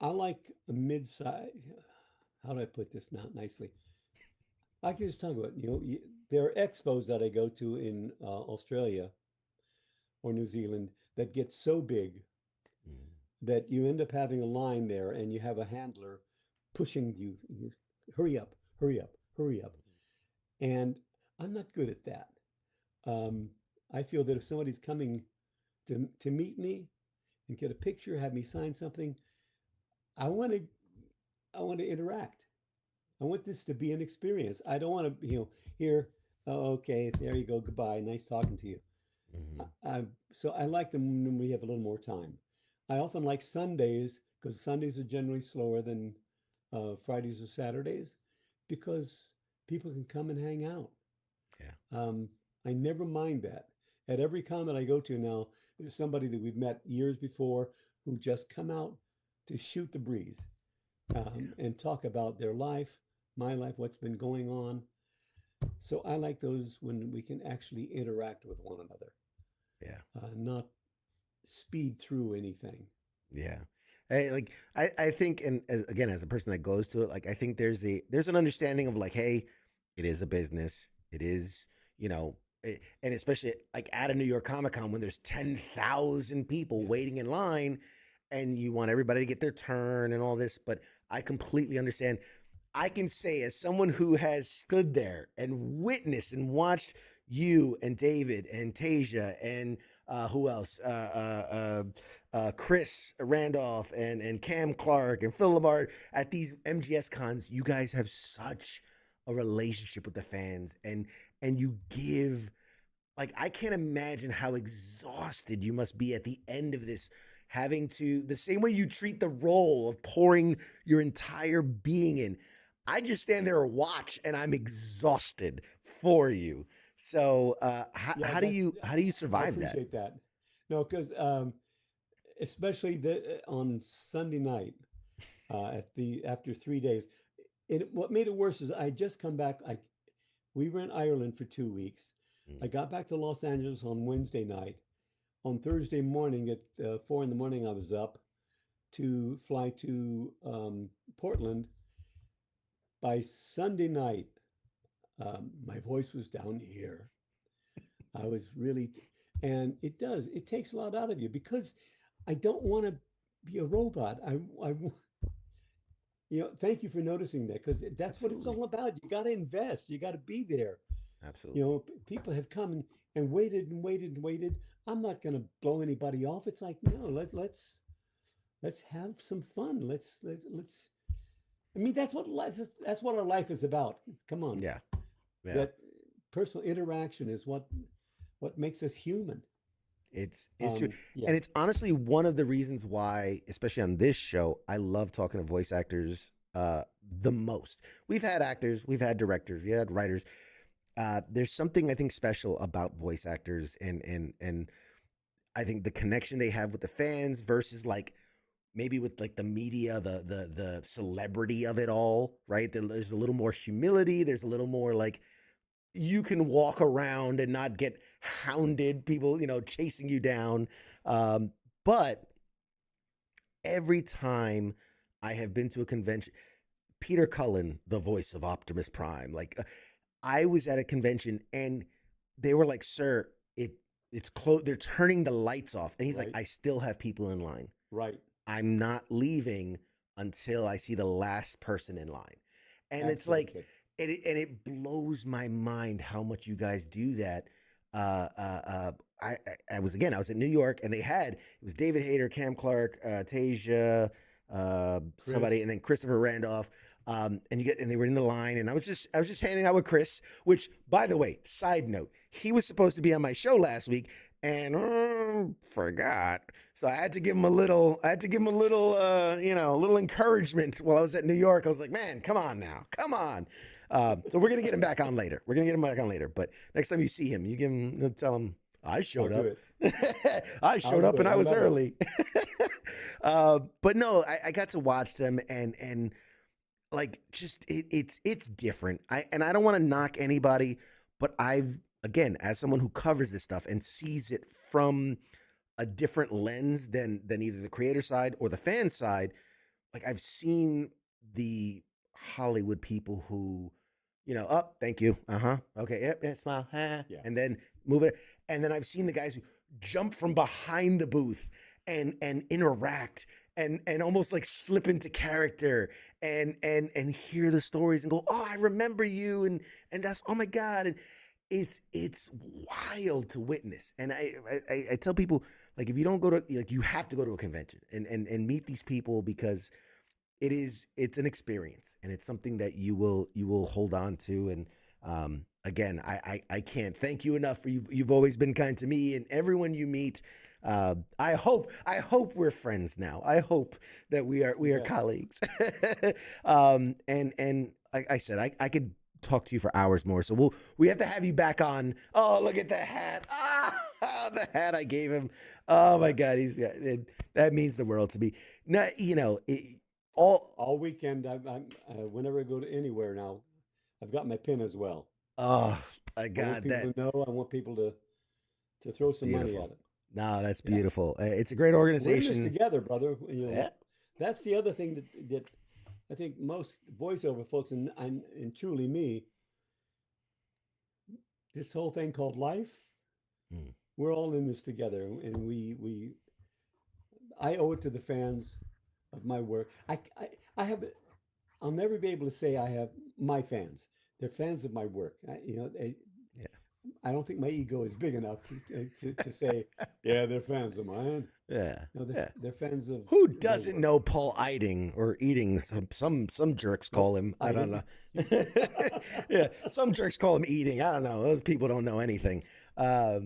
I like a mid-size. How do I put this now nicely? I can just talk about, there are expos that I go to in Australia or New Zealand that get so big that you end up having a line there and you have a handler pushing you, hurry up, hurry up, hurry up. And I'm not good at that. I feel that if somebody's coming to meet me and get a picture, have me sign something, I want to interact. I want this to be an experience. I don't want to, here, oh, okay, there you go, goodbye, nice talking to you. So I like them when we have a little more time. I often like Sundays because Sundays are generally slower than Fridays or Saturdays because people can come and hang out. Yeah. I never mind that. At every con that I go to now, there's somebody that we've met years before who just come out to shoot the breeze and talk about their life, my life, what's been going on. So I like those when we can actually interact with one another. Yeah. Not speed through anything. Yeah. I think, and as a person that goes to it, like, I think there's an understanding of like, hey, it is a business. It is, and especially like at a New York Comic Con when there's 10,000 people waiting in line and you want everybody to get their turn and all this. But I completely understand. I can say, as someone who has stood there and witnessed and watched you and David and Tasia and Who else? Chris Randolph and Cam Clark and Phil Lamar at these MGS cons. You guys have such a relationship with the fans, and you give, like, I can't imagine how exhausted you must be at the end of this, having to, the same way you treat the role of pouring your entire being in. I just stand there and watch, and I'm exhausted for you. So, Yeah, how do you I survive that? appreciate that. No, because especially on Sunday night, at the after 3 days, what made it worse is I just come back. We were in Ireland for 2 weeks. Mm. I got back to Los Angeles on Wednesday night. On Thursday morning at 4 in the morning, I was up to fly to Portland. By Sunday night, my voice was down here. I was really, and it takes a lot out of you because I don't want to be a robot. Thank you for noticing that because that's what it's Absolutely. all about. You got to invest. You got to be there. Absolutely. People have come and waited and waited and waited. I'm not going to blow anybody off. It's like, no, let's have some fun. Let's. I mean, that's what our life is about. Come on. Yeah. Yeah. That personal interaction is what makes us human. It's true. Yeah. And it's honestly one of the reasons why, especially on this show, I love talking to voice actors the most. We've had actors, we've had directors, we had writers. There's something I think special about voice actors, and I think the connection they have with the fans versus like maybe with like the media, the celebrity of it all, right? There's a little more humility. There's a little more like you can walk around and not get hounded, people, chasing you down. But every time I have been to a convention, Peter Cullen, the voice of Optimus Prime, like I was at a convention and they were like, "Sir, it's close. They're turning the lights off." And he's like, Right. "I still have people in line. Right. I'm not leaving until I see the last person in line." And it's like, Absolutely. it blows my mind how much you guys do that. I was at New York, and it was David Hayter, Cam Clark, Tasia, somebody, and then Christopher Randolph. And they were in the line, and I was just hanging out with Chris, which, by the way, side note, he was supposed to be on my show last week and forgot. So I had to give him a little, little encouragement while I was at New York. I was like, man, come on now, come on. So we're gonna get him back on later. But next time you see him, tell him I showed I'll up. do it. I showed I'll up do and it. I was Remember. early. But no, I got to watch them, and like just it's different. I don't want to knock anybody, but again, as someone who covers this stuff and sees it from a different lens than either the creator side or the fan side, like I've seen the Hollywood people who, oh, thank you. Okay, yep, smile. Yeah. And then move it. And then I've seen the guys who jump from behind the booth and interact and almost like slip into character and hear the stories and go, "Oh, I remember you," and that's, oh my God. And it's wild to witness. And I tell people, like, if you don't go to, like, you have to go to a convention and meet these people, because it's an experience, and it's something that you will hold on to. And again, I can't thank you enough for you've always been kind to me and everyone you meet. I hope we're friends now. I hope that we are Yeah. colleagues. And like I said, I could talk to you for hours more. So we have to have you back on. Oh, look at the hat. The hat I gave him. Oh my God, that means the world to me. No, All weekend, whenever I go to anywhere now, I've got my pin as well. oh my I want God, people that to know. I want people to throw some money beautiful. at it. No, that's Yeah. beautiful. It's a great We're in this organization. together, brother. Yeah. That's the other thing that I think most voiceover folks and truly me, this whole thing called life, Hmm. we're all in this together, and I owe it to the fans of my work. I have, I'll never be able to say I have my fans. They're fans of my work. Yeah. I don't think my ego is big enough to say, yeah, they're fans of mine. Yeah. No, they're fans of Who my doesn't work. know Paul Eiding or Eating? Some jerks call him. I don't know. Yeah, some jerks call him Eating. I don't know. Those people don't know anything. Yeah.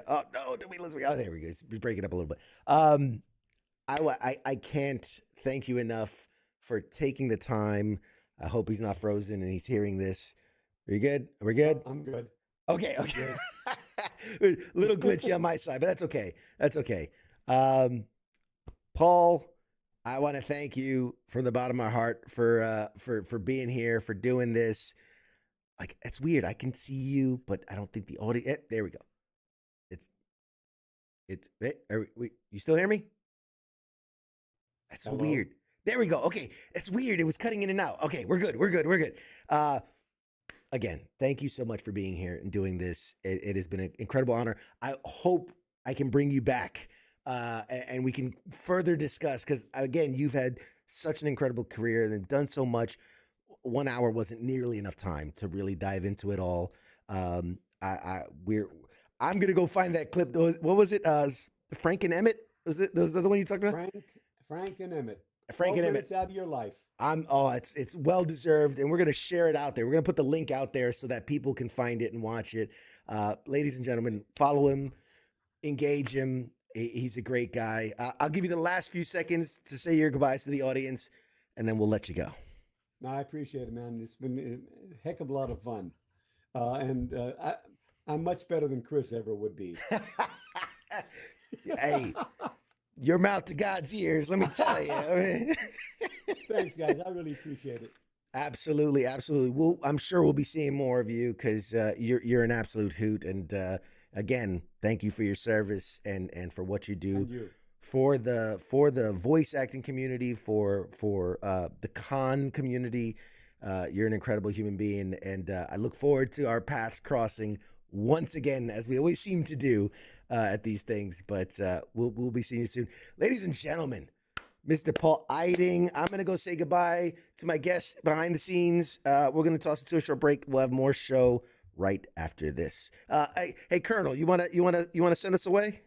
Oh no, did we listen? Oh, there we go. We break it up a little bit. I can't thank you enough for taking the time. I hope he's not frozen and he's hearing this. Are you good? Are we good? I'm good. Okay. Little glitchy on my side, but that's okay. That's okay. Paul, I want to thank you from the bottom of my heart for being here, for doing this. Like, it's weird. I can see you, but I don't think the audio. There we go. You still hear me? That's so Hello? weird. There we go. Okay. It's weird. It was cutting in and out. Okay. We're good. Again, thank you so much for being here and doing this. It has been an incredible honor. I hope I can bring you back and we can further discuss, because, again, you've had such an incredible career and done so much. 1 hour wasn't nearly enough time to really dive into it all. I'm going to go find that clip. What was it? Frank and Emmett? Was that the one you talked about? Frank and Emmett. Frank and 12 Emmett. minutes out of your life. It's well deserved, and we're gonna share it out there. We're gonna put the link out there so that people can find it and watch it. Ladies and gentlemen, follow him, engage him. He's a great guy. I'll give you the last few seconds to say your goodbyes to the audience, and then we'll let you go. No, I appreciate it, man. It's been a heck of a lot of fun, I'm much better than Chris ever would be. Hey, your mouth to God's ears. Let me tell you. I mean, Thanks, guys. I really appreciate it. Absolutely. I'm sure we'll be seeing more of you, because you're an absolute hoot. And again, thank you for your service and for what you do And you. for the voice acting community, for the con community. You're an incredible human being, and I look forward to our paths crossing once again, as we always seem to do at these things. But we'll be seeing you soon, ladies and gentlemen. Mr. Paul Eiding. I'm gonna go say goodbye to my guests behind the scenes. We're gonna toss it to a short break. We'll have more show right after this. Hey, Colonel, you wanna send us away?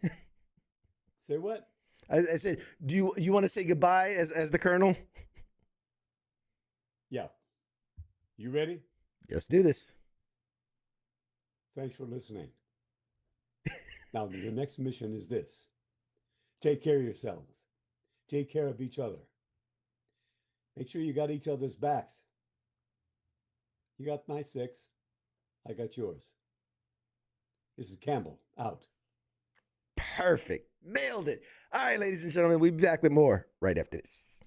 Say what? I said, do you want to say goodbye as the Colonel? Yeah. You ready? Let's do this. Thanks for listening. Now, your next mission is this. Take care of yourselves. Take care of each other. Make sure you got each other's backs. You got my 6. I got yours. This is Campbell, out. Perfect. Nailed it. All right, ladies and gentlemen, we'll be back with more right after this.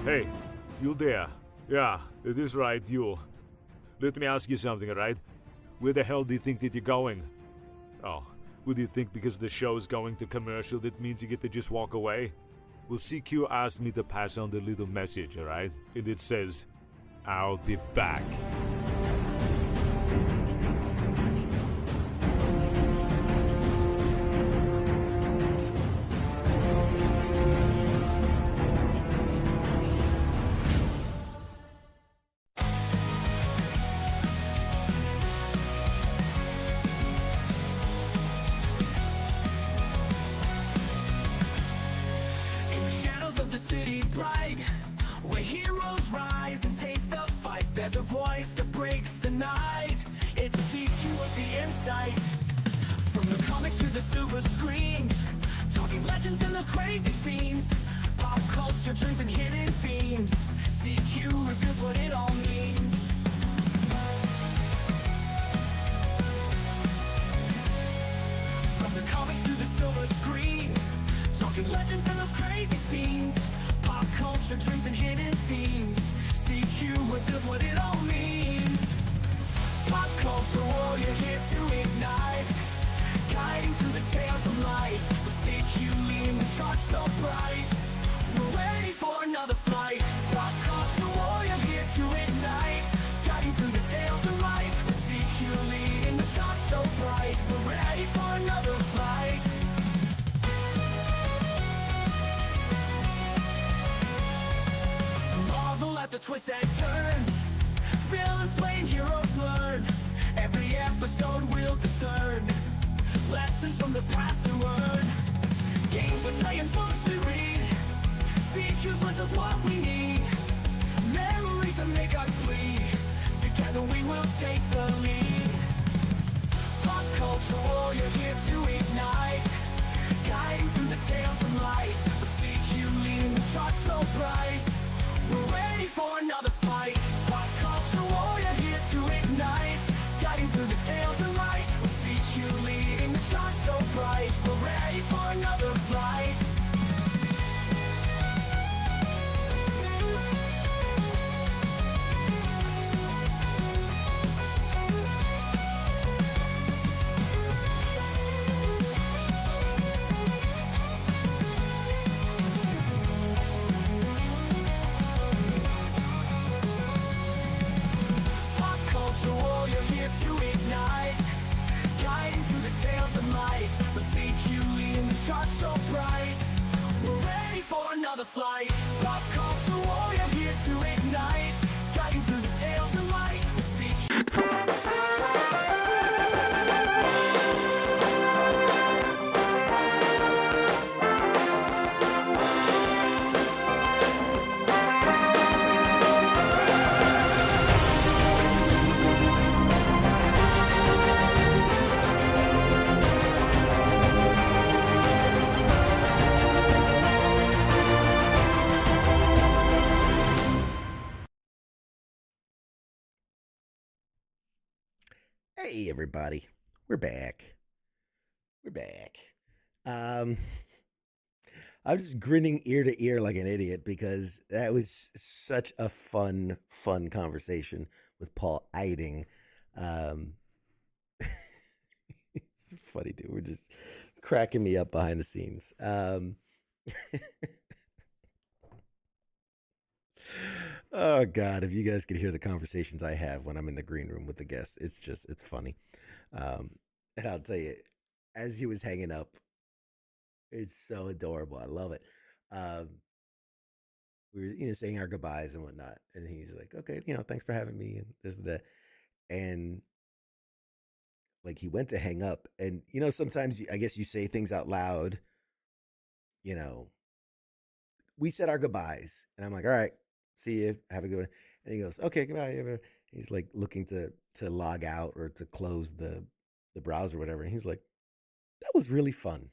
Hey, you there? Yeah, it is right, you. Let me ask you something, right? Where the hell do you think that you're going? Oh, would you think because the show's going to commercial that means you get to just walk away? Well, CQ asked me to pass on the little message, alright? And it says, I'll be back. In the shadows of the city bright, where heroes rise and take the fight, there's a voice that breaks the night. It's CQ at the insight. From the comics to the silver screen, talking legends in those crazy scenes, pop culture trends and hidden themes. CQ reveals what it all means. From the comics to the silver screens, talking legends and those crazy scenes, pop culture dreams and hidden themes. CQ reveals what it all means. Pop culture warrior here to ignite, guiding through the tales of light. With CQ leading the charge so bright, we're ready for another flight. Pop culture warrior. twists and turns. Villains play and heroes learn. Every episode we'll discern lessons from the past and learn. Games we play and books we read. See, choose lessons what we need. Memories that make us bleed. Together we will take the lead. Pop culture warrior here to ignite. Guiding through the tales of light. The CQ leading the charts so bright. We're ready for another fight. Pop culture warrior here to ignite. Guiding through the tales of light. The CQ leading the charts so bright. We're ready for another fight. Pop culture warrior here to ignite. Guiding through the tales of light. The CQ leading the charts so bright. We're ready for another flight. Pop culture warrior here to ignite. Guiding through the tales of light. The CQ. Hey everybody, we're back. I'm just grinning ear to ear like an idiot because that was such a fun conversation with Paul Eiding. It's funny, dude. We're just cracking me up behind the scenes. Oh God, if you guys could hear the conversations I have when I'm in the green room with the guests, it's funny. And I'll tell you, as he was hanging up, it's so adorable. I love it. We were, saying our goodbyes and whatnot, and he's like, "Okay, thanks for having me," and this and that, and like he went to hang up, and sometimes I guess you say things out loud. You know, we said our goodbyes, and I'm like, "All right, see you, have a good one," and he goes, "Okay, goodbye." He's like looking to log out or to close the browser or whatever, and he's like, "That was really fun."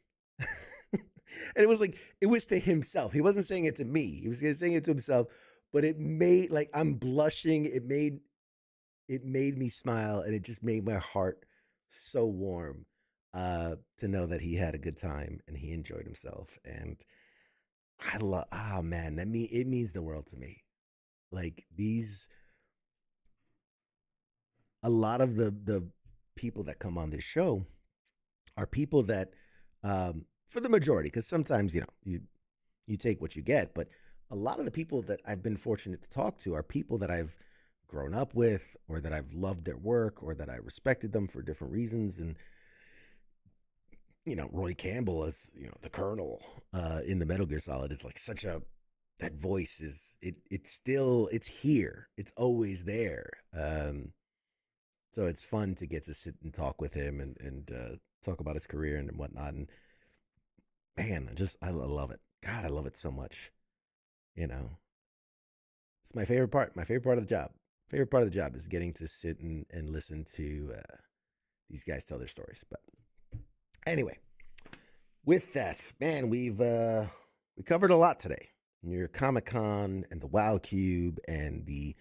And it was to himself. He wasn't saying it to me. He was saying it to himself, but it made, like, I'm blushing. It made me smile, and it just made my heart so warm to know that he had a good time and he enjoyed himself. And I love, oh man, it means the world to me. Like, a lot of the people that come on this show are people that, for the majority, because sometimes, you take what you get, but a lot of the people that I've been fortunate to talk to are people that I've grown up with, or that I've loved their work, or that I respected them for different reasons. And, Roy Campbell as, the Colonel in the Metal Gear Solid is like that voice is, it's here. It's always there. So it's fun to get to sit and talk with him and talk about his career and whatnot. And man, I love it. God, I love it so much. It's my favorite part. My favorite part of the job. Favorite part of the job is getting to sit and listen to these guys tell their stories. But anyway, with that, man, we covered a lot today. Your Comic-Con and the WoW Cube and the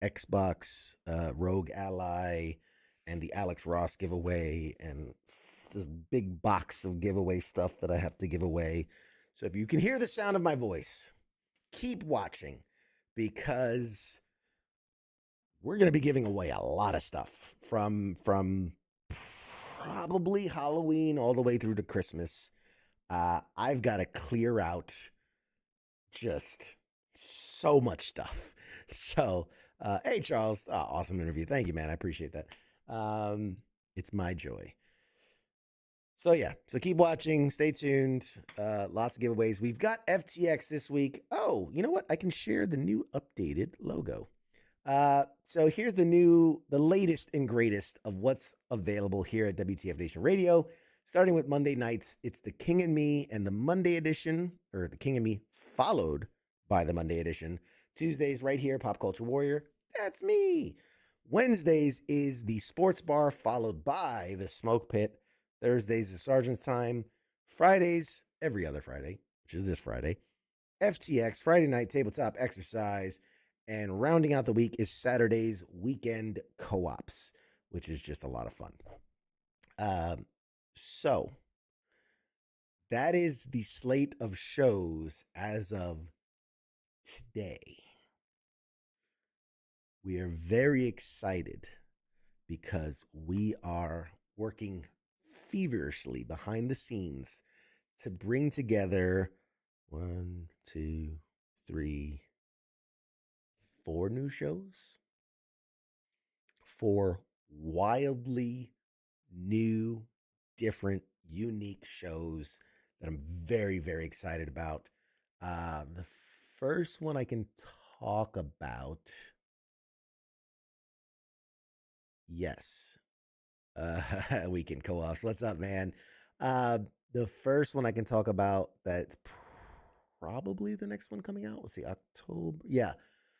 Xbox Rogue Ally and the Alex Ross giveaway and this big box of giveaway stuff that I have to give away. So if you can hear the sound of my voice, keep watching, because we're going to be giving away a lot of stuff from probably Halloween all the way through to Christmas. I've got to clear out just so much stuff. So, hey, Charles, awesome interview. Thank you, man. I appreciate that. It's my joy. So yeah, so keep watching, stay tuned. Lots of giveaways. We've got FTX this week. Oh, you know what? I can share the new updated logo. So here's the latest and greatest of what's available here at WTF Nation Radio. Starting with Monday nights, it's the King and Me and the Monday edition, or the King and Me followed by the Monday edition. Tuesdays right here, Pop Culture Warrior. That's me. Wednesdays is the Sports Bar followed by the Smoke Pit. Thursdays is Sergeant's Time. Fridays, every other Friday, which is this Friday, FTX, Friday Night Tabletop Exercise. And rounding out the week is Saturday's Weekend Co-ops, which is just a lot of fun. So that is the slate of shows as of today. We are very excited because we are working feverishly behind the scenes to bring together 1, 2, 3, 4 new shows, 4 wildly new, different, unique shows that I'm very, very excited about. The first one I can talk about, yes, Weekend Co-ops. What's up, man? The first one I can talk about that's probably the next one coming out. Let's see, October. Yeah.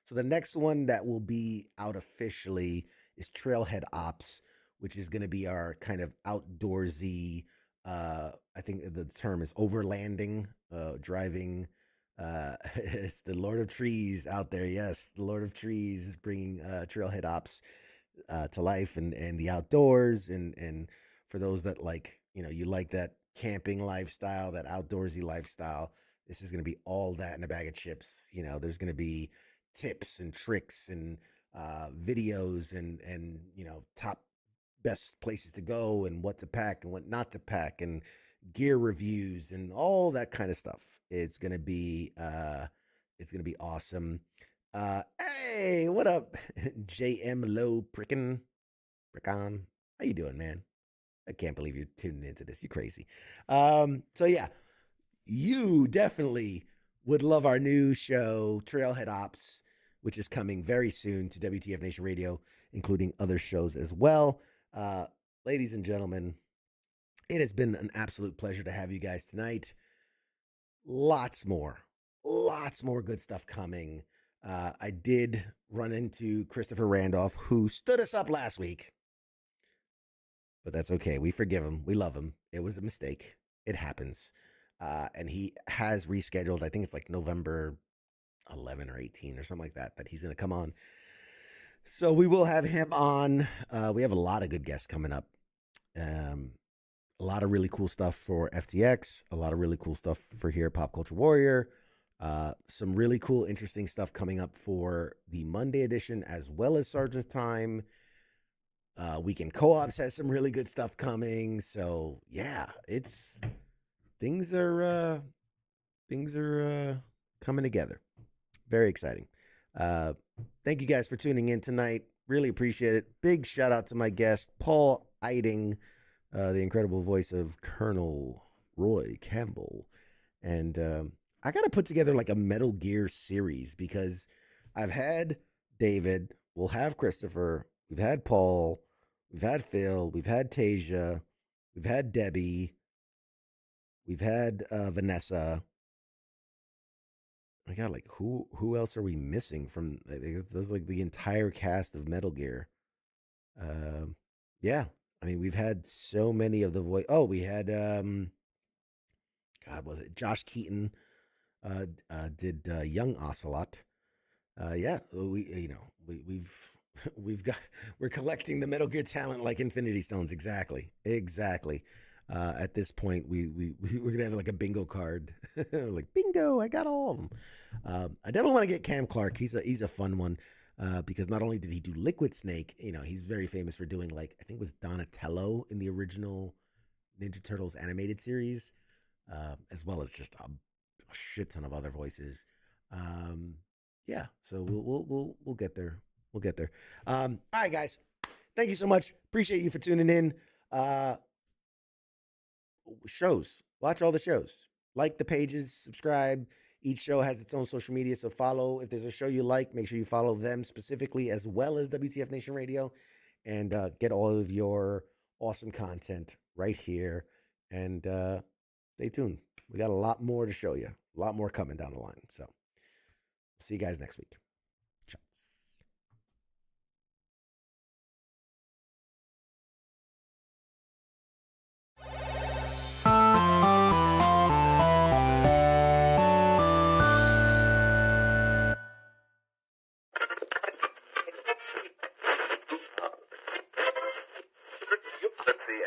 So the next one that will be out officially is Trailhead Ops, which is going to be our kind of outdoorsy, I think the term is overlanding, driving. It's the Lord of Trees out there. Yes, the Lord of Trees is bringing Trailhead Ops to life and the outdoors. And for those that you like that camping lifestyle, that outdoorsy lifestyle, this is going to be all that in a bag of chips. There's going to be tips and tricks and videos and top best places to go and what to pack and what not to pack and gear reviews and all that kind of stuff. It's gonna be awesome. Hey, what up, JM Low Prickon? How you doing, man? I can't believe you're tuning into this. You crazy. So yeah, you definitely would love our new show, Trailhead Ops, which is coming very soon to WTF Nation Radio, including other shows as well. Ladies and gentlemen, it has been an absolute pleasure to have you guys tonight. Lots more good stuff coming. I did run into Christopher Randolph, who stood us up last week, but that's okay. We forgive him. We love him. It was a mistake. It happens. And he has rescheduled. I think it's like November 11 or 18 or something like that he's going to come on. So we will have him on. We have a lot of good guests coming up. A lot of really cool stuff for FTX. A lot of really cool stuff for here at Pop Culture Warrior. Some really cool, interesting stuff coming up for the Monday edition as well as Sergeant's Time. Weekend Co-ops has some really good stuff coming. So yeah, things are coming together. Very exciting. Thank you guys for tuning in tonight. Really appreciate it. Big shout out to my guest, Paul Eiding, the incredible voice of Colonel Roy Campbell. And I got to put together like a Metal Gear series because I've had David, we'll have Christopher, we've had Paul, we've had Phil, we've had Tasia, we've had Debbie, we've had Vanessa. I got like who else are we missing from? There's like the entire cast of Metal Gear. Yeah, I mean we've had so many of the voice. Oh, we had God, was it Josh Keaton? Did Young Ocelot? Yeah, we're collecting the Metal Gear talent like Infinity Stones. Exactly. At this point, we're gonna have like a bingo card, like bingo. I got all of them. I definitely want to get Cam Clark. He's a fun one because not only did he do Liquid Snake, he's very famous for doing like I think it was Donatello in the original Ninja Turtles animated series, as well as just a shit ton of other voices. Yeah, so we'll get there. We'll get there. All right, guys. Thank you so much. Appreciate you for tuning in. shows. Watch all the shows. Like the pages, subscribe. Each show has its own social media, so follow. If there's a show you like, make sure you follow them specifically, as well as WTF Nation Radio, and get all of your awesome content right here. And stay tuned. We got a lot more to show you. A lot more coming down the line. So see you guys next week. Shots. Let's see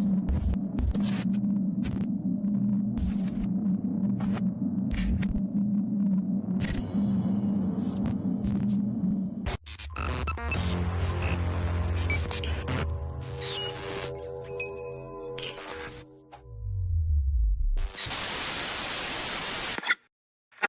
it.